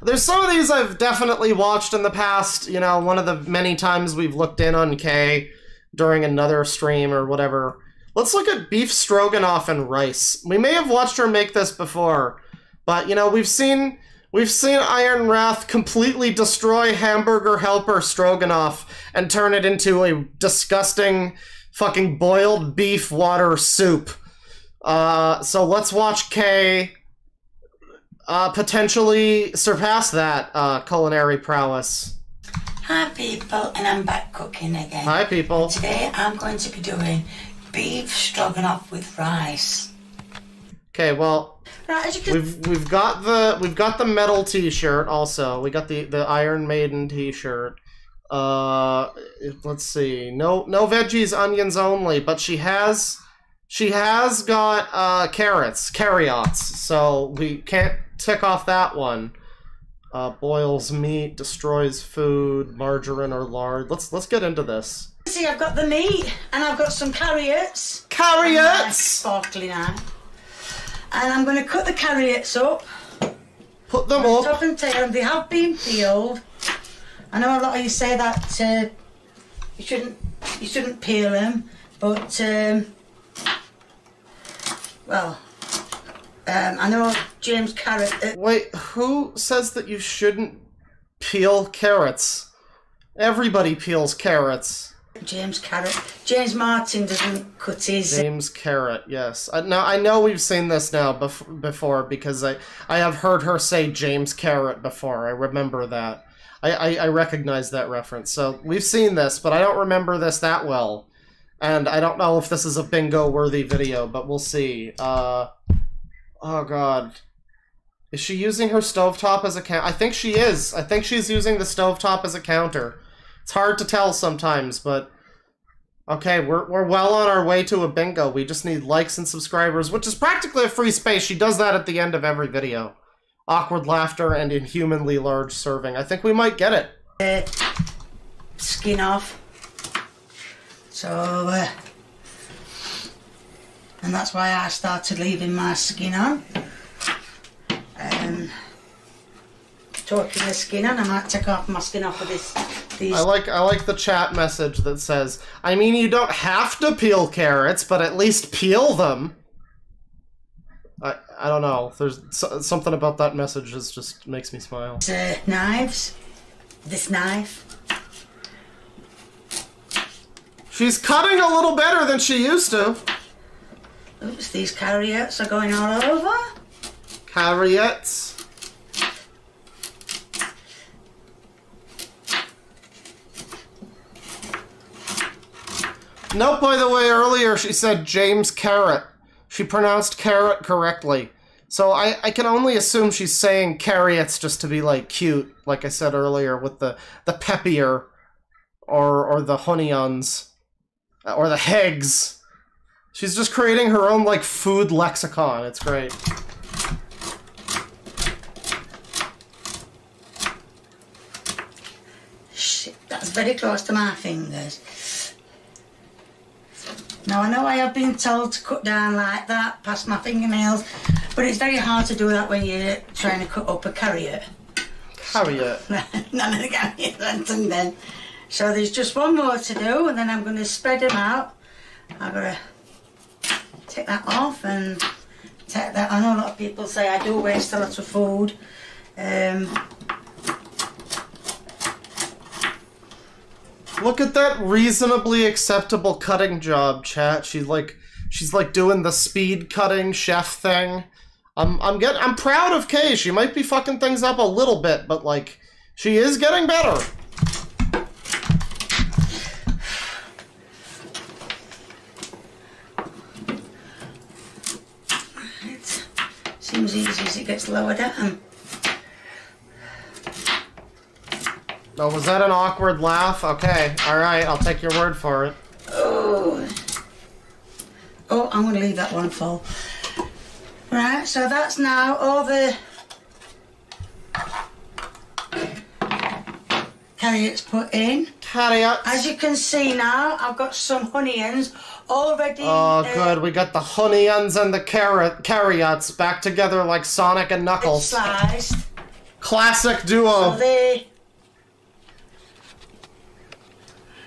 [SPEAKER 2] There's some of these I've definitely watched in the past. You know, one of the many times we've looked in on Kay during another stream or whatever. Let's look at beef stroganoff and rice. We may have watched her make this before, but you know, we've seen Iron Wrath completely destroy Hamburger Helper Stroganoff and turn it into a disgusting fucking boiled beef water soup. So let's watch Kay potentially surpass that culinary prowess.
[SPEAKER 4] Hi people, and I'm back cooking again.
[SPEAKER 2] Hi people.
[SPEAKER 4] Today I'm going to be doing beef stroganoff with rice.
[SPEAKER 2] Okay, well,
[SPEAKER 4] right, as you can
[SPEAKER 2] we've got the metal T-shirt also. We got the Iron Maiden T-shirt. Let's see. No veggies, onions only. But she has got carrots, carryots. So we can't tick off that one. boils meat, destroys food, margarine or lard. Let's get into this.
[SPEAKER 4] See, I've got the meat, and I've got some carrots.
[SPEAKER 2] Carrots!
[SPEAKER 4] Sparkling eye. And I'm going to cut the carrots up.
[SPEAKER 2] Put them up.
[SPEAKER 4] Top and tail. They have been peeled. I know a lot of you say that you shouldn't peel them, but well, I know James Carrot.
[SPEAKER 2] Wait, who says that you shouldn't peel carrots? Everybody peels carrots.
[SPEAKER 4] James Carrot. James Martin doesn't cut his.
[SPEAKER 2] James Carrot, yes. Now I know we've seen this now before because I have heard her say James Carrot before. I remember that. I recognize that reference. So we've seen this, but I don't remember this that well. And I don't know if this is a bingo-worthy video, but we'll see. Oh god. Is she using her stovetop as a counter? I think she is. I think she's using the stovetop as a counter. It's hard to tell sometimes, but... Okay, we're well on our way to a bingo. We just need likes and subscribers, which is practically a free space. She does that at the end of every video. Awkward laughter and inhumanly large serving. I think we might get it.
[SPEAKER 4] Skin off. So, and that's why I started leaving my skin on. Talking the skin on, I might take off my skin off of these. I
[SPEAKER 2] like the chat message that says, I mean, you don't have to peel carrots, but at least peel them. I don't know. There's something about that message that just makes me smile.
[SPEAKER 4] Knives. This knife.
[SPEAKER 2] She's cutting a little better than she used to.
[SPEAKER 4] Oops, these carrots are going all over.
[SPEAKER 2] Carrots. Note, by the way, earlier she said James Carrot. She pronounced carrot correctly. So I can only assume she's saying carrots just to be, like, cute, like I said earlier, with the peppier, or the honions, or the hegs. She's just creating her own, like, food lexicon. It's great.
[SPEAKER 4] Shit, that's very close to my fingers. Now, I know I have been told to cut down like that, past my fingernails, but it's very hard to do that when you're trying to cut up a carrot.
[SPEAKER 2] Carrot?
[SPEAKER 4] None of the carrots and then. So there's just one more to do, and then I'm going to spread them out. I've got to take that off and take that. I know a lot of people say I do waste a lot of food.
[SPEAKER 2] Look at that reasonably acceptable cutting job, chat. She's like doing the speed cutting chef thing. I'm proud of Kay. She might be fucking things up a little bit, but like she is getting better.
[SPEAKER 4] It seems easy as it gets lower down.
[SPEAKER 2] Oh, was that an awkward laugh? Okay, alright, I'll take your word for it.
[SPEAKER 4] Oh, I'm going to leave that one full. Right, so that's now all the carrots put in.
[SPEAKER 2] Carrots.
[SPEAKER 4] As you can see now, I've got some onions already.
[SPEAKER 2] Oh, good. We got the onions and the carrots back together like Sonic and Knuckles.
[SPEAKER 4] Sliced.
[SPEAKER 2] Classic duo.
[SPEAKER 4] So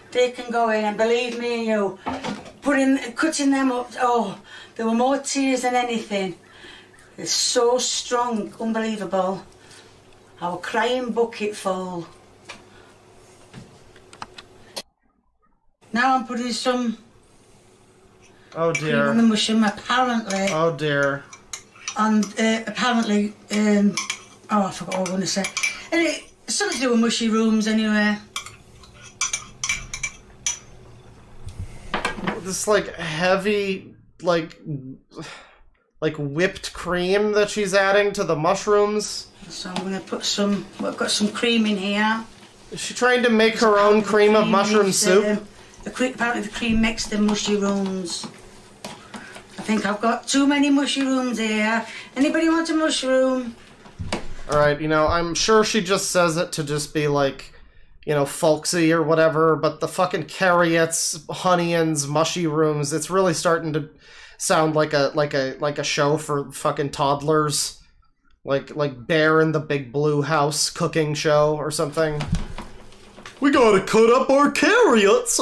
[SPEAKER 4] they can go in, and believe me, you cutting them up. Oh, there were more tears than anything. It's so strong, unbelievable. I was crying bucket full. Now I'm putting some
[SPEAKER 2] Oh
[SPEAKER 4] cream
[SPEAKER 2] dear.
[SPEAKER 4] on the mushroom, apparently.
[SPEAKER 2] Oh dear.
[SPEAKER 4] And apparently, oh, I forgot what I was going to say. Anyway, something to do with mushy rooms, anyway.
[SPEAKER 2] This like heavy, like whipped cream that she's adding to the mushrooms.
[SPEAKER 4] So I'm going to put some. Well, I've got some cream in here.
[SPEAKER 2] Is she trying to make her own cream of mushroom soup?
[SPEAKER 4] Apparently the cream makes the mushrooms. I think I've got too many mushrooms here. Anybody want a mushroom?
[SPEAKER 2] Alright, you know, I'm sure she just says it to just be like, you know, folksy or whatever, but the fucking carriots, honeyans, mushy rooms, it's really starting to sound like a show for fucking toddlers. Like Bear in the Big Blue House cooking show or something. We gotta cut up our carrots!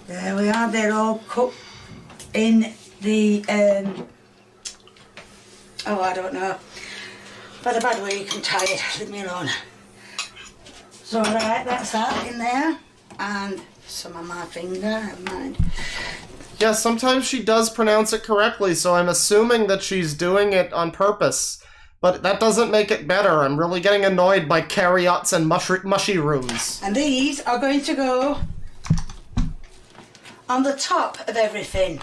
[SPEAKER 4] There we are, they're all cooked in the, oh, I don't know. I've had a bad week, I'm tired, leave me alone. So, right, that's that in there, and some of my finger, never mind.
[SPEAKER 2] Yeah, sometimes she does pronounce it correctly, so I'm assuming that she's doing it on purpose. But that doesn't make it better. I'm really getting annoyed by carriots and mushy rooms.
[SPEAKER 4] And these are going to go on the top of everything.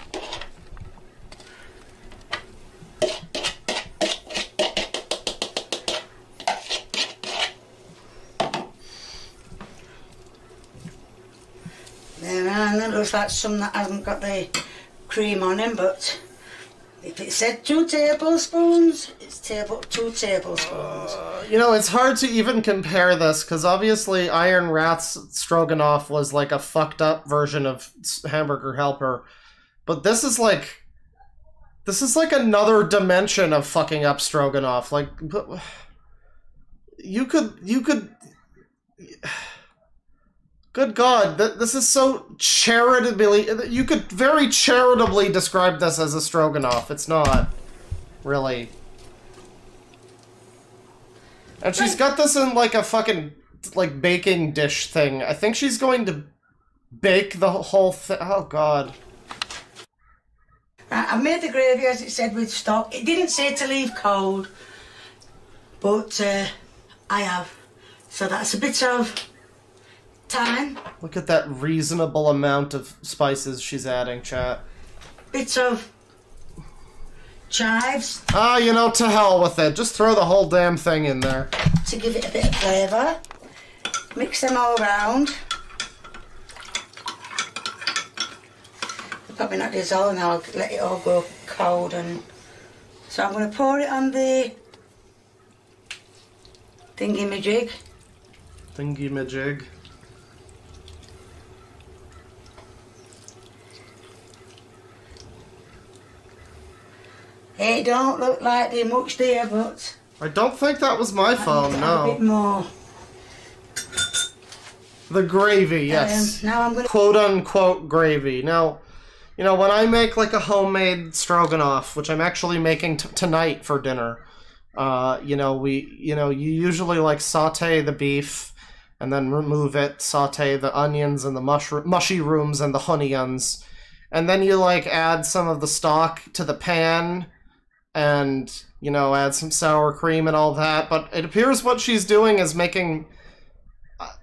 [SPEAKER 4] And it looks like some that hasn't got the cream on him, but if it said 2 tablespoons, it's 2 tablespoons.
[SPEAKER 2] You know, it's hard to even compare this, because obviously Iron Rat's Stroganoff was like a fucked up version of Hamburger Helper. But this is like another dimension of fucking up Stroganoff. Like, you could... Good God, this is so charitably... You could very charitably describe this as a stroganoff. It's not. Really. And she's got this in, like, a fucking, like, baking dish thing. I think she's going to bake the whole thing. Oh, God.
[SPEAKER 4] I've made the gravy, as it said, with stock. It didn't say to leave cold, but I have. So that's a bit of... time.
[SPEAKER 2] Look at that reasonable amount of spices she's adding, chat.
[SPEAKER 4] Bits of chives.
[SPEAKER 2] Ah, you know, to hell with it. Just throw the whole damn thing in there.
[SPEAKER 4] To give it a bit of flavour. Mix them all around. They're probably not dissolved now, I'll let it all go cold. And so I'm going to pour it on the thingy-majig.
[SPEAKER 2] Thingy-majig.
[SPEAKER 4] It don't look like there's much there, but...
[SPEAKER 2] I don't think that was my phone, no.
[SPEAKER 4] A bit more.
[SPEAKER 2] The gravy, yes.
[SPEAKER 4] Now I'm gonna...
[SPEAKER 2] Quote-unquote gravy. Now, you know, when I make, like, a homemade stroganoff, which I'm actually making tonight for dinner, you know, you usually, like, saute the beef, and then remove it, saute the onions and the mushy rooms and the honeyons, and then you, like, add some of the stock to the pan, and, you know, add some sour cream and all that, but it appears what she's doing is making,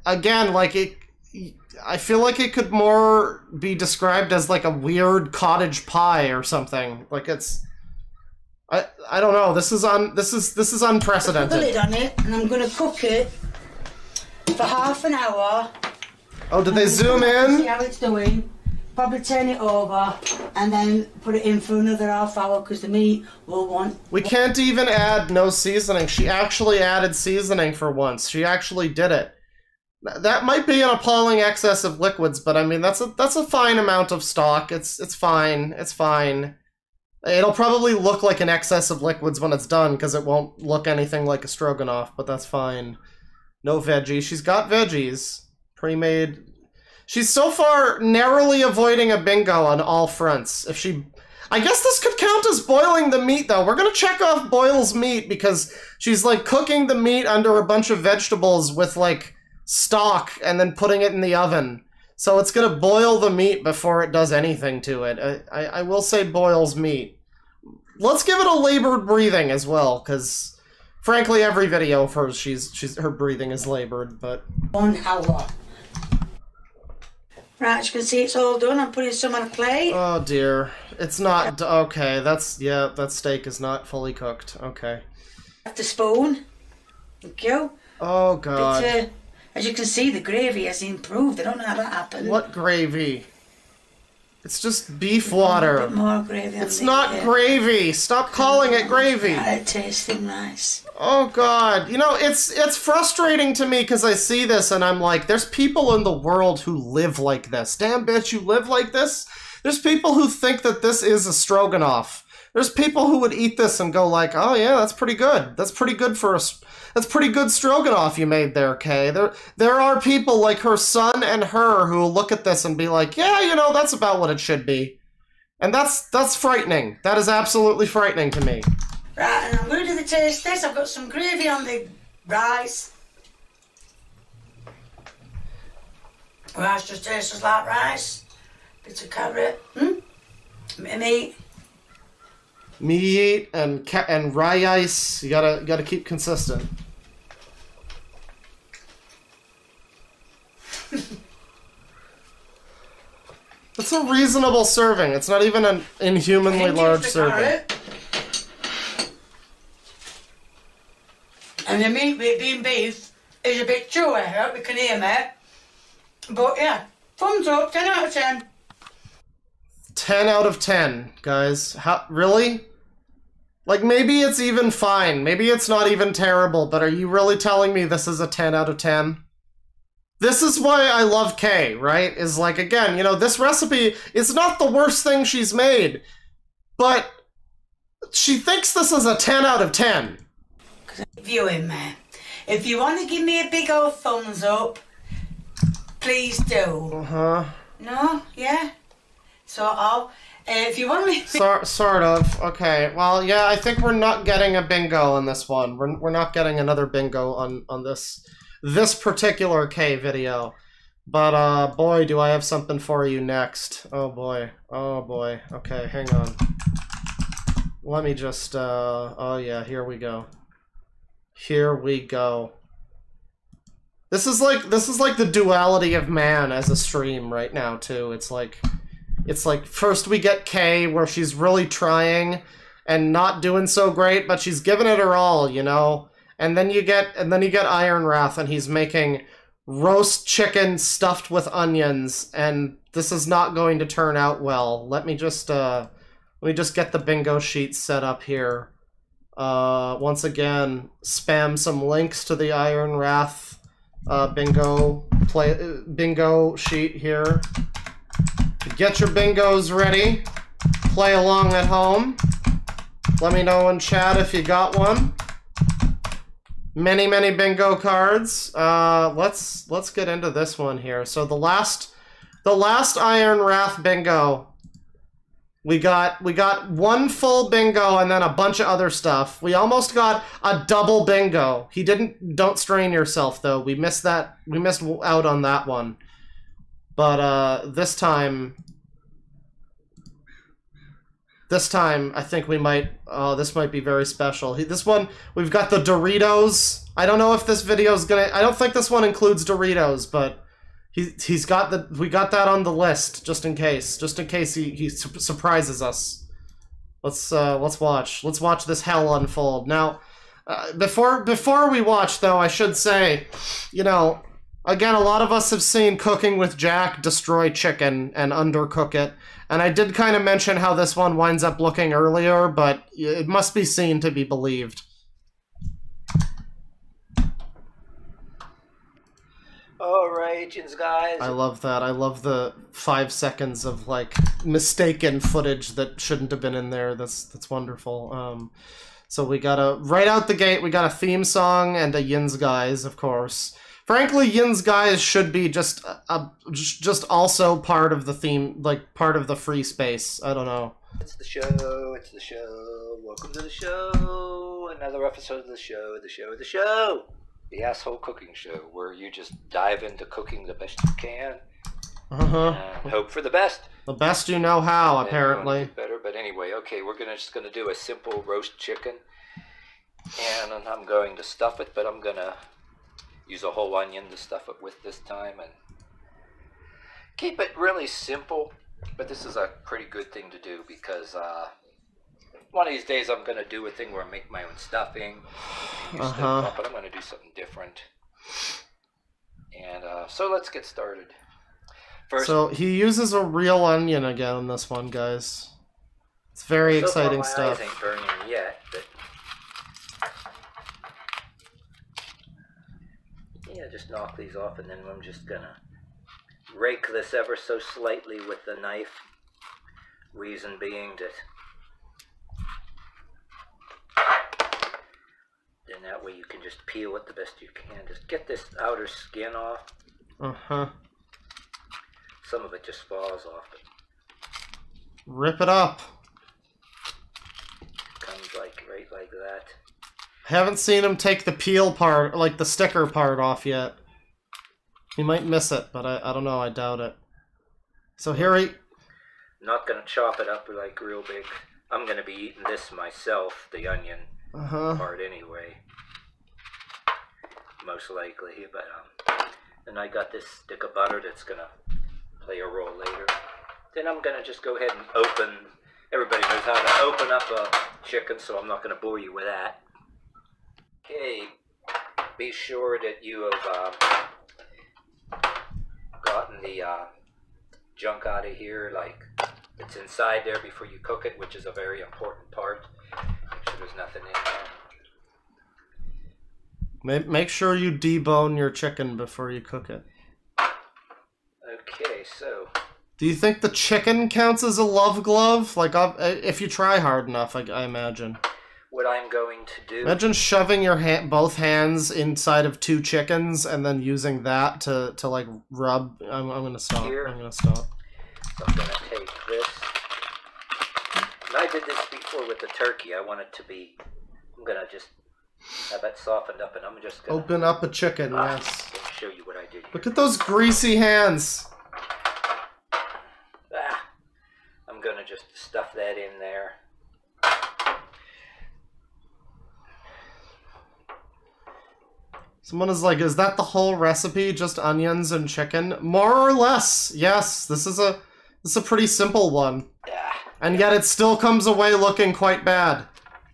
[SPEAKER 2] again, like, I feel like it could more be described as, like, a weird cottage pie or something. Like, it's, I don't know, this is unprecedented.
[SPEAKER 4] Put the lid on it, and I'm going to cook it for half an hour.
[SPEAKER 2] Oh, did they zoom in?
[SPEAKER 4] See how it's doing. Probably turn it over and then put it in for another half hour because the meat will want...
[SPEAKER 2] We can't even add no seasoning. She actually added seasoning for once. She actually did it. That might be an appalling excess of liquids, but I mean, that's a fine amount of stock. It's fine. It's fine. It'll probably look like an excess of liquids when it's done because it won't look anything like a stroganoff, but that's fine. No veggies. She's got veggies. Pre-made... She's so far narrowly avoiding a bingo on all fronts. If she... I guess this could count as boiling the meat, though. We're gonna check off boils meat because she's, like, cooking the meat under a bunch of vegetables with, like, stock and then putting it in the oven. So it's gonna boil the meat before it does anything to it. I will say boils meat. Let's give it a labored breathing as well, because, frankly, every video of hers, her breathing is labored, but...
[SPEAKER 4] 1 hour. Right, as you can see, it's all done. I'm putting some on a plate.
[SPEAKER 2] Oh dear. It's not... Okay, that steak is not fully cooked. Okay.
[SPEAKER 4] The spoon. Thank you.
[SPEAKER 2] Oh god.
[SPEAKER 4] As you can see, the gravy has improved. I don't know how that happened.
[SPEAKER 2] What gravy? It's just beef
[SPEAKER 4] A
[SPEAKER 2] water.
[SPEAKER 4] bit more gravy.
[SPEAKER 2] It's not gravy. Stop calling it gravy.
[SPEAKER 4] It tasting nice.
[SPEAKER 2] Oh God, you know, it's frustrating to me because I see this and I'm like, there's people in the world who live like this. Damn bitch, you live like this? There's people who think that this is a stroganoff. There's people who would eat this and go like, oh yeah, that's pretty good. That's pretty good for that's pretty good stroganoff you made there, Kay. There are people like her son and her who will look at this and be like, yeah, you know, that's about what it should be. And that's frightening. That is absolutely frightening to me.
[SPEAKER 4] Right, and I'm going to do the taste test. I've got some gravy on the rice. Rice just tastes like rice. Bit of carrot. Meat.
[SPEAKER 2] Meat and rye ice. You gotta keep consistent. It's a reasonable serving. It's not even an inhumanly large serving.
[SPEAKER 4] Carrot. And the meat, with it being beef, is a bit chewy. I hope you can hear me. But yeah, thumbs up, 10 out of 10.
[SPEAKER 2] 10 out of 10, guys. How, really? Like, maybe it's even fine. Maybe it's not even terrible, but are you really telling me this is a 10 out of 10? This is why I love Kay, right? Is like, again, you know, this recipe is not the worst thing she's made, but she thinks this is a 10 out of 10.
[SPEAKER 4] Viewing me. If you want to give me a big old thumbs up, please do.
[SPEAKER 2] Uh-huh.
[SPEAKER 4] No? Yeah? Sort of. If you want me...
[SPEAKER 2] Sort of. Okay. Well, yeah, I think we're not getting a bingo on this one. We're not getting another bingo on this particular K video. But, boy, do I have something for you next. Oh, boy. Oh, boy. Okay, hang on. Let me just, oh, yeah, here we go. Here we go. This is like the duality of man as a stream right now, too. It's like first we get Kay, where she's really trying and not doing so great, but she's giving it her all, you know. And then you get Iron Wrath, and he's making roast chicken stuffed with onions, and this is not going to turn out well. Let me just get the bingo sheet set up here. Once again, spam some links to the Iron Wrath bingo sheet here. Get your bingos ready. Play along at home. Let me know in chat if you got one. Many bingo cards. Let's get into this one here. So the last Iron Wrath bingo, we got one full bingo and then a bunch of other stuff. We almost got a double bingo. Don't strain yourself though. We missed that. We missed out on that one. But this time I think we might, this might be very special. This one, we've got the Doritos. I don't know if this video's gonna, I don't think this one includes Doritos, but we got that on the list, just in case he surprises us. Let's watch this hell unfold. Now, before we watch though, I should say, you know, again, a lot of us have seen Cooking with Jack destroy chicken and undercook it. And I did kind of mention how this one winds up looking earlier, but it must be seen to be believed.
[SPEAKER 5] Alright, guys.
[SPEAKER 2] I love that. I love the 5 seconds of, like, mistaken footage that shouldn't have been in there. That's wonderful. So we got right out the gate, we got a theme song and a Yin's Guys, of course. Frankly, Yin's Guys should be just also part of the theme, like part of the free space. I don't know.
[SPEAKER 5] It's the show. Welcome to the show. Another episode of the show. The asshole cooking show, where you just dive into cooking the best you can. And hope for the best.
[SPEAKER 2] The best you know how,
[SPEAKER 5] and
[SPEAKER 2] apparently.
[SPEAKER 5] Better, but anyway, okay, we're just gonna do a simple roast chicken, and I'm going to stuff it, but I'm gonna use a whole onion to stuff it with this time, and keep it really simple. But this is a pretty good thing to do because one of these days I'm going to do a thing where I make my own stuffing, but I'm going to do something different. And so let's get started. First,
[SPEAKER 2] So he uses a real onion again in this one, guys. It's very
[SPEAKER 5] so far
[SPEAKER 2] exciting
[SPEAKER 5] my
[SPEAKER 2] stuff.
[SPEAKER 5] eyes ain't burning yet, but yeah, just knock these off, and then I'm just gonna rake this ever so slightly with the knife. Reason being that then that way you can just peel it the best you can. Just get this outer skin off.
[SPEAKER 2] Uh-huh.
[SPEAKER 5] Some of it just falls off, but
[SPEAKER 2] Rip it up.
[SPEAKER 5] comes like right like that.
[SPEAKER 2] Haven't seen him take the peel part, like the sticker part off yet. He might miss it, but I don't know, I doubt it. So here he...
[SPEAKER 5] Not gonna chop it up like real big. I'm gonna be eating this myself, the onion part anyway. Most likely, but and I got this stick of butter that's gonna play a role later. Then I'm gonna just go ahead and open. Everybody knows how to open up a chicken, so I'm not gonna bore you with that. Okay, be sure that you have gotten the junk out of here, like it's inside there before you cook it, which is a very important part. Make sure there's nothing in there.
[SPEAKER 2] Make sure you debone your chicken before you cook it.
[SPEAKER 5] Okay, so
[SPEAKER 2] Do you think the chicken counts as a love glove? Like, if you try hard enough, I imagine.
[SPEAKER 5] what I'm going to do...
[SPEAKER 2] Imagine shoving your both hands inside of 2 chickens and then using that to like rub. I'm gonna stop.
[SPEAKER 5] Here.
[SPEAKER 2] I'm gonna stop.
[SPEAKER 5] So I'm going to take this. And I did this before with the turkey. I want it to be... I'm going to just have it softened up, and I'm just going to...
[SPEAKER 2] Open up a chicken, yes.
[SPEAKER 5] I'm going to show you what I did here.
[SPEAKER 2] Look at those greasy hands.
[SPEAKER 5] I'm going to just stuff that in there.
[SPEAKER 2] Someone is like, is that the whole recipe? Just onions and chicken? More or less, yes. This is a pretty simple one. And yet it still comes away looking quite bad.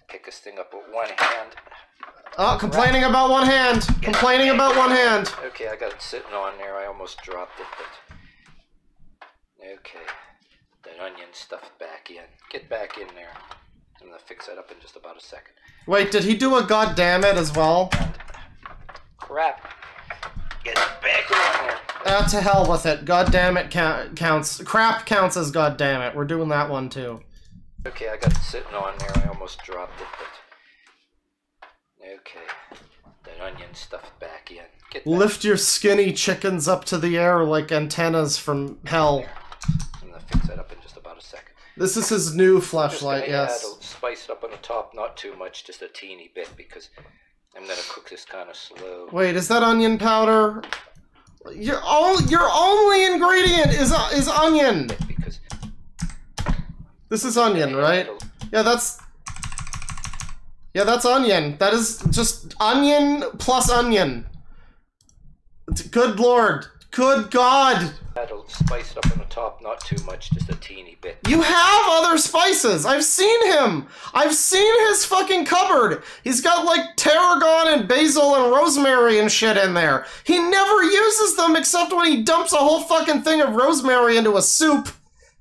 [SPEAKER 5] Pick this thing up with one hand.
[SPEAKER 2] Oh, complaining about one hand. Complaining about one hand.
[SPEAKER 5] Okay, I got it sitting on there. I almost dropped it, but... Okay. That onion stuffed back in. Get back in there. I'm going to fix that up in just about a second.
[SPEAKER 2] Wait, did he do a goddammit as well?
[SPEAKER 5] Crap. Get it back in there.
[SPEAKER 2] To hell with it. Goddammit counts. Crap counts as goddammit. We're doing that one too.
[SPEAKER 5] Okay, I got it sitting on there. I almost dropped it, but... Okay. That onion stuffed back in. Get back.
[SPEAKER 2] Lift your skinny chickens up to the air like antennas from hell.
[SPEAKER 5] I'm going to fix that up in just about a second.
[SPEAKER 2] This is his new
[SPEAKER 5] Just gonna
[SPEAKER 2] fleshlight,
[SPEAKER 5] add
[SPEAKER 2] yes.
[SPEAKER 5] a spice up on the top, not too much, just a teeny bit, because I'm gonna cook this kind of slow.
[SPEAKER 2] Wait, is that onion powder? Your only ingredient is onion.
[SPEAKER 5] Because
[SPEAKER 2] This is onion, right? Yeah, that's onion. That is just onion plus onion. Good lord. Good god.
[SPEAKER 5] add a spice up on the top, not too much, just a teeny bit.
[SPEAKER 2] You have other spices. I've seen him. I've seen his fucking cupboard. He's got like tarragon and basil and rosemary and shit in there. He never uses them except when he dumps a whole fucking thing of rosemary into a soup.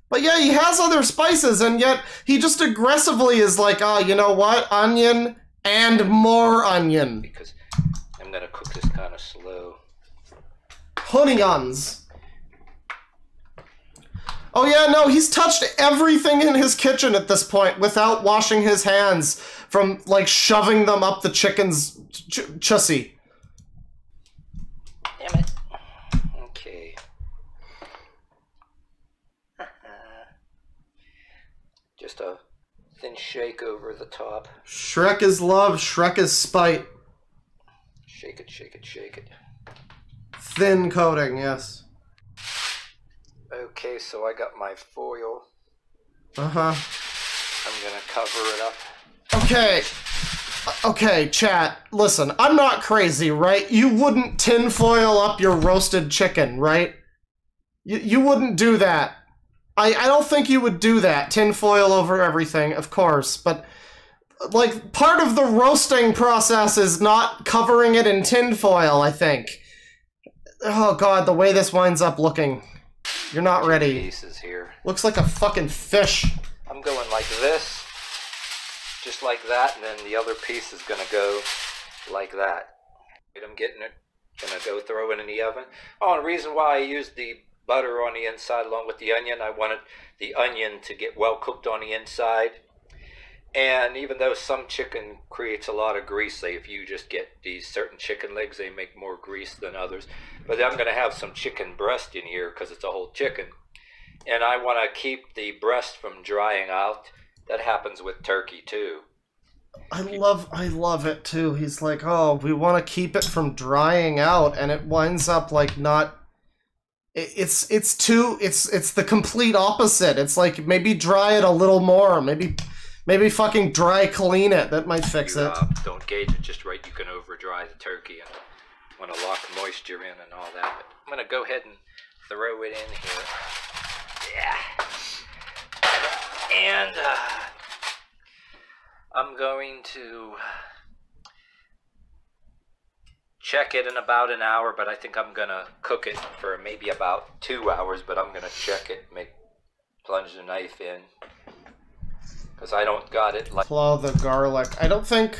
[SPEAKER 2] But yeah, he has other spices, and yet he just aggressively is like, oh, you know what? Onion and more onion.
[SPEAKER 5] Because I'm gonna cook this kind of slow.
[SPEAKER 2] Onions. Oh yeah, no, he's touched everything in his kitchen at this point without washing his hands from, like, shoving them up the chicken's chussy.
[SPEAKER 5] Damn it. Okay. Just a thin shake over the top.
[SPEAKER 2] Shrek is love, Shrek is spite.
[SPEAKER 5] Shake it, shake it, shake it.
[SPEAKER 2] Thin coating, yes.
[SPEAKER 5] Okay, so I got my foil.
[SPEAKER 2] Uh-huh.
[SPEAKER 5] I'm gonna cover it up.
[SPEAKER 2] Okay. Okay, chat, listen, I'm not crazy, right? You wouldn't tinfoil up your roasted chicken, right? You wouldn't do that. I don't think you would do that, tinfoil over everything, of course, but, like, part of the roasting process is not covering it in tinfoil, I think. Oh god, the way this winds up looking. You're not ready.
[SPEAKER 5] Pieces here.
[SPEAKER 2] Looks like a fucking fish.
[SPEAKER 5] I'm going like this, just like that, and then the other piece is gonna go like that. I'm getting it, gonna go throw it in the oven. Oh, and the reason why I used the butter on the inside along with the onion, I wanted the onion to get well cooked on the inside. And even though some chicken creates a lot of grease, like if you just get these certain chicken legs, they make more grease than others. But I'm gonna have some chicken breast in here because it's a whole chicken. And I want to keep the breast from drying out. That happens with turkey too.
[SPEAKER 2] I love it too. He's like, oh, we want to keep it from drying out, and it winds up like not. It's the complete opposite. It's like maybe dry it a little more. Maybe fucking dry clean it. That might fix it.
[SPEAKER 5] Don't gauge it just right. You can over dry the turkey and want to lock moisture in and all that. But I'm gonna go ahead and throw it in here. Yeah. And I'm going to check it in about an hour, but I think I'm gonna cook it for maybe about 2 hours, but I'm gonna check it, plunge the knife in, because I don't got it like...
[SPEAKER 2] Claw the garlic. I don't think...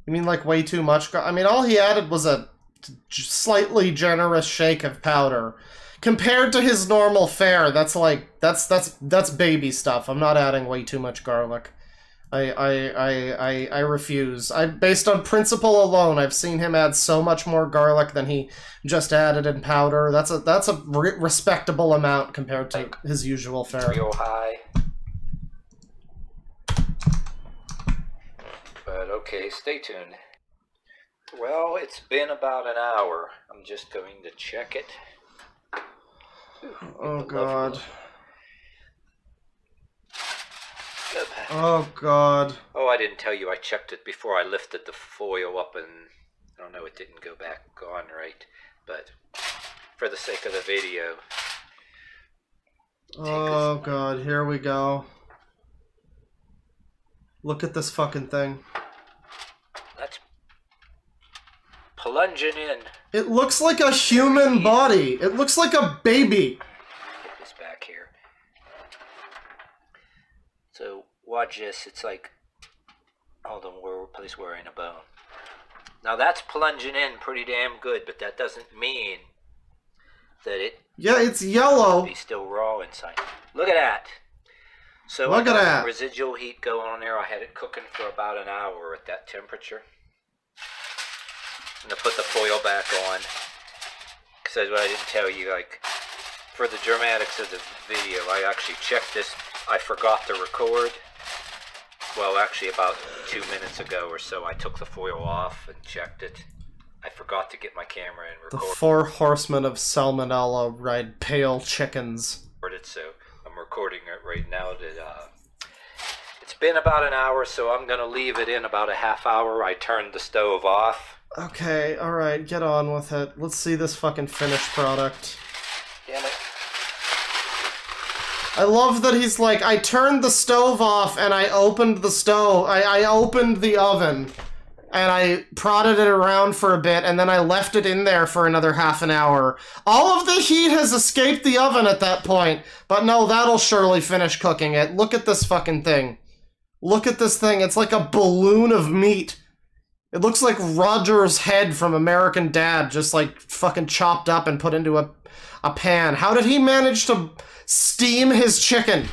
[SPEAKER 2] You mean like way too much I mean, all he added was a slightly generous shake of powder. Compared to his normal fare, that's like, that's baby stuff. I'm not adding way too much garlic. I refuse. Based on principle alone, I've seen him add so much more garlic than he just added in powder. That's a respectable amount compared to his usual fare.
[SPEAKER 5] Real high. But okay, stay tuned. Well, it's been about an hour. I'm just going to check it.
[SPEAKER 2] Oh god. Oh god.
[SPEAKER 5] Oh, I didn't tell you. I checked it before I lifted the foil up, and I don't know, it didn't go back on right. But for the sake of the video.
[SPEAKER 2] Oh god, here we go. Look at this fucking thing.
[SPEAKER 5] That's plunging in.
[SPEAKER 2] It looks like a human body. It looks like a baby.
[SPEAKER 5] Get this back here. So watch this. It's like, hold on, we're wearing a bone. Now that's plunging in pretty damn good, but that doesn't mean that it.
[SPEAKER 2] Yeah, it's yellow.
[SPEAKER 5] Be still raw inside. Look at that. So
[SPEAKER 2] look at that.
[SPEAKER 5] Residual heat going on there. I had it cooking for about an hour at that temperature. I'm gonna put the foil back on. Because what I didn't tell you, like, for the dramatics of the video, I actually checked this. I forgot to record. Well, actually about 2 minutes ago or so, I took the foil off and checked it. I forgot to get my camera and record.
[SPEAKER 2] The 4 horsemen of salmonella ride pale chickens.
[SPEAKER 5] So I'm recording it right now. It's been about an hour, so I'm gonna leave it in about a half hour. I turned the stove off.
[SPEAKER 2] Okay, alright, get on with it. Let's see this fucking finished product.
[SPEAKER 5] Damn it.
[SPEAKER 2] I love that he's like, I turned the stove off and I opened the stove. I opened the oven and I prodded it around for a bit and then I left it in there for another half an hour. All of the heat has escaped the oven at that point, but no, that'll surely finish cooking it. Look at this fucking thing. Look at this thing. It's like a balloon of meat. It looks like Roger's head from American Dad, just like fucking chopped up and put into a pan. How did he manage to steam his chicken?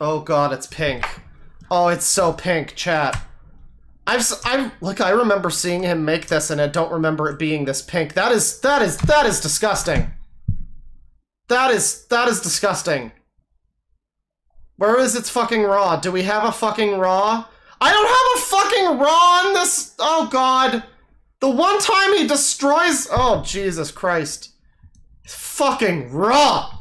[SPEAKER 2] Oh god, it's pink. Oh, it's so pink, chat. I remember seeing him make this and I don't remember it being this pink. That is disgusting. That is disgusting. Where is its fucking raw? Do we have a fucking raw? I don't have a fucking raw on this! Oh god. The one time he destroys... Oh, Jesus Christ. Fucking raw!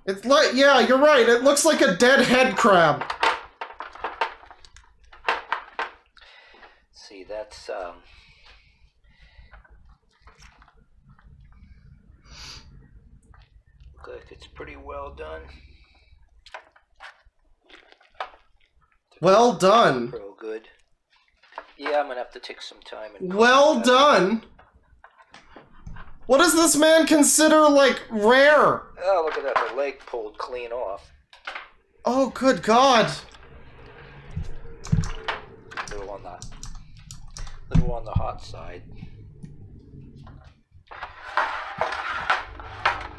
[SPEAKER 2] It's like, yeah, you're right. It looks like a dead head crab.
[SPEAKER 5] See, that's look like it's pretty well done.
[SPEAKER 2] Well done.
[SPEAKER 5] Real good. Yeah, I'm gonna have to take some time and
[SPEAKER 2] Well done. What does this man consider, like, rare?
[SPEAKER 5] Oh, look at that, the leg pulled clean off.
[SPEAKER 2] Oh, good God.
[SPEAKER 5] Little on the hot side.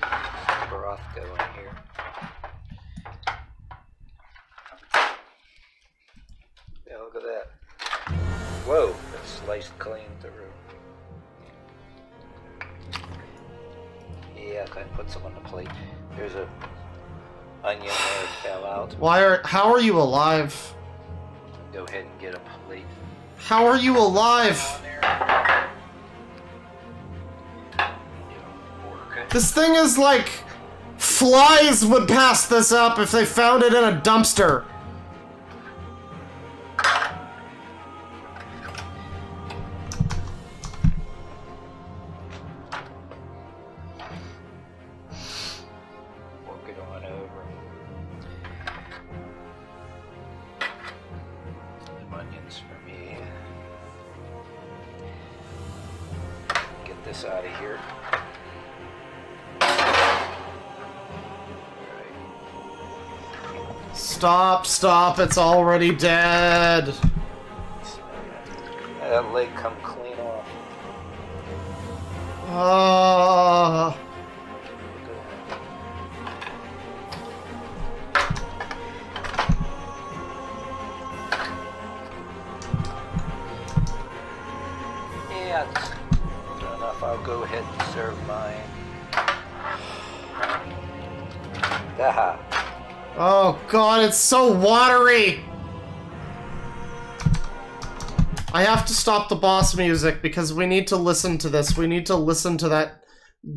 [SPEAKER 5] Some broth going here. Yeah, look at that. Whoa, that's sliced clean through. Yeah, I put some on the plate. There's a onion there fell out.
[SPEAKER 2] How are you alive?
[SPEAKER 5] Go ahead and get a plate.
[SPEAKER 2] How are you alive? This thing is like... Flies would pass this up if they found it in a dumpster.
[SPEAKER 5] Work it on over. Some onions for me. Get this out of here.
[SPEAKER 2] Stop, it's already dead.
[SPEAKER 5] That leg come clean off. Yeah, that's good enough. I'll go ahead and serve mine. Aha.
[SPEAKER 2] Oh God, it's so watery! I have to stop the boss music because we need to listen to this. We need to listen to that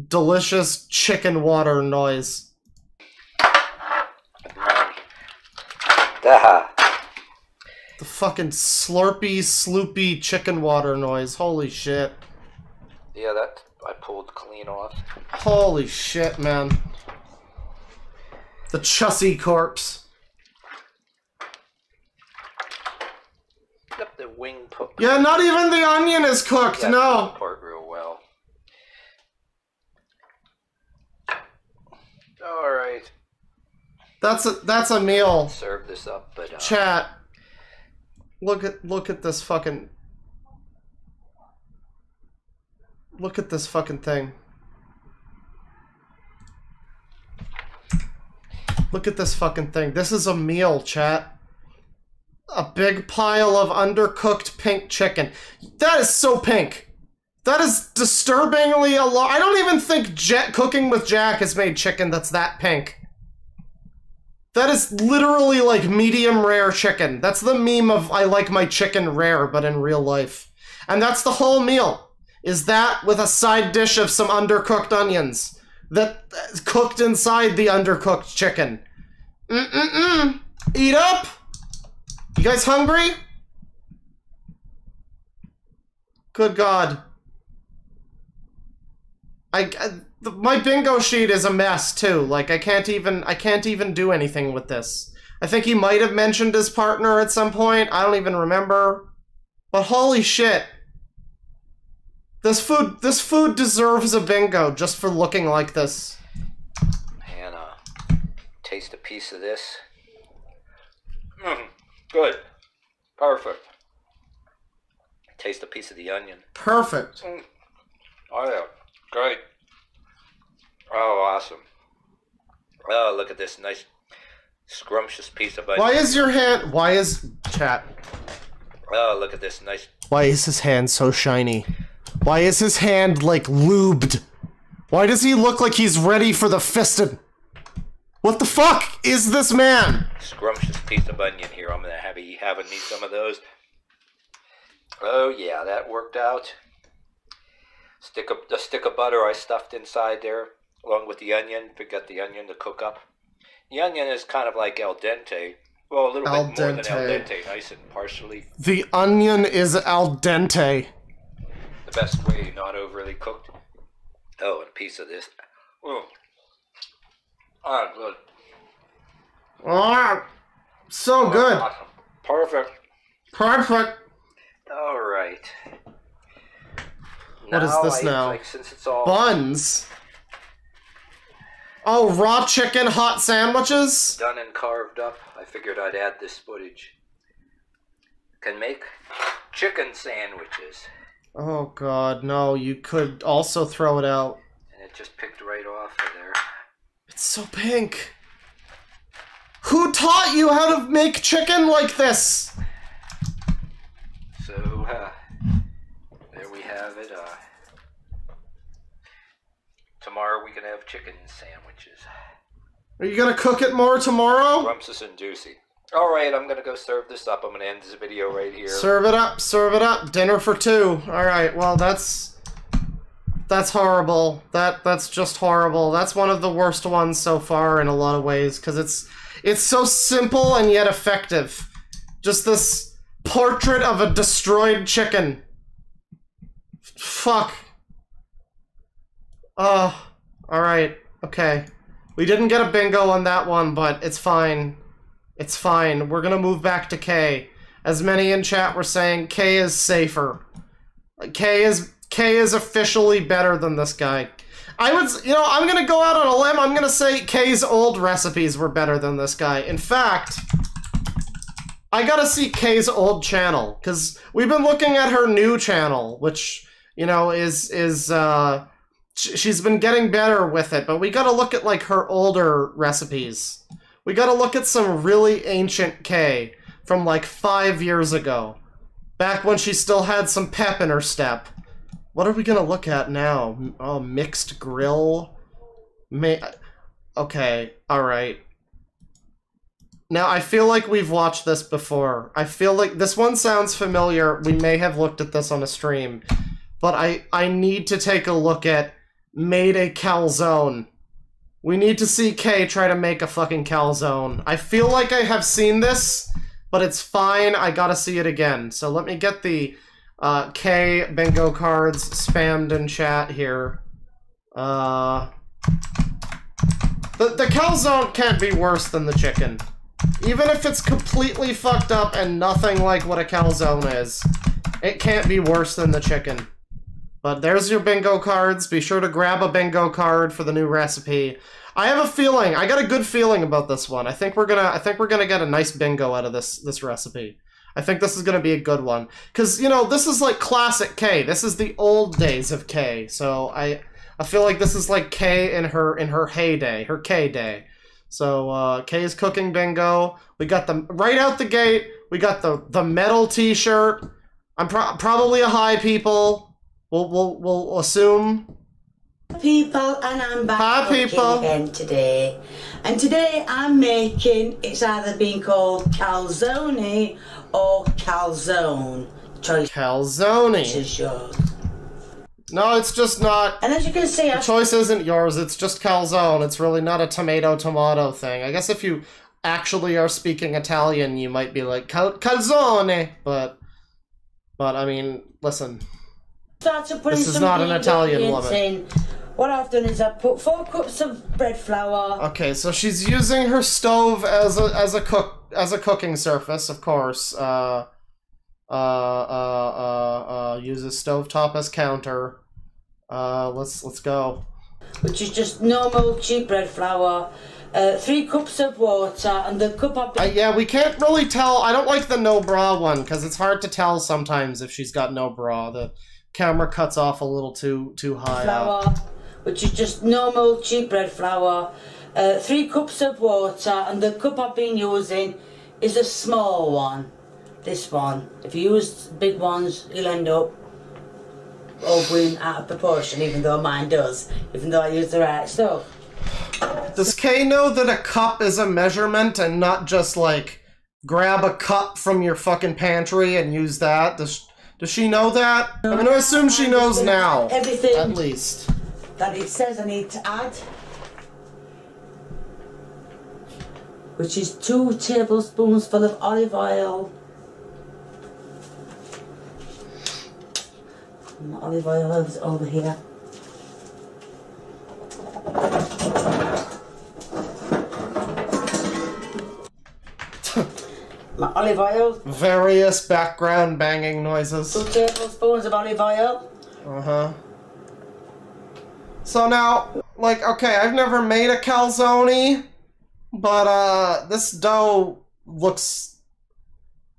[SPEAKER 2] delicious chicken water noise.
[SPEAKER 5] Aha.
[SPEAKER 2] The fucking slurpy, sloopy chicken water noise. Holy shit.
[SPEAKER 5] Yeah, that I pulled clean off.
[SPEAKER 2] Holy shit, man. The Chussy corpse.
[SPEAKER 5] Yep, the wing part.
[SPEAKER 2] Yeah, not even the onion is cooked, no.
[SPEAKER 5] Part real well. All right.
[SPEAKER 2] That's a meal.
[SPEAKER 5] Serve this up, but
[SPEAKER 2] Chat. Look at this fucking. Look at this fucking thing. Look at this fucking thing. This is a meal, chat. A big pile of undercooked pink chicken. That is so pink. That is disturbingly a lot. I don't even think Cooking with Jack has made chicken that's that pink. That is literally like medium rare chicken. That's the meme of I like my chicken rare, but in real life. And that's the whole meal. Is that with a side dish of some undercooked onions that cooked inside the undercooked chicken. Eat up! You guys hungry? Good God. My bingo sheet is a mess too. Like I can't even do anything with this. I think he might have mentioned his partner at some point. I don't even remember. But holy shit. This food deserves a bingo just for looking like this.
[SPEAKER 5] And taste a piece of this. Good. Perfect. Taste a piece of the onion.
[SPEAKER 2] Perfect.
[SPEAKER 5] Oh yeah. Great. Oh, awesome. Oh, look at this nice scrumptious piece of onion.
[SPEAKER 2] Why is chat?
[SPEAKER 5] Oh, look at this nice.
[SPEAKER 2] Why is his hand so shiny? Why is his hand like lubed? Why does he look like he's ready for the fisting? What the fuck is this man?
[SPEAKER 5] Scrumptious piece of onion here. I'm gonna have me some of those. Oh yeah, that worked out. A stick of butter I stuffed inside there, along with the onion. Forget the onion to cook up. The onion is kind of like al dente, Well, a little
[SPEAKER 2] Al
[SPEAKER 5] bit more than al
[SPEAKER 2] dente.
[SPEAKER 5] dente, nice and partially.
[SPEAKER 2] The onion is al dente.
[SPEAKER 5] The best way, not overly cooked. Oh, and a piece of this. Oh. Ah, good.
[SPEAKER 2] Ah, so good.
[SPEAKER 5] Awesome. Perfect.
[SPEAKER 2] Perfect.
[SPEAKER 5] All right.
[SPEAKER 2] What is this now?
[SPEAKER 5] Like, since it's all
[SPEAKER 2] Buns. Oh, raw chicken hot sandwiches?
[SPEAKER 5] done and carved up, I figured I'd add this footage. Can make chicken sandwiches.
[SPEAKER 2] Oh god, no, you could also throw it out.
[SPEAKER 5] And it just picked right off of there.
[SPEAKER 2] It's so pink. Who taught you how to make chicken like this?
[SPEAKER 5] So, there we have it. Tomorrow we can have chicken sandwiches.
[SPEAKER 2] Are you gonna cook it more tomorrow?
[SPEAKER 5] Rumpus and juicy. Alright, I'm gonna go serve this up. I'm gonna end this video right here.
[SPEAKER 2] Serve it up, serve it up. Dinner for two. Alright, well that's horrible. That's just horrible. That's one of the worst ones so far in a lot of ways, because it's so simple and yet effective. Just this portrait of a destroyed chicken. Fuck. Alright, okay. We didn't get a bingo on that one, but it's fine. It's fine. We're gonna move back to K. As many in chat were saying, K is safer. K is officially better than this guy. I'm gonna go out on a limb. I'm gonna say K's old recipes were better than this guy. In fact, I gotta see K's old channel, because we've been looking at her new channel, which, you know, she's been getting better with it, but we gotta look at, like, her older recipes. We gotta look at some really ancient K from, like, 5 years ago. Back when she still had some pep in her step. What are we gonna look at now? Oh, mixed grill? Okay, alright. Now, I feel like we've watched this before. I feel like this one sounds familiar. We may have looked at this on a stream. But I need to take a look at made a calzone. We need to see K try to make a fucking calzone. I feel like I have seen this, but it's fine. I gotta see it again. So let me get the K bingo cards spammed in chat here. The calzone can't be worse than the chicken. Even if it's completely fucked up and nothing like what a calzone is, it can't be worse than the chicken. But there's your bingo cards. Be sure to grab a bingo card for the new recipe. I have a feeling. I got a good feeling about this one. I think we're gonna get a nice bingo out of this recipe. I think this is gonna be a good one. Cause, you know, this is like classic K. This is the old days of K. So I feel like this is like K in her heyday, her K day. So K's cooking bingo. We got the right out the gate. We got the metal T-shirt. I'm probably a high people. We'll assume.
[SPEAKER 4] People, and I'm back
[SPEAKER 2] Hi,
[SPEAKER 4] cooking
[SPEAKER 2] people.
[SPEAKER 4] again today. And today I'm making, it's either being called calzone or calzone. Choice
[SPEAKER 2] Calzone.
[SPEAKER 4] is yours.
[SPEAKER 2] No, it's just not.
[SPEAKER 4] And as you can see,
[SPEAKER 2] The choice isn't yours. It's just calzone. It's really not a tomato thing. I guess if you actually are speaking Italian, you might be like calzone. But I mean, listen.
[SPEAKER 4] started putting
[SPEAKER 2] This is
[SPEAKER 4] some
[SPEAKER 2] not an Italian
[SPEAKER 4] ingredients
[SPEAKER 2] woman.
[SPEAKER 4] in. What I've done is I've put 4 cups of bread flour.
[SPEAKER 2] Okay, so she's using her stove as a cooking surface, of course. Uses stovetop as counter. Let's go.
[SPEAKER 4] Which is just normal cheap bread flour. 3 cups of water, and the cup I've
[SPEAKER 2] Yeah, we can't really tell. I don't like the no bra one because it's hard to tell sometimes if she's got no bra. The camera cuts off a little too high up.
[SPEAKER 4] flour, which is just normal cheap bread flour. 3 cups of water, and the cup I've been using is a small one. This one. If you use big ones, you'll end up overweighing out of proportion, even though mine does, even though I use the right stuff.
[SPEAKER 2] Does Kay know that a cup is a measurement and not just like grab a cup from your fucking pantry and use that? Does she know that? I'm gonna assume she knows now.
[SPEAKER 4] Everything
[SPEAKER 2] At least.
[SPEAKER 4] that it says I need to add. which is 2 tablespoons full of olive oil. And the olive oil is over here. My olive oil.
[SPEAKER 2] Various background banging noises.
[SPEAKER 4] 2 tablespoons of olive oil.
[SPEAKER 2] Uh-huh. So now, like, okay, I've never made a calzone, but this dough looks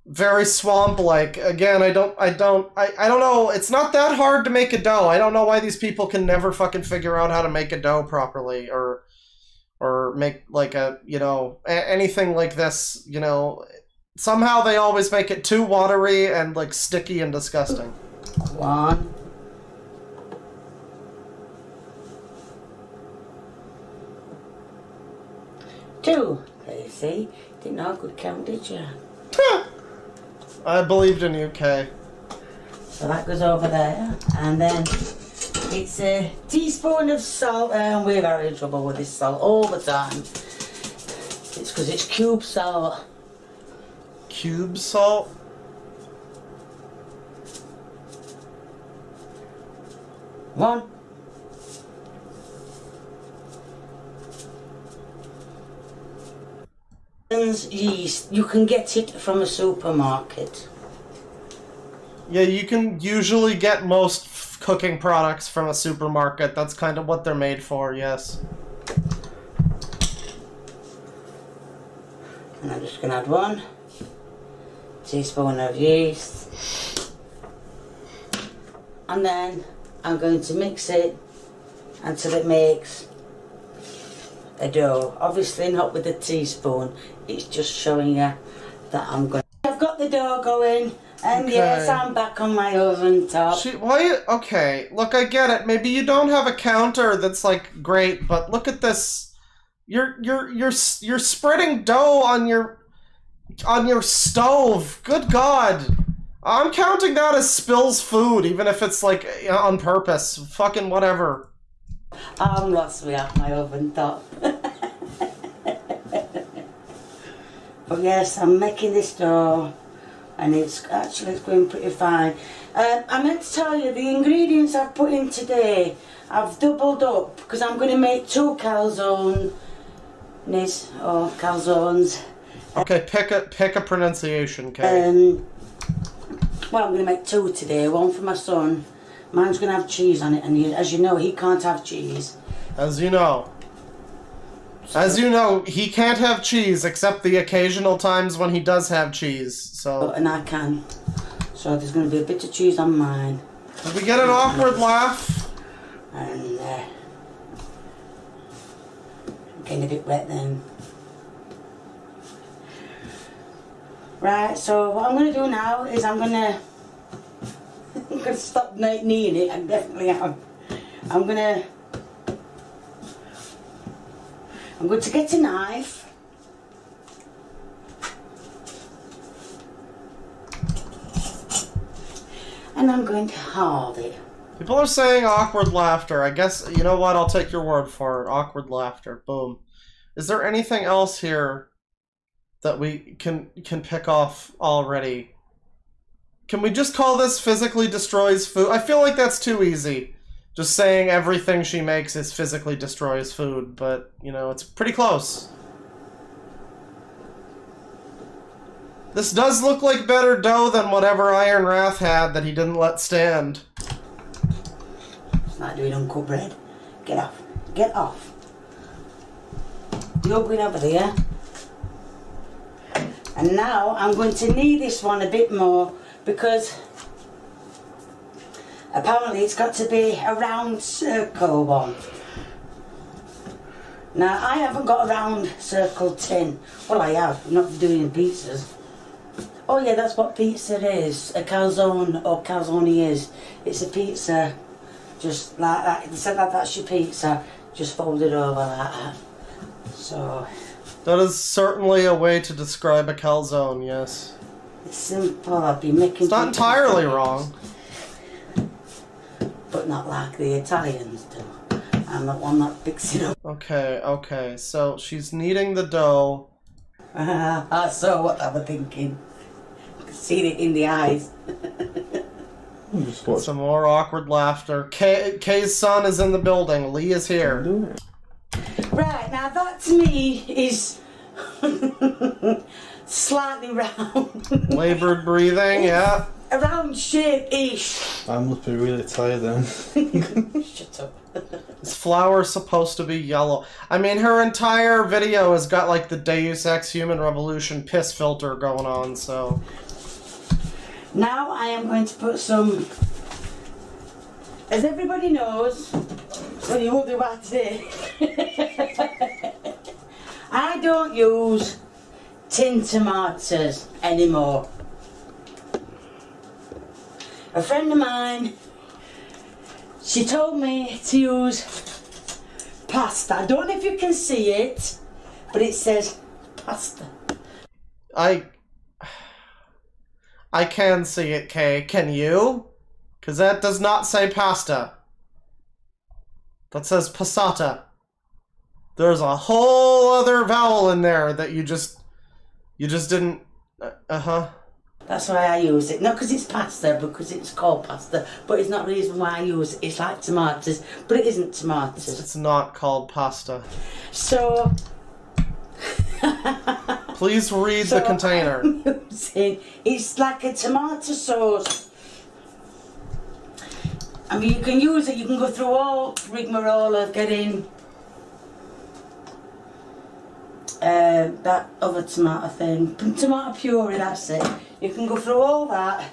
[SPEAKER 2] very swamp-like. Again, I don't know. It's not that hard to make a dough. I don't know why these people can never fucking figure out how to make a dough properly, or make like a, you know, anything like this, you know. Somehow they always make it too watery and like sticky and disgusting.
[SPEAKER 4] 1. 2. There you see. Didn't know I could count, did you?
[SPEAKER 2] I believed in you, Kay.
[SPEAKER 4] So that goes over there. And then it's a teaspoon of salt. And we're having trouble with this salt all the time. It's because it's cube salt.
[SPEAKER 2] Cube salt?
[SPEAKER 4] One. Yeast. You can get it from a supermarket.
[SPEAKER 2] Yeah, you can usually get most cooking products from a supermarket. That's kind of what they're made for, yes.
[SPEAKER 4] And I'm just going to add 1 teaspoon of yeast. And then I'm going to mix it until it makes a dough. Obviously not with a teaspoon. It's just showing you that I'm going. I've got the dough going. And
[SPEAKER 2] Okay.
[SPEAKER 4] yes, I'm back on my oven top.
[SPEAKER 2] Okay, look, I get it. Maybe you don't have a counter that's like great, but look at this. You're spreading dough on your stove. Good God. I'm counting that as spills food, even if it's like on purpose. Fucking whatever.
[SPEAKER 4] I'm lost without my oven top. But yes, I'm making this dough. And it's going pretty fine. I meant to tell you, the ingredients I've put in today, I've doubled up because I'm going to make 2 calzones or calzones.
[SPEAKER 2] Okay, pick a pronunciation, Kay.
[SPEAKER 4] Well, I'm going to make 2 today. 1 for my son. Mine's going to have cheese on it, and as you know, he can't have cheese.
[SPEAKER 2] As you know, he can't have cheese except the occasional times when he does have cheese. So,
[SPEAKER 4] And I can. So there's going to be a bit of cheese on mine.
[SPEAKER 2] did we get an awkward laugh?
[SPEAKER 4] And getting a bit wet then. Right, so what I'm going to do now is I'm going to stop kneading it. I definitely am. I'm going to get a knife. And I'm going to halve it.
[SPEAKER 2] People are saying awkward laughter. I guess, you know what, I'll take your word for it. Awkward laughter. Boom. Is there anything else here that we can pick off already? Can we just call this physically destroys food? I feel like that's too easy. Just saying everything she makes is physically destroys food, but, you know, it's pretty close. This does look like better dough than whatever Iron Wrath had that he didn't let stand.
[SPEAKER 4] It's not doing uncooked bread. Get off. Get off. You're going over there. And now I'm going to knead this one a bit more because apparently it's got to be a round circle one. Now I haven't got a round circle tin. Well, I have. I'm not doing pizzas. Oh yeah, that's what pizza is. A calzone or calzone is. It's a pizza, just like that. Instead of that's your pizza, just fold it over like that. So.
[SPEAKER 2] That is certainly a way to describe a calzone, yes.
[SPEAKER 4] It's simple. I've been making.
[SPEAKER 2] It's not entirely wrong.
[SPEAKER 4] But not like the Italians do. I'm not one that picks it up.
[SPEAKER 2] Okay, so she's kneading the dough.
[SPEAKER 4] I saw what I was thinking. I could see it in the eyes.
[SPEAKER 2] Some more awkward laughter. Kay's son is in the building. Lee is here.
[SPEAKER 4] Right, now that to me is slightly round.
[SPEAKER 2] Labored breathing, yeah.
[SPEAKER 4] A round shape-ish.
[SPEAKER 6] I must be really tired then.
[SPEAKER 4] Shut up.
[SPEAKER 2] This flower's supposed to be yellow. I mean, her entire video has got like the Deus Ex Human Revolution piss filter going on, so...
[SPEAKER 4] Now I am going to put some... As everybody knows, so you won't do that today. I don't use tin tomatoes anymore. A friend of mine, she told me to use pasta. I don't know if you can see it, but it says pasta.
[SPEAKER 2] I can see it, Kay. Can you? Because that does not say pasta. That says passata. There's a whole other vowel in there that you just didn't... Uh-huh.
[SPEAKER 4] That's why I use it. Not because it's pasta, because it's called pasta. But it's not the reason why I use it. It's like tomatoes, but it isn't tomatoes.
[SPEAKER 2] It's not called pasta.
[SPEAKER 4] So...
[SPEAKER 2] Please read the container.
[SPEAKER 4] I'm using, it's like a tomato sauce. I mean, you can use it, you can go through all rigmarole of getting that other tomato thing. Tomato puree, that's it. You can go through all that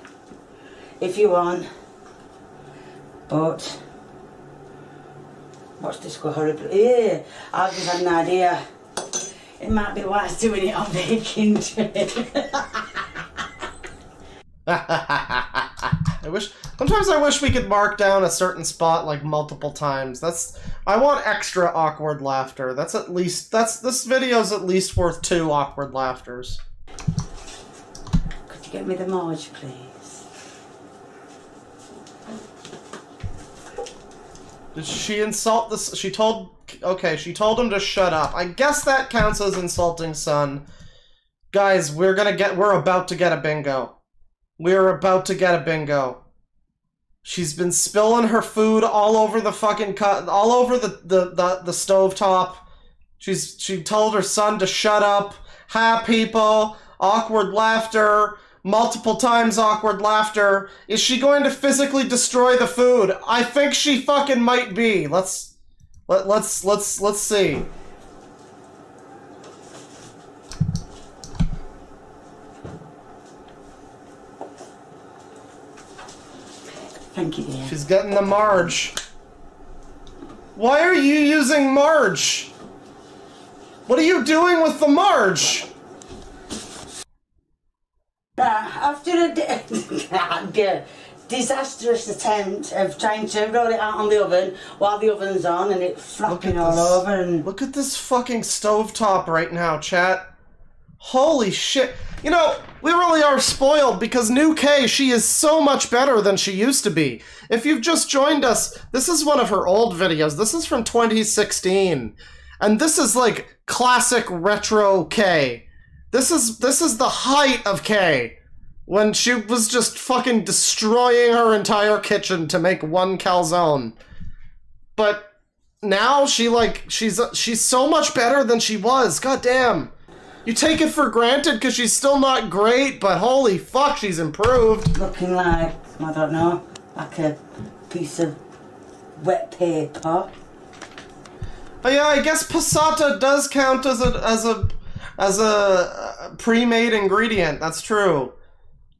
[SPEAKER 4] if you want. But, watch this go horribly. Yeah, I've just had an idea. It might be wise doing it on baking tray.
[SPEAKER 2] Sometimes I wish we could mark down a certain spot like multiple times. I want extra awkward laughter. This video's at least worth 2 awkward laughters.
[SPEAKER 4] Could you get me the Marge, please?
[SPEAKER 2] Did she insult this? She told him to shut up. I guess that counts as insulting son. Guys, we're about to get a bingo. We're about to get a bingo. She's been spilling her food all over the fucking all over the stovetop. She told her son to shut up. Hi people, awkward laughter, multiple times awkward laughter. Is she going to physically destroy the food? I think she fucking might be. Let's see.
[SPEAKER 4] Thank you, dear.
[SPEAKER 2] She's getting the Marge. Why are you using Marge? What are you doing with the Marge?
[SPEAKER 4] After a disastrous attempt of trying to roll it out on the oven while the oven's on and it's flapping all over and...
[SPEAKER 2] Look at this fucking stovetop right now, chat. Holy shit. You know, we really are spoiled because new Kay, she is so much better than she used to be. If you've just joined us, this is one of her old videos. This is from 2016. And this is like classic retro Kay. This is the height of Kay. When she was just fucking destroying her entire kitchen to make one calzone. But now she's so much better than she was. God damn. You take it for granted because she's still not great, but holy fuck, she's improved.
[SPEAKER 4] Looking like, I don't know, like a piece of wet paper.
[SPEAKER 2] But yeah, I guess passata does count as a pre-made ingredient. That's true.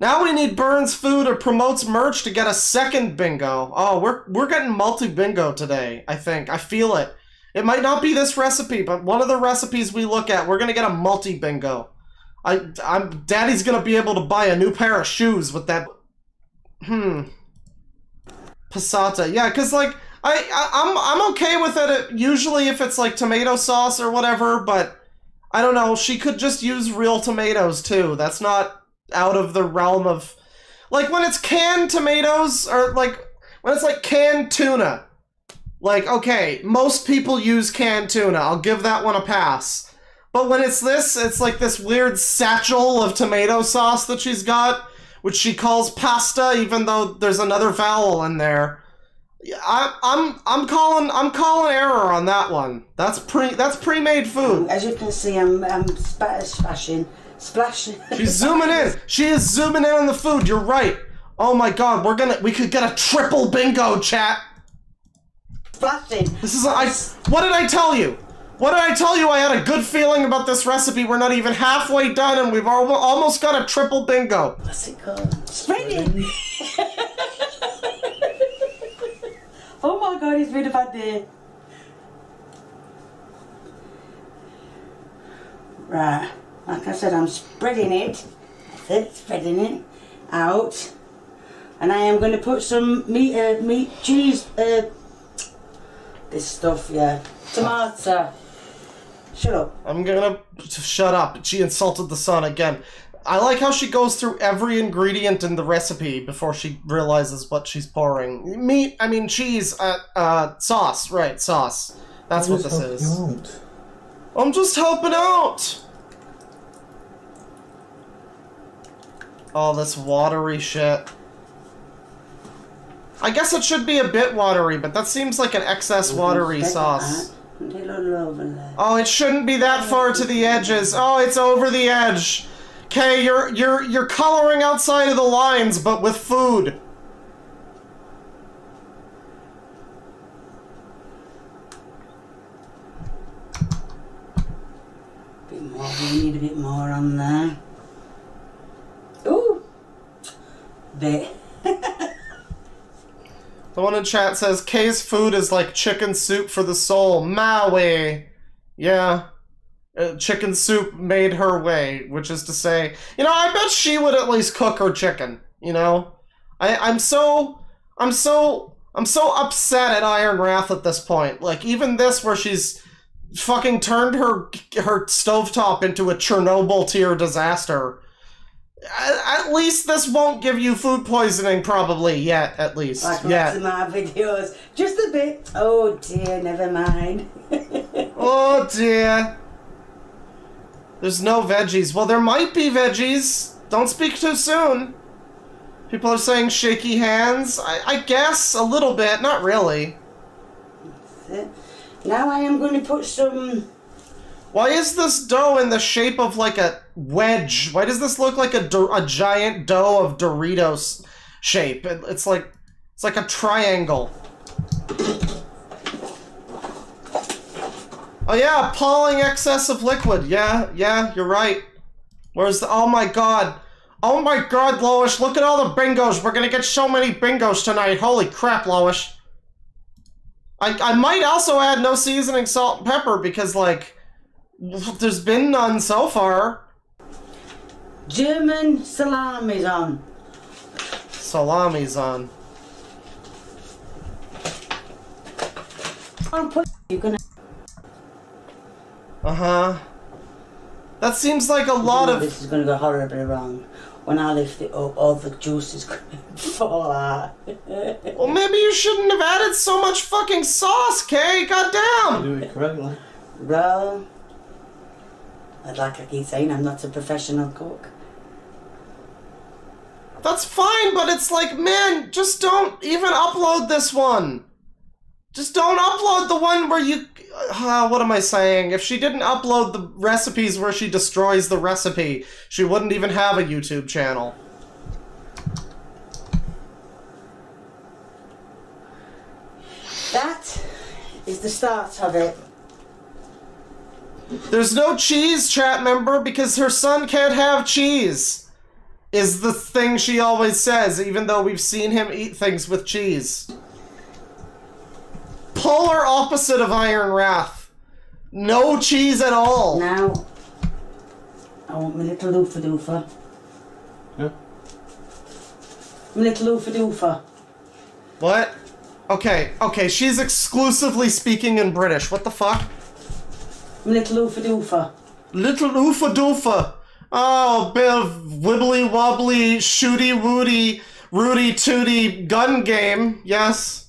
[SPEAKER 2] Now we need Burns Food or Promotes Merch to get a second bingo. Oh, we're getting multi-bingo today, I think. I feel it. It might not be this recipe, but one of the recipes we look at, we're gonna get a multi-bingo. Daddy's gonna be able to buy a new pair of shoes with that. Passata, yeah, cause like I'm okay with it usually if it's like tomato sauce or whatever, but I don't know. She could just use real tomatoes too. That's not out of the realm of, like when it's canned tomatoes or like when it's like canned tuna. Like, okay, most people use canned tuna. I'll give that one a pass. But when it's this, it's like this weird satchel of tomato sauce that she's got, which she calls pasta, even though there's another vowel in there. I'm calling error on that one. That's pre-made food.
[SPEAKER 4] As you can see, I'm splashing.
[SPEAKER 2] She's zooming in. She is zooming in on the food. You're right. Oh my god, we could get a triple bingo, chat.
[SPEAKER 4] Splashing.
[SPEAKER 2] This is what did I tell you? What did I tell you? I had a good feeling about this recipe. We're not even halfway done, and we've almost got a triple bingo.
[SPEAKER 4] What's it called? Spreading. Oh my god, it's been a bad day. Right, like I said, I'm spreading it. That's it, spreading it out. And I am going to put some meat, cheese, this stuff, yeah. Tomato. Shut up.
[SPEAKER 2] I'm gonna shut up. She insulted the sun again. I like how she goes through every ingredient in the recipe before she realizes what she's pouring. Cheese, sauce, right, sauce. That's what this is. I'm just helping out! Oh, this watery shit. I guess it should be a bit watery, but that seems like an excess watery sauce. Oh, it shouldn't be that far to the edges. Oh, it's over the edge. Okay, you're coloring outside of the lines, but with food.
[SPEAKER 4] Bit more. We need a bit more on there. Ooh, bit.
[SPEAKER 2] The one in chat says Kay's food is like chicken soup for the soul. Maui. Yeah. Chicken soup made her way, which is to say, I bet she would at least cook her chicken, I'm so upset at Iron Wrath at this point. Like, even this where she's fucking turned her stovetop into a Chernobyl tier disaster. At least this won't give you food poisoning, probably, yet, at least.
[SPEAKER 4] Like lots of my videos. Just a bit. Oh dear, never mind.
[SPEAKER 2] Oh dear. There's no veggies. Well, there might be veggies. Don't speak too soon. People are saying shaky hands. I guess a little bit. Not really.
[SPEAKER 4] That's it. Now I am going to put some...
[SPEAKER 2] Why is this dough in the shape of like a wedge? Why does this look like a giant dough of Doritos shape? It's like a triangle. Oh yeah, appalling excess of liquid. Yeah, you're right. Where's the... Oh my god, Lois, look at all the bingos. We're gonna get so many bingos tonight. Holy crap, Lois. I might also add no seasoning, salt, and pepper, because, like, there's been none so far.
[SPEAKER 4] German salami's on.
[SPEAKER 2] Salami's on.
[SPEAKER 4] You're gonna...
[SPEAKER 2] Uh-huh. That seems like a lot of...
[SPEAKER 4] This is going to go horribly wrong. When I lift it up, all the juice is going to fall out.
[SPEAKER 2] Well, maybe you shouldn't have added so much fucking sauce, Kay. Goddamn.
[SPEAKER 6] Do it correctly.
[SPEAKER 4] Well, like I keep saying, I'm not a professional cook.
[SPEAKER 2] That's fine, but it's like, man, just don't even upload this one. Just don't upload the one where you... what am I saying? If she didn't upload the recipes where she destroys the recipe, she wouldn't even have a YouTube channel.
[SPEAKER 4] That is the start of it.
[SPEAKER 2] There's no cheese, chat member, because her son can't have cheese. Is the thing she always says, even though we've seen him eat things with cheese. Polar opposite of Iron Wrath. No cheese at all.
[SPEAKER 4] Now, I want my little loofah-doofa.
[SPEAKER 6] Yeah.
[SPEAKER 4] My little loofah-doofa.
[SPEAKER 2] What? Okay, she's exclusively speaking in British. What the fuck?
[SPEAKER 4] My little loofah-doofa.
[SPEAKER 2] Little oofa doofa. Oh, bit of wibbly wobbly, shooty woody, rooty tooty gun game. Yes.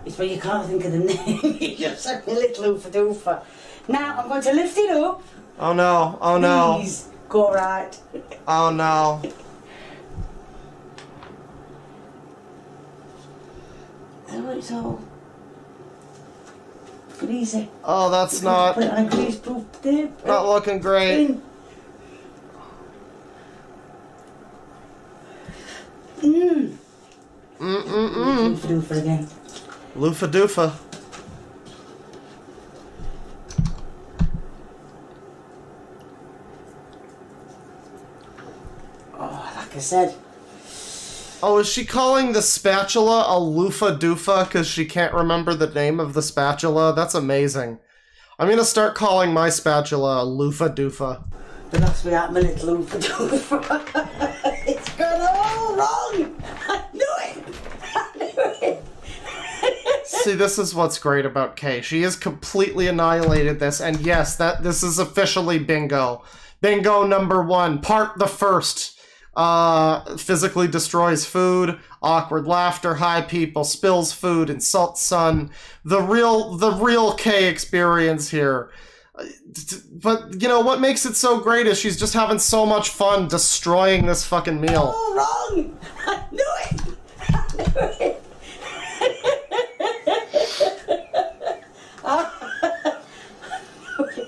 [SPEAKER 4] It's where you can't think of the name. You just said my little loofah-doofa. Now I'm going to lift it up.
[SPEAKER 2] Oh no, oh no.
[SPEAKER 4] Please, go right.
[SPEAKER 2] Oh no.
[SPEAKER 4] Oh, it's all greasy.
[SPEAKER 2] Oh, that's not
[SPEAKER 4] Put it on a grease-proof tape.
[SPEAKER 2] not looking great.
[SPEAKER 4] Loofah doofa again.
[SPEAKER 2] Loofah doofa.
[SPEAKER 4] Oh, like I said.
[SPEAKER 2] Oh, is she calling the spatula a loofah doofa because she can't remember the name of the spatula? That's amazing. I'm gonna start calling my spatula a loofah doofa.
[SPEAKER 4] The lost without my little loofah doofa. It's gone all wrong. I knew it. I knew it.
[SPEAKER 2] See, this is what's great about Kay. She has completely annihilated this, and yes, this is officially bingo. Bingo number 1, part the first. Physically destroys food, awkward laughter, high people, spills food, insults son. The real Kay experience here. But, you know, what makes it so great is she's just having so much fun destroying this fucking meal.
[SPEAKER 4] All wrong. I knew it. I knew it.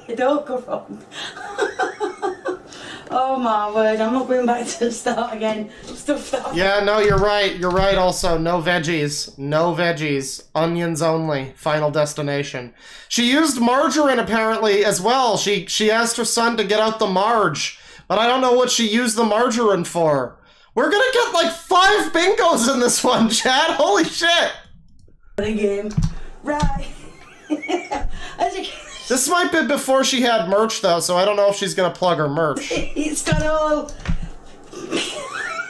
[SPEAKER 4] It all go wrong. Oh my word, I'm not going back to the start again. Stuff that.
[SPEAKER 2] Yeah, no, you're right. You're right also. No veggies. No veggies. Onions only. Final destination. She used margarine apparently as well. She asked her son to get out the marge. But I don't know what she used the margarine for. We're gonna get like 5 bingos in this one, Chad. Holy shit.
[SPEAKER 4] Game. Right. As you can
[SPEAKER 2] This might be before she had merch, though, so I don't know if she's gonna plug her merch.
[SPEAKER 4] It's got all.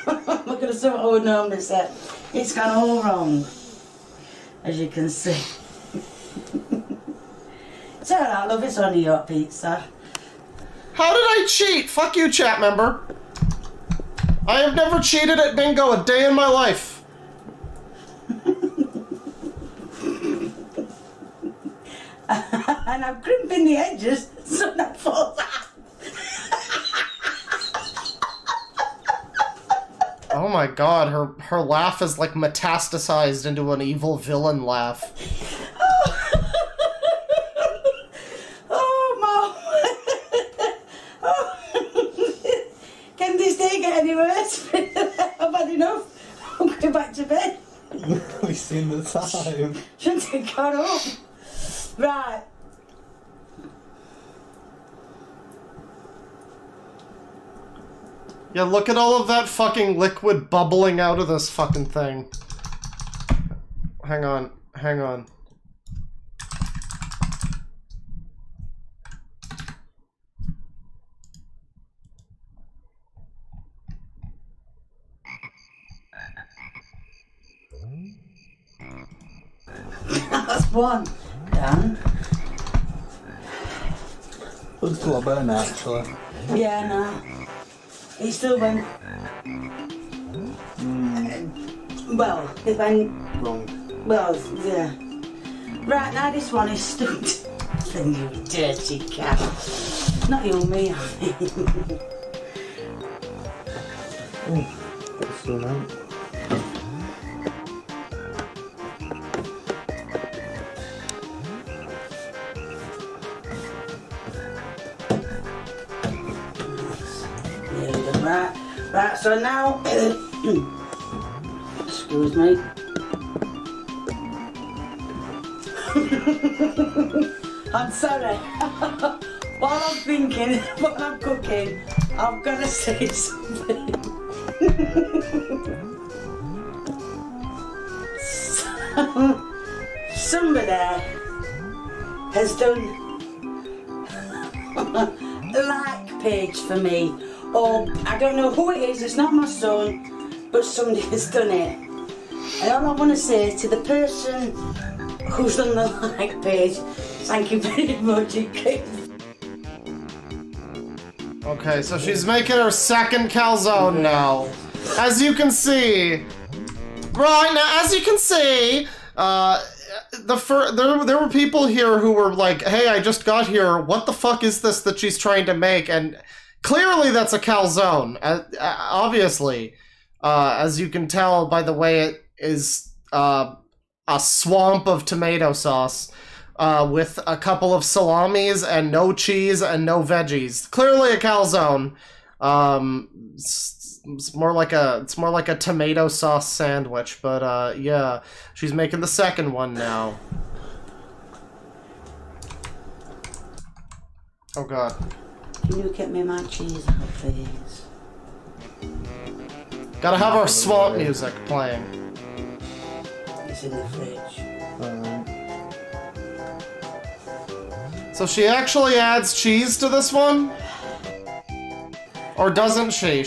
[SPEAKER 4] I'm not gonna say what I would normally say. It's gone all wrong, as you can see. It's alright, love. It's only your pizza.
[SPEAKER 2] How did I cheat? Fuck you, chat member. I have never cheated at bingo a day in my life.
[SPEAKER 4] And I'm crimping the edges so that falls out.
[SPEAKER 2] Oh my god, her laugh is like metastasized into an evil villain laugh.
[SPEAKER 4] Oh, Mom. Oh. Can this day get any worse? I've had enough. I'm going back to bed.
[SPEAKER 6] We've seen the time.
[SPEAKER 4] Shouldn't have gone home. Right.
[SPEAKER 2] Yeah, look at all of that fucking liquid bubbling out of this fucking thing. Hang on, hang on.
[SPEAKER 4] That's one. Done.
[SPEAKER 6] Looks a lot better now, actually.
[SPEAKER 4] Yeah, no. It still went. Well, it went.
[SPEAKER 6] Wrong.
[SPEAKER 4] Well, yeah. Right, now this one is stuck. Then you dirty cat. Not you, me.
[SPEAKER 6] That's still out.
[SPEAKER 4] Right, so now, excuse me. I'm sorry. While I'm thinking, while I'm cooking, I've got to say something. Somebody has done a like page for me. Or, I don't know who it is, it's not my son, but somebody has done it. And all I want to say to the person who's done the like page, thank you very much.
[SPEAKER 2] Okay, so she's making her second calzone now. As you can see, right now, as you can see, there were people here who were like, "Hey, I just got here. What the fuck is this that she's trying to make?" And clearly, that's a calzone. Obviously, as you can tell by the way it is a swamp of tomato sauce with a couple of salamis and no cheese and no veggies. Clearly, a calzone. It's more like a tomato sauce sandwich, but yeah, she's making the second one now. Oh god.
[SPEAKER 4] Can you get me my cheese out, please?
[SPEAKER 2] Gotta have our swamp music playing.
[SPEAKER 4] It's in the fridge.
[SPEAKER 2] So she actually adds cheese to this one? Or doesn't she?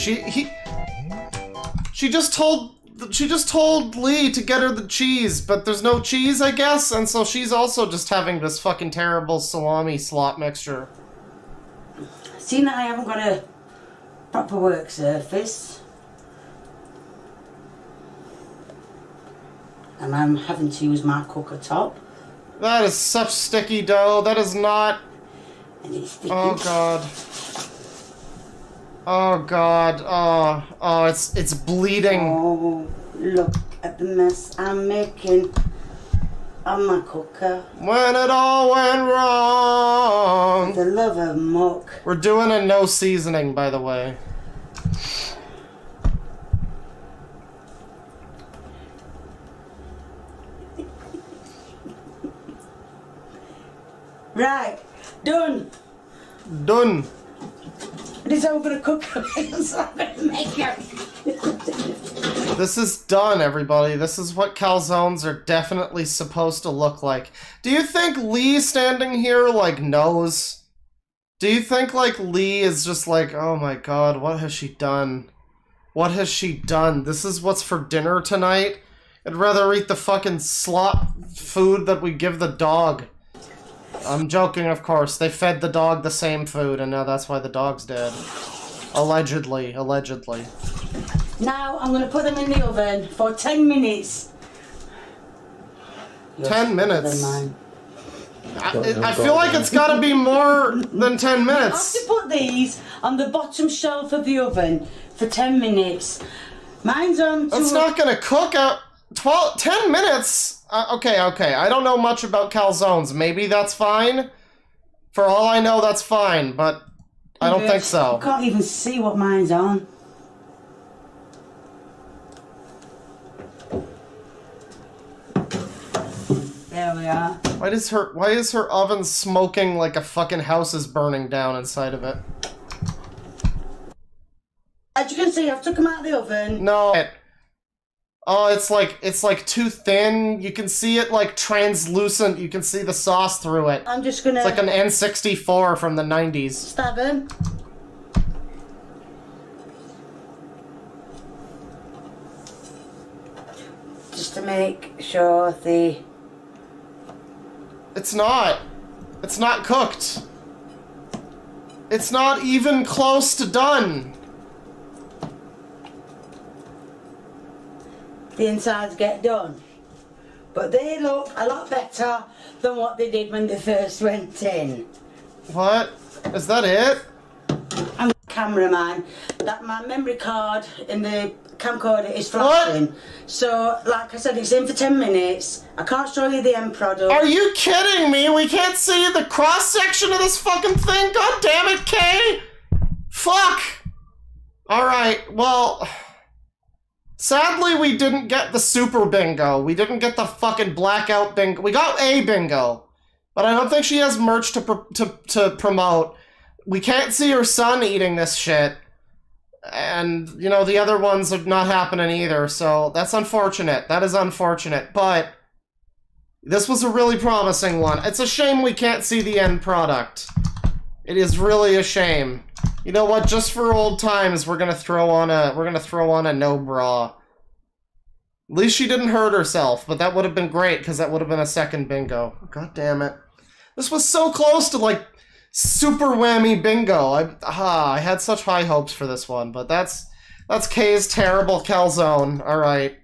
[SPEAKER 2] She just told Lee to get her the cheese, but there's no cheese, I guess, and so she's also just having this fucking terrible salami slop mixture.
[SPEAKER 4] Seeing that I haven't got a proper work surface, and I'm having to use my cooker top.
[SPEAKER 2] That is such sticky dough. That is not...
[SPEAKER 4] And it's sticky.
[SPEAKER 2] Oh god. Oh god. Oh, it's bleeding.
[SPEAKER 4] Oh, look at the mess I'm making on my cooker.
[SPEAKER 2] When it all went wrong.
[SPEAKER 4] The love of muck.
[SPEAKER 2] We're doing a no seasoning, by the way.
[SPEAKER 4] Right, done.
[SPEAKER 2] Done.
[SPEAKER 4] It is over the cooker, so I'm gonna make it.
[SPEAKER 2] This is done, everybody. This is what calzones are definitely supposed to look like. Do you think Lee standing here, like, knows? Do you think, like, Lee is just like, oh my god, what has she done? What has she done? This is what's for dinner tonight? I'd rather eat the fucking slop food that we give the dog. I'm joking, of course. They fed the dog the same food, and now that's why the dog's dead. Allegedly. Allegedly.
[SPEAKER 4] Now I'm going to put them in the oven for 10 minutes.
[SPEAKER 2] 10 minutes? I feel like it's got to be more than 10
[SPEAKER 4] I have
[SPEAKER 2] minutes.
[SPEAKER 4] to put these on the bottom shelf of the oven for 10 minutes. Mine's on...
[SPEAKER 2] That's not going to cook out... 10 minutes? Okay. I don't know much about calzones. Maybe that's fine. For all I know, that's fine, but I don't think so.
[SPEAKER 4] I can't even see what mine's on. There we are.
[SPEAKER 2] Why is her oven smoking like a fucking house is burning down inside of it?
[SPEAKER 4] As you can see, I've took them out of the oven.
[SPEAKER 2] No. Oh, it's like too thin. You can see it like translucent. You can see the sauce through it.
[SPEAKER 4] I'm just gonna...
[SPEAKER 2] It's like an N64 from the 90s.
[SPEAKER 4] Stab them. Just to make sure the...
[SPEAKER 2] It's not. It's not cooked. It's not even close to done.
[SPEAKER 4] The insides get done. But they look a lot better than what they did when they first went in.
[SPEAKER 2] What? Is that it?
[SPEAKER 4] I'm a cameraman. That my memory card in the camcorder is flashing.
[SPEAKER 2] What?
[SPEAKER 4] So, like I said, it's in for 10 minutes. I can't show you the end product.
[SPEAKER 2] Are you kidding me? We can't see the cross-section of this fucking thing? God damn it, Kay! Fuck! Alright, well... Sadly, we didn't get the super bingo. We didn't get the fucking blackout bingo. We got a bingo. But I don't think she has merch to promote. We can't see her son eating this shit. And, you know, the other ones are not happening either, so that's unfortunate. That is unfortunate, but this was a really promising one. It's a shame we can't see the end product. It is really a shame. You know what? Just for old times, we're gonna throw on a no bra. At least she didn't hurt herself, but that would have been great because that would have been a second bingo. God damn it! This was so close to like super whammy bingo. I had such high hopes for this one, but that's Kay's terrible calzone. All right,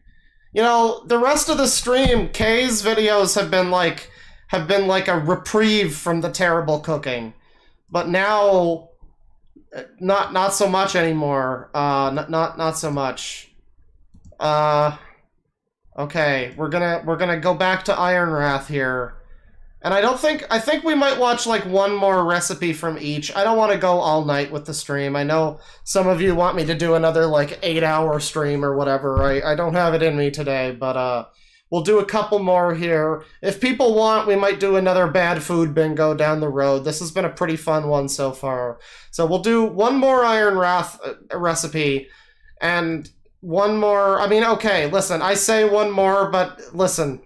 [SPEAKER 2] You know, the rest of the stream, Kay's videos have been like a reprieve from the terrible cooking. But now, not so much anymore. Not so much. Okay, we're gonna go back to Iron Wrath here. And I think we might watch like one more recipe from each. I don't want to go all night with the stream. I know some of you want me to do another like 8-hour stream or whatever. I don't have it in me today, but we'll do a couple more here. If people want, we might do another bad food bingo down the road. This has been a pretty fun one so far. So we'll do one more Iron Wrath recipe and one more. I mean, okay, listen, I say one more, but listen.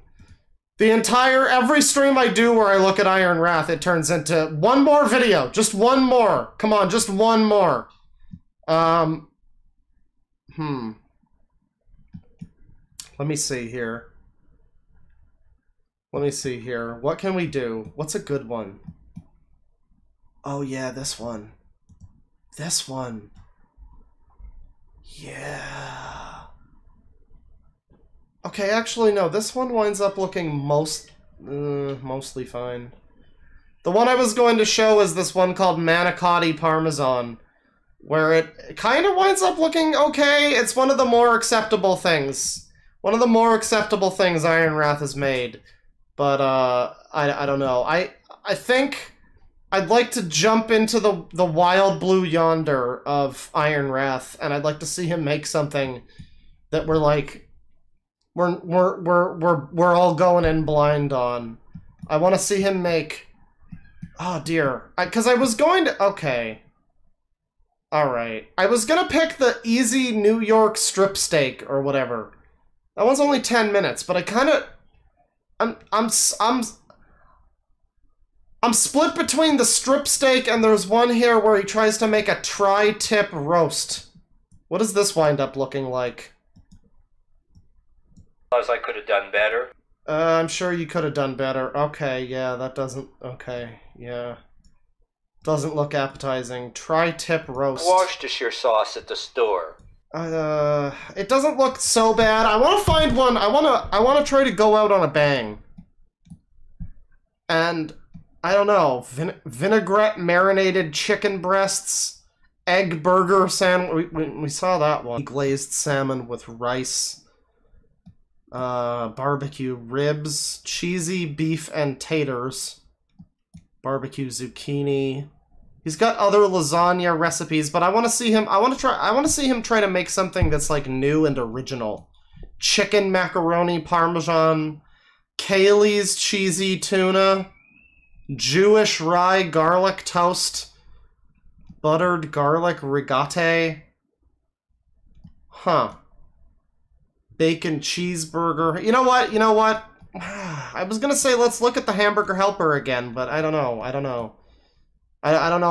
[SPEAKER 2] Every stream I do where I look at Iron Wrath, it turns into one more video. Just one more. Come on, just one more. Let me see here. What can we do? What's a good one? Oh yeah, this one. This one. Yeah. Okay, actually, no. This one winds up looking mostly fine. The one I was going to show is this one called Manicotti Parmesan, where it kind of winds up looking okay. It's one of the more acceptable things. One of the more acceptable things Iron Wrath has made. But, I don't know. I think I'd like to jump into the Wild Blue Yonder of Iron Wrath, and I'd like to see him make something that we're like... We're all going in blind on. I want to see him make... Oh, dear. Because I was going to... Okay. Alright. I was going to pick the easy New York strip steak or whatever. That one's only 10 minutes, but I kind of... I'm split between the strip steak and there's one here where he tries to make a tri-tip roast. What does this wind up looking like?
[SPEAKER 5] I could have done better.
[SPEAKER 2] I'm sure you could have done better. Okay, yeah, that doesn't... Okay, yeah. Doesn't look appetizing. Tri-tip roast.
[SPEAKER 5] Worcestershire sauce at the store.
[SPEAKER 2] It doesn't look so bad. I want to find one. I want to try to go out on a bang. And, I don't know, vinaigrette marinated chicken breasts, egg burger sandwich. We saw that one. Glazed salmon with rice. Barbecue ribs, cheesy beef and taters, barbecue zucchini. He's got other lasagna recipes, but I want to see him. I want to see him try to make something that's like new and original. Chicken macaroni parmesan, Kaylee's cheesy tuna, Jewish rye garlic toast, buttered garlic rigate. Huh. Bacon cheeseburger. You know what? I was gonna say let's look at the Hamburger Helper again, but I don't know. I don't know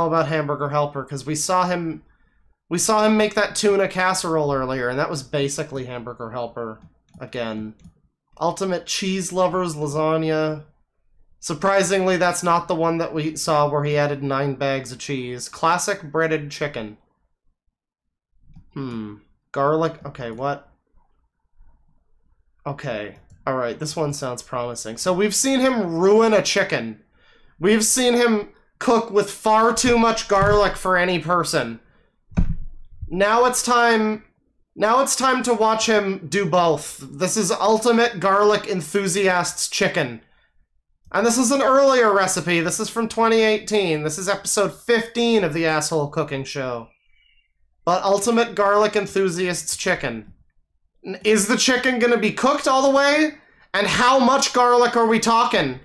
[SPEAKER 2] about Hamburger Helper because we saw him make that tuna casserole earlier, and that was basically Hamburger Helper again. Ultimate Cheese Lovers lasagna. Surprisingly, that's not the one that we saw where he added 9 bags of cheese. Classic breaded chicken. Garlic. Okay, what? Okay, alright, this one sounds promising. So we've seen him ruin a chicken. We've seen him cook with far too much garlic for any person. Now it's time to watch him do both. This is Ultimate Garlic Enthusiast's Chicken. And this is an earlier recipe. This is from 2018. This is episode 15 of the Asshole Cooking Show. But Ultimate Garlic Enthusiast's Chicken. Is the chicken gonna be cooked all the way? And how much garlic are we talking?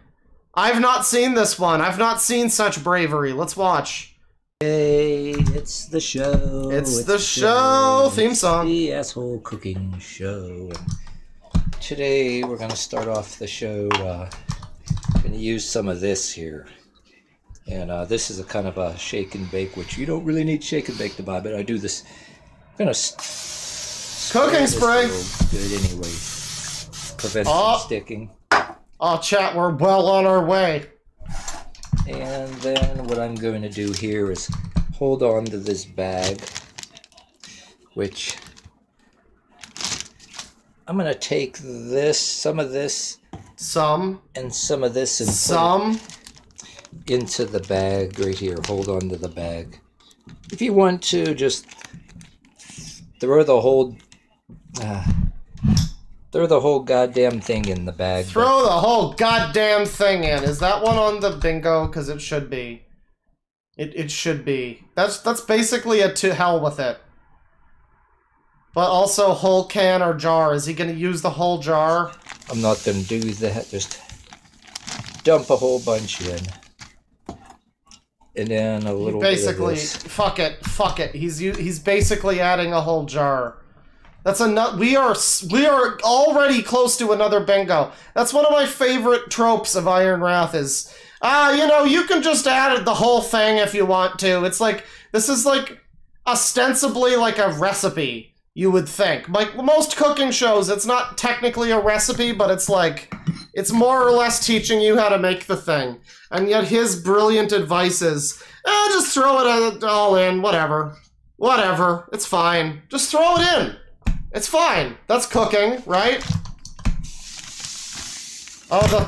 [SPEAKER 2] I've not seen this one. I've not seen such bravery. Let's watch.
[SPEAKER 5] Hey, it's the show.
[SPEAKER 2] It's the show. Theme song.
[SPEAKER 5] The Asshole Cooking Show. Today we're gonna start off the show. Gonna use some of this here. And this is a kind of a shake and bake, which you don't really need shake and bake to buy, but I do this. I'm gonna
[SPEAKER 2] cooking spray.
[SPEAKER 5] Good anyway. Prevents from sticking.
[SPEAKER 2] Oh, chat, we're well on our way.
[SPEAKER 5] And then what I'm going to do here is hold on to this bag, which I'm gonna take this, some of this, and some of this, and put it into the bag right here. Hold on to the bag. If you want to, just throw the whole goddamn thing in the bag.
[SPEAKER 2] Throw the whole goddamn thing in. Is that one on the bingo? Because it should be. It should be. That's basically a to hell with it. But also whole can or jar. Is he going to use the whole jar?
[SPEAKER 5] I'm not going to do that. Just dump a whole bunch in. And then a little
[SPEAKER 2] basically,
[SPEAKER 5] bit of this.
[SPEAKER 2] Fuck it. He's basically adding a whole jar. That's a we are already close to another bingo. That's one of my favorite tropes of Iron Wrath is, you know, you can just add the whole thing if you want to. It's like, this is like ostensibly like a recipe, you would think. Like most cooking shows, it's not technically a recipe, but it's like, it's more or less teaching you how to make the thing. And yet his brilliant advice is, just throw it all in, whatever. Whatever, it's fine. Just throw it in. It's fine. That's cooking, right? Oh, the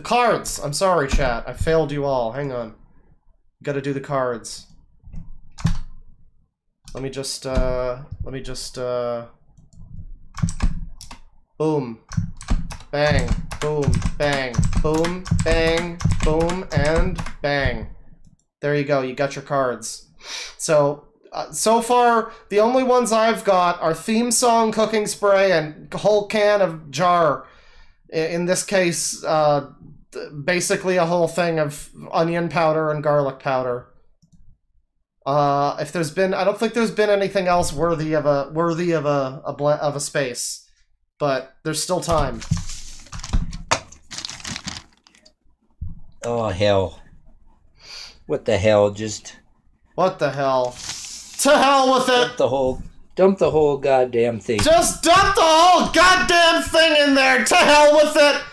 [SPEAKER 2] cards. I'm sorry, chat. I failed you all. Hang on. Gotta do the cards. Let me just, boom. Bang. Boom. Bang. Boom. Bang. Boom. And bang. There you go. You got your cards. So... so far, the only ones I've got are theme song, cooking spray, and whole can of jar. In this case, basically a whole thing of onion powder and garlic powder. If there's been, I don't think there's been anything else worthy of a space, but there's still time.
[SPEAKER 5] Oh hell! What the hell? Just
[SPEAKER 2] what the hell? To hell with it!
[SPEAKER 5] Dump the whole goddamn thing.
[SPEAKER 2] Just dump the whole goddamn thing in there! To hell with it!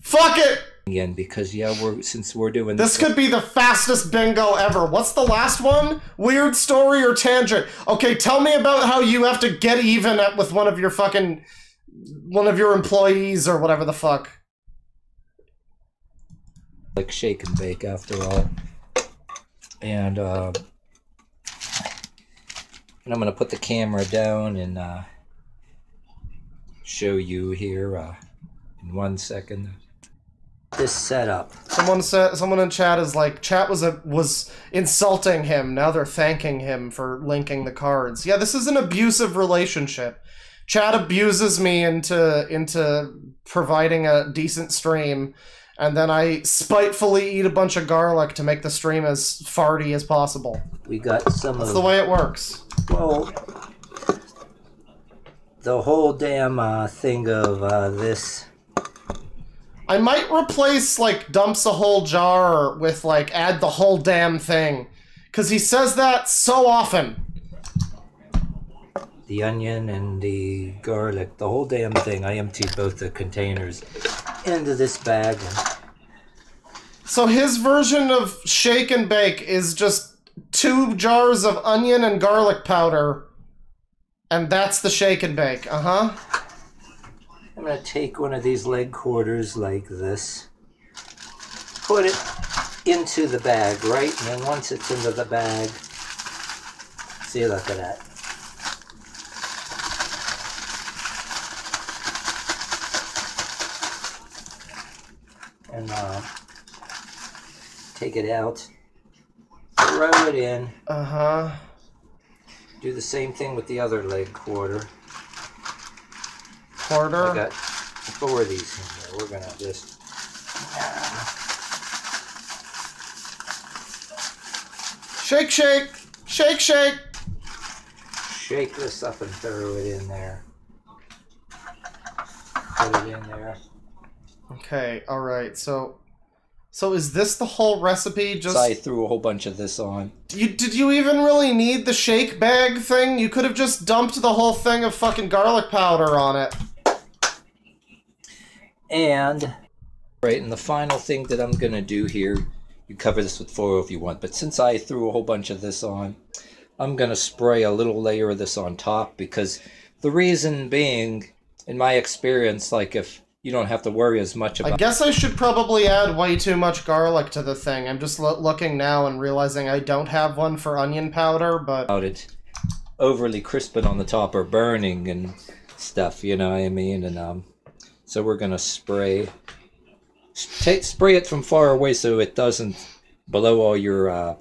[SPEAKER 2] Fuck it!
[SPEAKER 5] Again, because yeah, since we're doing
[SPEAKER 2] this could be the fastest bingo ever. What's the last one? Weird story or tangent? Okay, tell me about how you have to get even with one of your employees or whatever the fuck.
[SPEAKER 5] Like shake and bake after all. And I'm going to put the camera down and show you here in 1 second. This setup.
[SPEAKER 2] Someone in chat is like, chat was insulting him. Now they're thanking him for linking the cards. Yeah, this is an abusive relationship. Chat abuses me into providing a decent stream, and then I spitefully eat a bunch of garlic to make the stream as farty as possible.
[SPEAKER 5] We got some
[SPEAKER 2] That's the way it works.
[SPEAKER 5] Well, the whole damn thing of this.
[SPEAKER 2] I might replace, like, dumps a whole jar with, like, add the whole damn thing. Because he says that so often.
[SPEAKER 5] The onion and the garlic, the whole damn thing. I emptied both the containers into this bag.
[SPEAKER 2] So his version of shake and bake is just 2 jars of onion and garlic powder. And that's the shake and bake. Uh-huh.
[SPEAKER 5] I'm going to take one of these leg quarters like this, put it into the bag, right? And then once it's into the bag, see, look at that. And take it out, throw it in.
[SPEAKER 2] Uh-huh.
[SPEAKER 5] Do the same thing with the other leg quarter.
[SPEAKER 2] I
[SPEAKER 5] got 4 of these in here. We're gonna just
[SPEAKER 2] shake, shake, shake, shake.
[SPEAKER 5] Shake this up and throw it in there. Put it in there.
[SPEAKER 2] Okay, all right. So is this the whole recipe? Just
[SPEAKER 5] so I threw a whole bunch of this on.
[SPEAKER 2] Did you even really need the shake bag thing? You could have just dumped the whole thing of fucking garlic powder on it.
[SPEAKER 5] And, right, and the final thing that I'm going to do here, you cover this with foil if you want, but since I threw a whole bunch of this on, I'm going to spray a little layer of this on top because The reason being, in my experience, like if you don't have to worry as much about
[SPEAKER 2] I guess I should probably add way too much garlic to the thing. I'm just looking now and realizing I don't have one for onion powder, but...
[SPEAKER 5] it overly crisping on the top or burning and stuff, you know what I mean? And so we're going to spray it from far away so it doesn't blow all your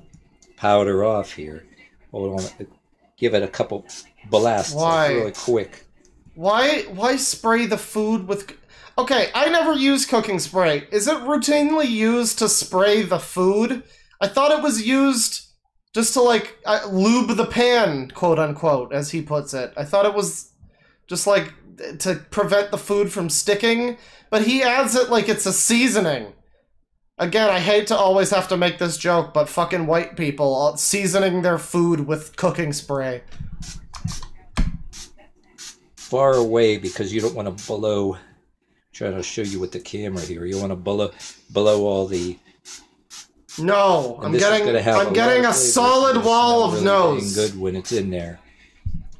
[SPEAKER 5] powder off here. Hold on, give it a couple blasts.
[SPEAKER 2] Why?
[SPEAKER 5] Really quick.
[SPEAKER 2] Why spray the food with... Okay, I never use cooking spray. Is it routinely used to spray the food? I thought it was used just to, like, lube the pan, quote-unquote, as he puts it. I thought it was just, like, to prevent the food from sticking, but he adds it like it's a seasoning. Again, I hate to always have to make this joke, but fucking white people seasoning their food with cooking spray.
[SPEAKER 5] Far away because you don't want to blow... Trying to show you with the camera here. You want to blow all the...
[SPEAKER 2] No, I'm getting a solid wall of
[SPEAKER 5] really
[SPEAKER 2] nose.
[SPEAKER 5] Good when it's in there.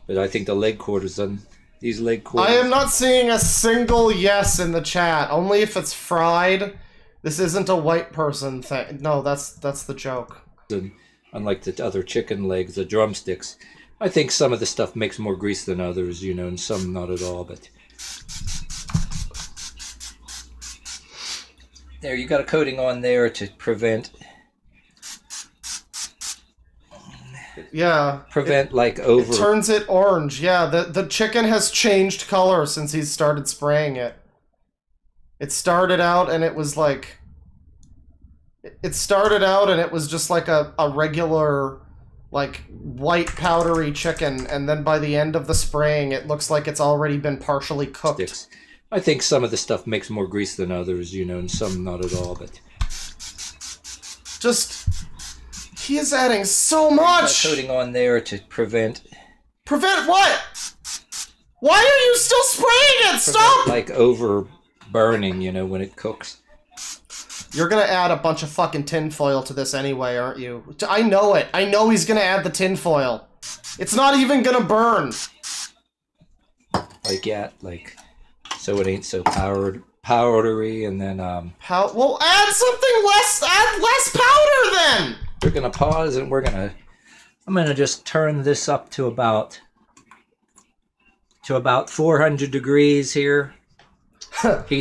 [SPEAKER 5] But I think the leg quarters on these leg quarters...
[SPEAKER 2] I am not seeing a single yes in the chat. Only if it's fried. This isn't a white person thing. No, that's the joke.
[SPEAKER 5] Unlike the other chicken legs, the drumsticks, I think some of the stuff makes more grease than others, you know, and some not at all, but... There, you got a coating on there to prevent...
[SPEAKER 2] Yeah.
[SPEAKER 5] Like over...
[SPEAKER 2] It turns it orange. Yeah, the chicken has changed color since he's started spraying it. It started out and it was like... It started out and it was just like a regular, like, white powdery chicken, and then by the end of the spraying, it looks like it's already been partially cooked.
[SPEAKER 5] I think some of the stuff makes more grease than others, you know, and some not at all, but...
[SPEAKER 2] Just... He is adding so much!
[SPEAKER 5] Coating on there to prevent...
[SPEAKER 2] Prevent what? Why are you still spraying it? Stop!
[SPEAKER 5] Like over burning, you know, when it cooks.
[SPEAKER 2] You're gonna add a bunch of fucking tinfoil to this anyway, aren't you? I know it. I know he's gonna add the tinfoil. It's not even gonna burn.
[SPEAKER 5] Like, yeah, like... So it ain't so powdery, and then,
[SPEAKER 2] Well, add something less... Add less powder, then!
[SPEAKER 5] We're gonna pause, and I'm gonna just turn this up to about 400 degrees here.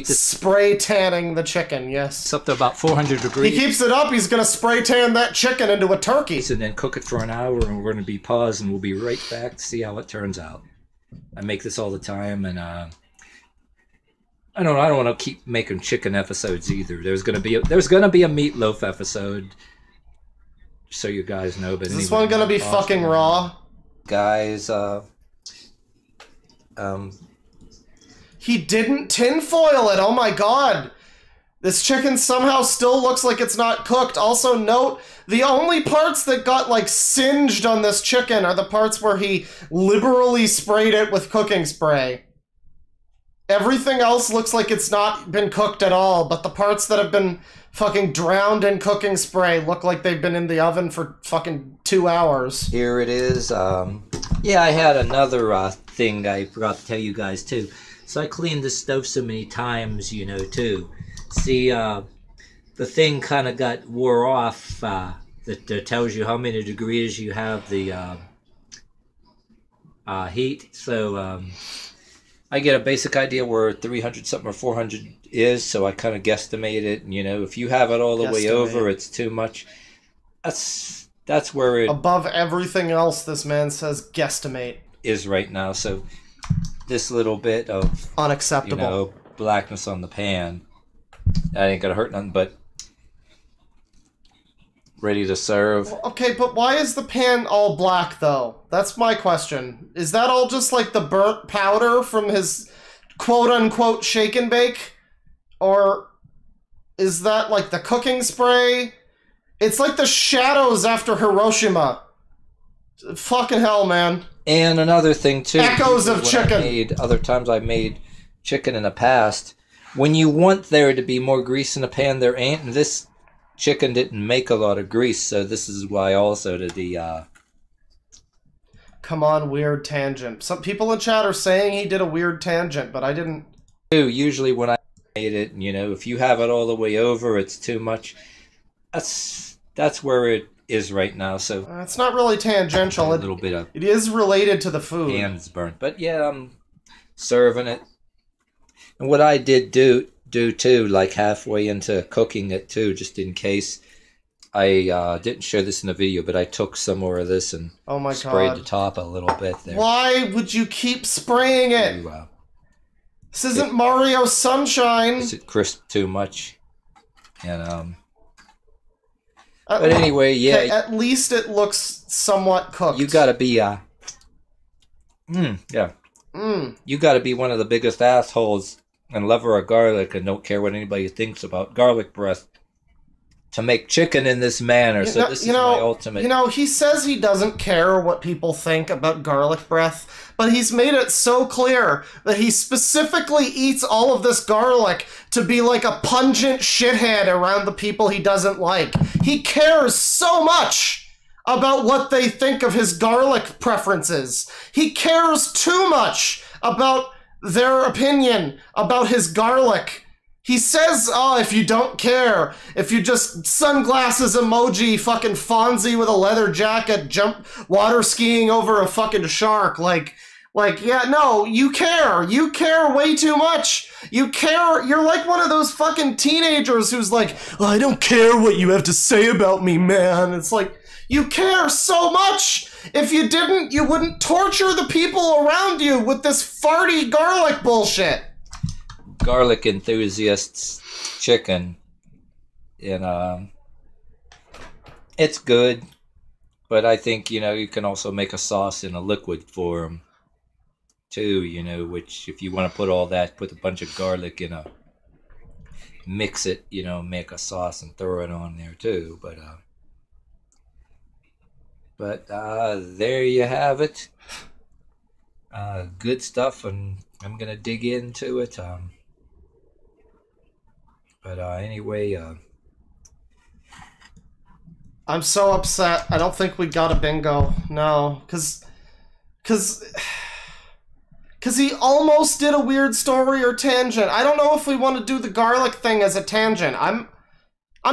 [SPEAKER 2] Spray tanning the chicken, yes.
[SPEAKER 5] It's up to about 400 degrees.
[SPEAKER 2] He keeps it up, he's gonna spray tan that chicken into a turkey.
[SPEAKER 5] And then cook it for an hour, and we're gonna be paused, and we'll be right back to see how it turns out. I make this all the time, and I don't want to keep making chicken episodes either. There's gonna be a meatloaf episode, so you guys know. But
[SPEAKER 2] is this one gonna be fucking raw?
[SPEAKER 5] Guys,
[SPEAKER 2] He didn't tinfoil it, oh my god! This chicken somehow still looks like it's not cooked. Also note, the only parts that got, like, singed on this chicken are the parts where he liberally sprayed it with cooking spray. Everything else looks like it's not been cooked at all, but the parts that have been fucking drowned in cooking spray look like they've been in the oven for fucking 2 hours.
[SPEAKER 5] Here it is. Yeah, I had another thing I forgot to tell you guys, too. So I cleaned the stove so many times, you know, too. See, the thing kind of got wore off. That tells you how many degrees you have the heat. So, I get a basic idea where 300 something or 400 is, so I kind of guesstimate it. And, you know, if you have it all the way over, it's too much. That's where it...
[SPEAKER 2] Above everything else, this man says guesstimate.
[SPEAKER 5] Is right now, so this little bit of...
[SPEAKER 2] Unacceptable.
[SPEAKER 5] You know, blackness on the pan, that ain't gonna hurt nothing, but... Ready to serve.
[SPEAKER 2] Okay, but why is the pan all black, though? That's my question. Is that all just, like, the burnt powder from his quote-unquote shake and bake? Or is that, like, the cooking spray? It's like the shadows after Hiroshima. Fucking hell, man.
[SPEAKER 5] And another thing, too.
[SPEAKER 2] Echoes of chicken.
[SPEAKER 5] Other times I made chicken in the past. When you want there to be more grease in the pan, there ain't. And this... chicken didn't make a lot of grease, so this is why also
[SPEAKER 2] come on, weird tangent. Some people in chat are saying he did a weird tangent, but I didn't.
[SPEAKER 5] Usually when I made it, you know, if you have it all the way over, it's too much. That's where it is right now. So
[SPEAKER 2] it's not really tangential.
[SPEAKER 5] A little bit of
[SPEAKER 2] it is related to the food.
[SPEAKER 5] Hands burnt, but yeah, I'm serving it. And what I did do too, like halfway into cooking it too, just in case. I didn't show this in the video, but I took some more of this and sprayed the top a little bit there.
[SPEAKER 2] Why would you keep spraying it? This isn't Mario Sunshine.
[SPEAKER 5] Is it crisp too much? And but anyway, yeah.
[SPEAKER 2] Okay, at least it looks somewhat cooked.
[SPEAKER 5] You gotta be You gotta be one of the biggest assholes and lover of garlic and don't care what anybody thinks about garlic breath to make chicken in this manner. So this is my ultimate.
[SPEAKER 2] You know, he says he doesn't care what people think about garlic breath, but he's made it so clear that he specifically eats all of this garlic to be like a pungent shithead around the people he doesn't like. He cares so much about what they think of his garlic preferences. He cares too much about their opinion about his garlic. He says, oh, if you don't care, if you just sunglasses emoji, fucking Fonzie with a leather jacket, jump water skiing over a fucking shark, like, yeah, no, you care way too much. You care, you're like one of those fucking teenagers who's like, oh, I don't care what you have to say about me, man. It's like, you care so much. If you didn't, you wouldn't torture the people around you with this farty garlic bullshit.
[SPEAKER 5] Garlic enthusiasts chicken, and it's good, but I think, you know, you can also make a sauce in a liquid form too, you know, which if you want to put all that, put a bunch of garlic in a, mix it, you know, make a sauce and throw it on there too, but there you have it. Good stuff, and I'm gonna dig into it. But anyway,
[SPEAKER 2] I'm so upset. I don't think we got a bingo. No, cause he almost did a weird story or tangent. I don't know if we want to do the garlic thing as a tangent. I'm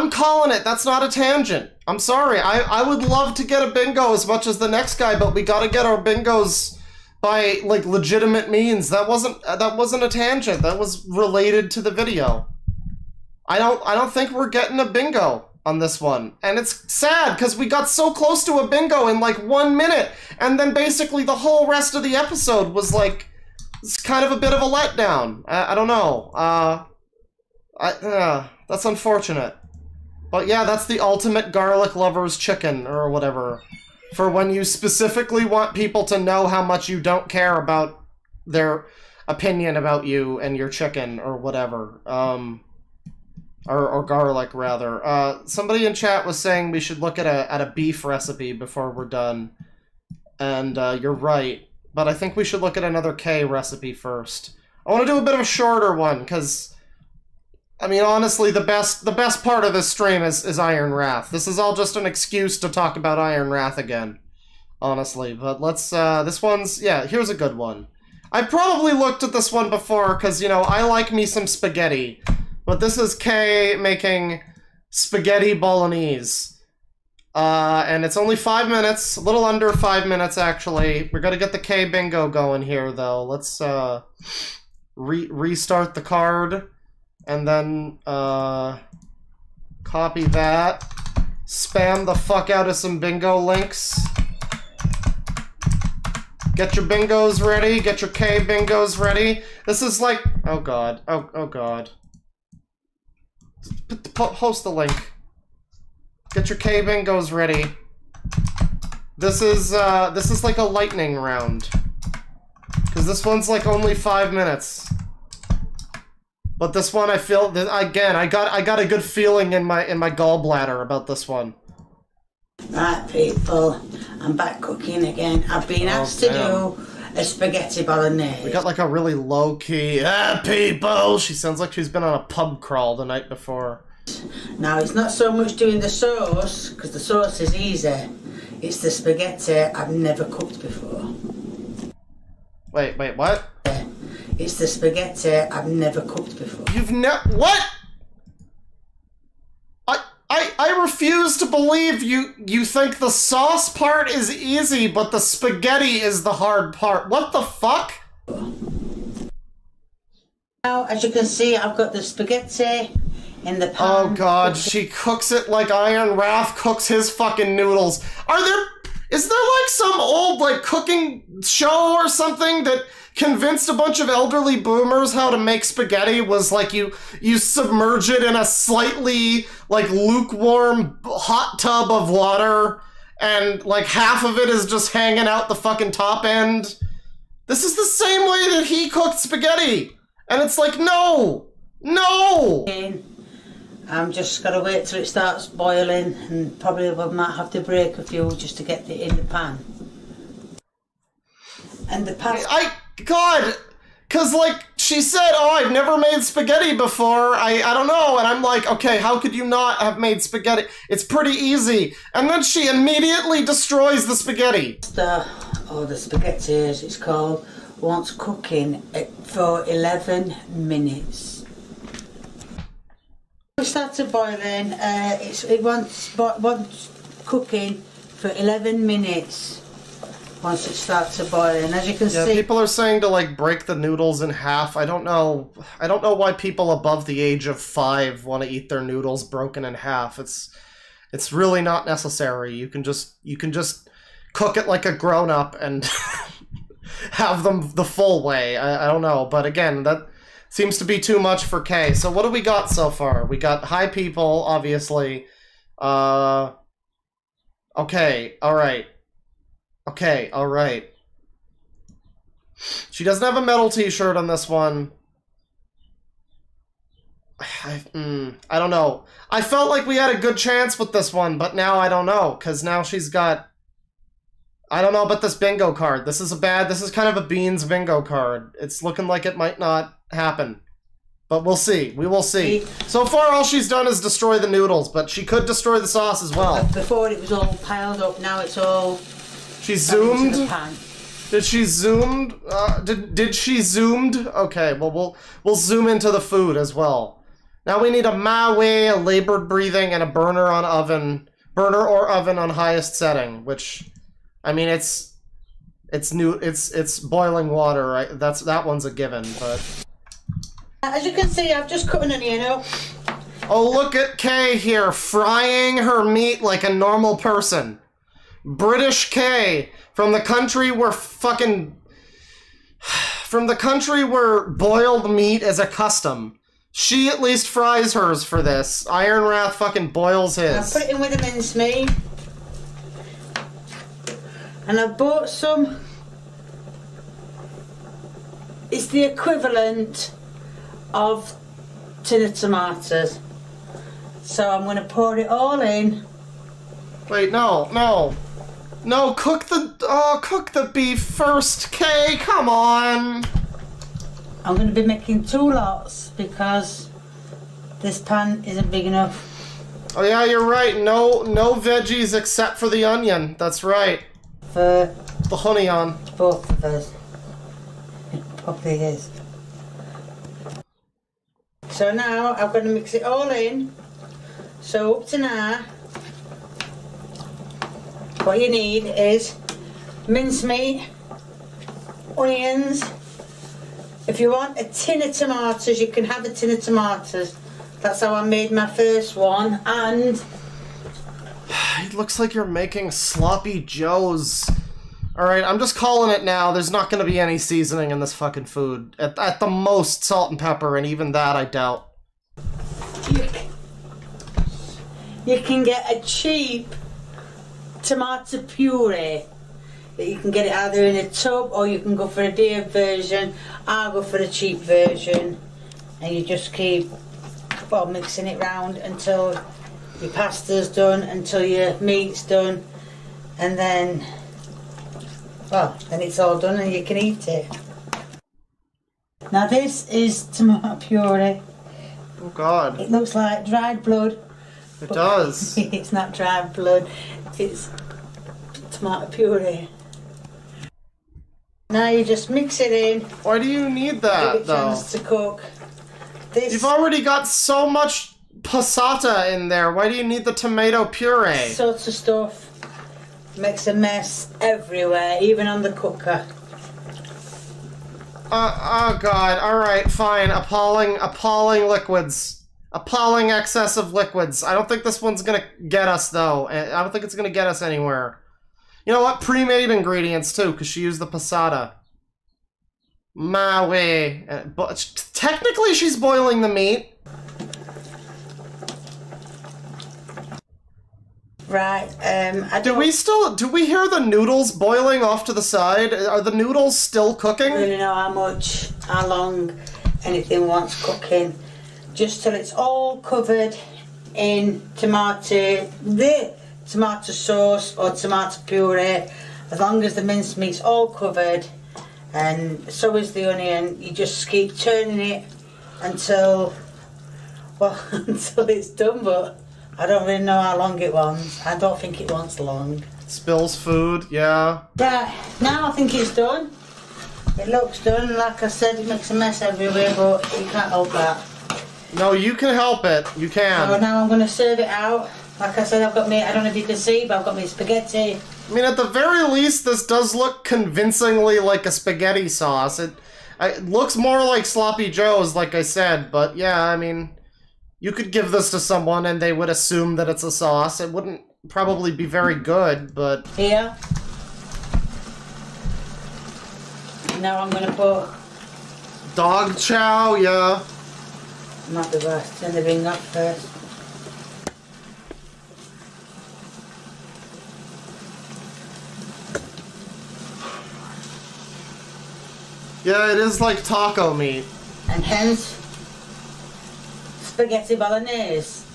[SPEAKER 2] calling it. That's not a tangent. I'm sorry. I would love to get a bingo as much as the next guy, but we got to get our bingos by like legitimate means. That wasn't a tangent. That was related to the video. I don't think we're getting a bingo on this one. And it's sad because we got so close to a bingo in like 1 minute, and then basically the whole rest of the episode was like, it's kind of a bit of a letdown. I don't know. That's unfortunate. But yeah, that's the ultimate garlic lover's chicken or whatever. For when you specifically want people to know how much you don't care about their opinion about you and your chicken or whatever. Or garlic, rather. Somebody in chat was saying we should look at a beef recipe before we're done. And you're right. But I think we should look at another K recipe first. I want to do a bit of a shorter one, because, I mean, honestly, the best part of this stream is Iron Wrath. This is all just an excuse to talk about Iron Wrath again. Honestly. But let's, this one's, yeah, here's a good one. I probably looked at this one before, because, you know, I like me some spaghetti. But this is Kay making spaghetti bolognese. And it's only 5 minutes, a little under 5 minutes actually. We're gonna get the K bingo going here though. Let's restart the card and then copy that. Spam the fuck out of some bingo links. Get your bingos ready, get your K bingos ready. This is like, oh god, oh god. Post the link. Get your K bingos ready. This is like a lightning round, because this one's like only 5 minutes. But this one, I feel that again, I got a good feeling in my gallbladder about this one.
[SPEAKER 4] Right, people, I'm back cooking again. I've been asked to do a spaghetti bolognese.
[SPEAKER 2] We got like a really low key, people. She sounds like she's been on a pub crawl the night before.
[SPEAKER 4] Now, it's not so much doing the sauce, because the sauce is easy. It's the spaghetti I've never cooked before.
[SPEAKER 2] Wait, what?
[SPEAKER 4] It's the spaghetti I've never cooked before.
[SPEAKER 2] You've never... What? I refuse to believe you think the sauce part is easy, but the spaghetti is the hard part. What the fuck?
[SPEAKER 4] Now, as you can see, I've got the spaghetti in the pan.
[SPEAKER 2] Oh god, she cooks it like Iron Wrath cooks his fucking noodles. Is there like some old like cooking show or something that convinced a bunch of elderly boomers how to make spaghetti was like you submerge it in a slightly like lukewarm hot tub of water and like half of it is just hanging out the fucking top end? This is the same way that he cooked spaghetti. And it's like, no!
[SPEAKER 4] I'm just gotta wait till it starts boiling, and probably we might have to break a few just to get it in the pan. And the pasta...
[SPEAKER 2] God, cause like, she said, oh, I've never made spaghetti before, I don't know, and I'm like, okay, how could you not have made spaghetti? It's pretty easy. And then she immediately destroys the spaghetti.
[SPEAKER 4] The spaghetti, as it's called, wants cooking for 11 minutes. It started boiling, it wants cooking for 11 minutes once it starts to boil. And as you can see...
[SPEAKER 2] people are saying to like break the noodles in half. I don't know why people above the age of 5 want to eat their noodles broken in half. It's really not necessary. You can just cook it like a grown-up and have them the full way. I don't know, but again, that seems to be too much for Kay. So what do we got so far? We got high people, obviously. Okay, alright. Okay, alright. She doesn't have a metal t-shirt on this one. I don't know. I felt like we had a good chance with this one, but now I don't know, because now she's got... I don't know about this bingo card. This is kind of a Beans bingo card. It's looking like it might not happen. But we'll see. We will see. So far, all she's done is destroy the noodles, but she could destroy the sauce as well.
[SPEAKER 4] Before it was all piled up, now it's all...
[SPEAKER 2] She zoomed? Did she zoomed? Did she zoomed? Okay, well, we'll zoom into the food as well. Now we need a my way, a labored breathing, and a burner or oven on highest setting, which... I mean, it's boiling water, right? That one's a given, but...
[SPEAKER 4] As you can see, I've just cut an onion up.
[SPEAKER 2] Oh, look at Kay here, frying her meat like a normal person. British Kay, from the country where boiled meat is a custom. She at least fries hers for this. Iron Wrath fucking boils his.
[SPEAKER 4] I put it in with the mincemeat. And I bought some, it's the equivalent of tin of tomatoes. So I'm going to pour it all in.
[SPEAKER 2] Wait, no, cook the beef first, Kay, come on.
[SPEAKER 4] I'm going to be making 2 lots because this pan isn't big enough.
[SPEAKER 2] Oh yeah, you're right, no veggies except for the onion, that's right.
[SPEAKER 4] For
[SPEAKER 2] the honey on
[SPEAKER 4] both of us. It probably is. So now I'm going to mix it all in. So up to now, what you need is mincemeat, onions. If you want a tin of tomatoes, you can have a tin of tomatoes. That's how I made my first one. And
[SPEAKER 2] it looks like you're making sloppy joes. Alright, I'm just calling it now. There's not going to be any seasoning in this fucking food. At the most, salt and pepper, and even that I doubt.
[SPEAKER 4] You can get a cheap tomato puree. You can get it either in a tub or you can go for a dear version. I'll go for the cheap version. And you just keep mixing it round until your pasta's done, until your meat's done, and then it's all done and you can eat it. Now this is tomato puree.
[SPEAKER 2] Oh god.
[SPEAKER 4] It looks like dried blood.
[SPEAKER 2] It does.
[SPEAKER 4] It's not dried blood. It's tomato puree. Now you just mix it in.
[SPEAKER 2] Why do you need that,
[SPEAKER 4] Give it a
[SPEAKER 2] though?
[SPEAKER 4] chance to cook. This
[SPEAKER 2] You've already got so much passata in there. Why do you need the tomato puree?
[SPEAKER 4] sort of stuff makes a mess everywhere, even on the cooker.
[SPEAKER 2] Oh god, alright, fine. Appalling liquids. Appalling excess of liquids. I don't think this one's gonna get us, though. I don't think it's gonna get us anywhere. You know what? Pre-made ingredients, too, because she used the passata. My way. But technically, she's boiling the meat.
[SPEAKER 4] Right,
[SPEAKER 2] Do we hear the noodles boiling off to the side? Are the noodles still cooking?
[SPEAKER 4] really know how long anything wants cooking. Just till it's all covered in tomato sauce or tomato puree. As long as the mincemeat's all covered, and so is the onion, you just keep turning it until it's done. But I don't really know how long it wants. I don't think it wants long.
[SPEAKER 2] Spills food, yeah.
[SPEAKER 4] Right, now I think it's done. It looks done. Like I said, it makes a mess everywhere, but you can't help that.
[SPEAKER 2] No, you can help it. You can.
[SPEAKER 4] So now I'm going to serve it out. Like I said, I've got me, I don't know if you can see, but I've got me spaghetti.
[SPEAKER 2] I mean, at the very least, this does look convincingly like a spaghetti sauce. It looks more like Sloppy Joe's, like I said, but yeah, I mean, you could give this to someone and they would assume that it's a sauce. It wouldn't probably be very good, but...
[SPEAKER 4] Here. Now I'm going to put...
[SPEAKER 2] Dog chow, yeah.
[SPEAKER 4] Might be worth turn the ring up first.
[SPEAKER 2] Yeah, it is like taco meat.
[SPEAKER 4] And hence, spaghetti bolognese.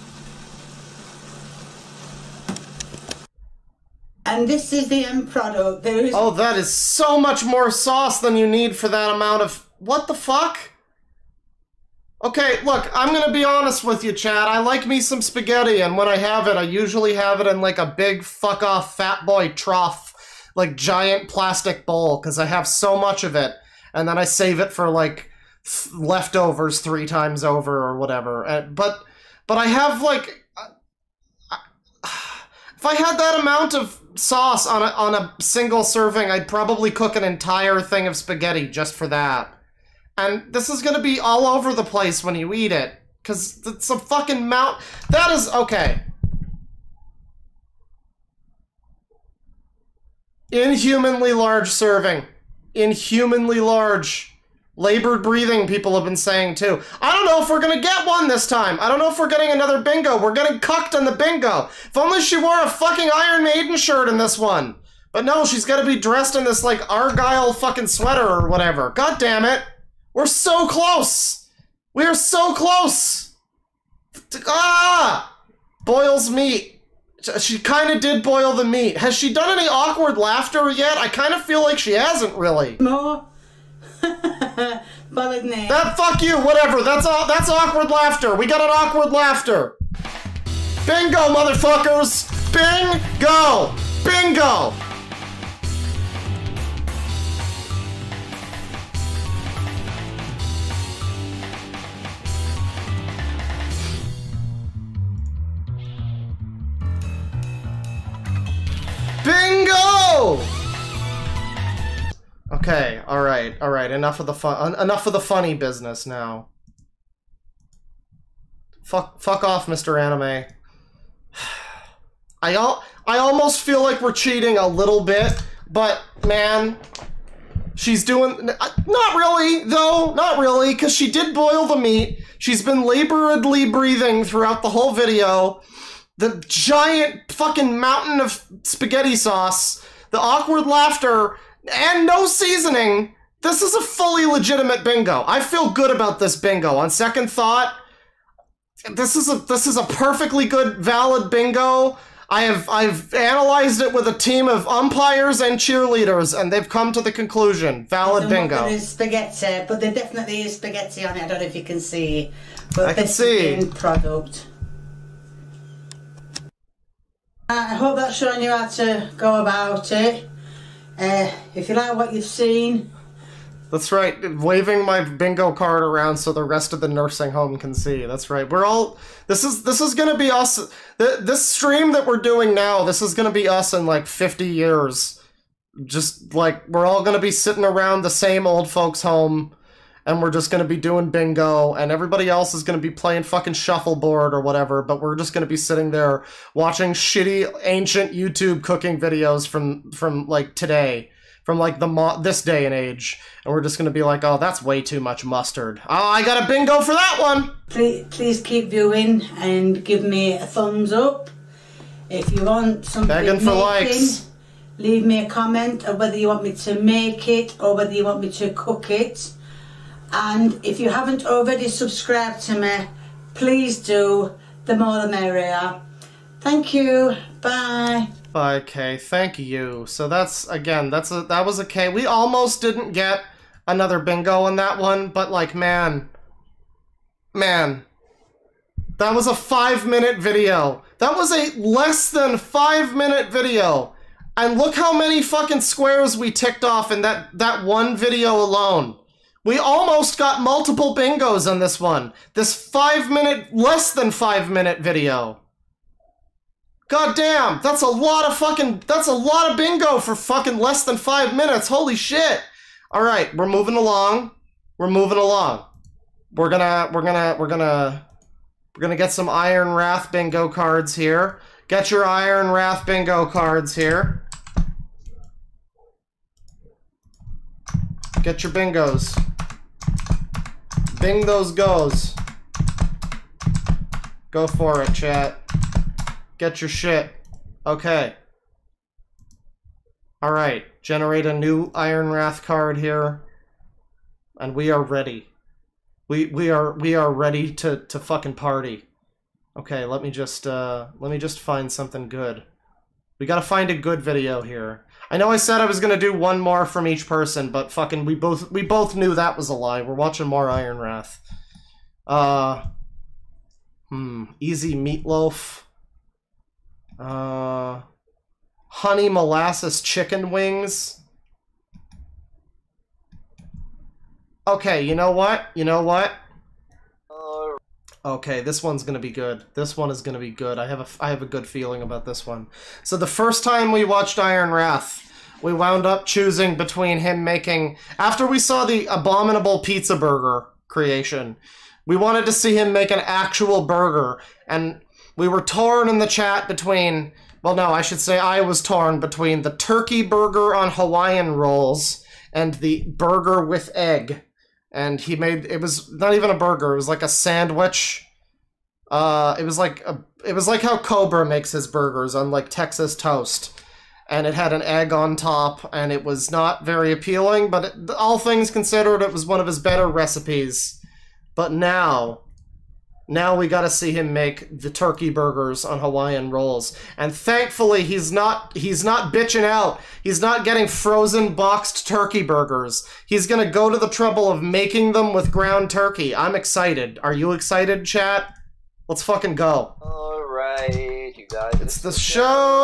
[SPEAKER 4] And this is the end product. There is...
[SPEAKER 2] Oh, that is so much more sauce than you need for that amount of... What the fuck? Okay, look, I'm gonna be honest with you, Chad. I like me some spaghetti, and when I have it, I usually have it in like a big fuck-off fat boy trough, like giant plastic bowl, because I have so much of it, and then I save it for like leftovers 3 times over or whatever. But I have like... If I had that amount of sauce on a single serving, I'd probably cook an entire thing of spaghetti just for that. And this is gonna be all over the place when you eat it. Because it's a fucking that is... Okay. Inhumanly large serving. Inhumanly large. Labored breathing, people have been saying too. I don't know if we're gonna get one this time. I don't know if we're getting another bingo. We're getting cucked on the bingo. If only she wore a fucking Iron Maiden shirt in this one. But no, she's gotta be dressed in this like Argyle fucking sweater or whatever. God damn it. We're so close! We are so close! Ah! Boils meat. She kind of did boil the meat. Has she done any awkward laughter yet? I kind of feel like she hasn't really.
[SPEAKER 4] More. Bolognese.
[SPEAKER 2] Fuck you, whatever. That's awkward laughter. We got an awkward laughter. Bingo, motherfuckers! Bingo! Bingo! Bingo! Okay, all right. Enough of the fun. Enough of the funny business now. Fuck off, Mr. Anime. I almost feel like we're cheating a little bit, but man, she's doing... Not really, though. Not really, because she did boil the meat. She's been laboredly breathing throughout the whole video. The giant fucking mountain of spaghetti sauce, the awkward laughter, and no seasoning. This is a fully legitimate bingo. I feel good about this bingo. On second thought, this is a perfectly good, valid bingo. I've analyzed it with a team of umpires and cheerleaders, and they've come to the conclusion. Valid bingo.
[SPEAKER 4] There is spaghetti, but there definitely is spaghetti on it. I don't know if you can see. But
[SPEAKER 2] I can see.
[SPEAKER 4] This is the end product. I hope that's showing you how to go about it. If you like what you've seen,
[SPEAKER 2] That's right, waving my bingo card around so the rest of the nursing home can see. That's right. We're all... This is gonna be us... This stream that we're doing now, this is gonna be us in like 50 years. Just like, we're all gonna be sitting around the same old folks' home, and we're just gonna be doing bingo, and everybody else is gonna be playing fucking shuffleboard or whatever, but we're just gonna be sitting there watching shitty, ancient YouTube cooking videos from like today. From like this day and age, and we're just gonna be like, oh, that's way too much mustard. Oh, I got a bingo for that one!
[SPEAKER 4] please keep viewing and give me a thumbs up. If you want something
[SPEAKER 2] Begging for likes.
[SPEAKER 4] Leave me a comment of whether you want me to make it or whether you want me to cook it. And if you haven't already subscribed to me, please do. The more the merrier. Thank you. Bye.
[SPEAKER 2] Bye, Kay. Thank you. So that's, again, that was a K. We almost didn't get another bingo in that one, but like, man, that was a 5-minute video. That was a less than 5-minute video. And look how many fucking squares we ticked off in that one video alone. We almost got multiple bingos on this one. This less than 5-minute video. God damn, that's a lot of bingo for fucking less than 5 minutes. Holy shit. All right, we're moving along. We're gonna get some Iron Wrath bingo cards here. Get your Iron Wrath bingo cards here. Get your bingos. Bing those goes. Go for it, chat. Get your shit. Okay. Alright. Generate a new Iron Wrath card here. And we are ready. We are ready to fucking party. Okay, let me just find something good. We gotta find a good video here. I know I said I was gonna do one more from each person, but fucking we both knew that was a lie. We're watching more Iron Wrath. Easy meatloaf. Honey molasses chicken wings. Okay, you know what? Okay, this one's gonna be good. This one is gonna be good. I have a good feeling about this one. So the first time we watched Iron Wrath, we wound up choosing between him making... After we saw the abominable pizza burger creation, we wanted to see him make an actual burger, and we were torn in the chat between... Well, no, I should say I was torn between the turkey burger on Hawaiian rolls and the burger with egg. And he made... It was not even a burger, it was like a sandwich. It was like how Cobra makes his burgers on like Texas toast. And it had an egg on top, and it was not very appealing, but all things considered, it was one of his better recipes. But now we gotta see him make the turkey burgers on Hawaiian rolls. And thankfully, he's not bitching out. He's not getting frozen boxed turkey burgers. He's gonna go to the trouble of making them with ground turkey. I'm excited. Are you excited, chat? Let's fucking go.
[SPEAKER 5] Alright, you guys.
[SPEAKER 2] It's the show!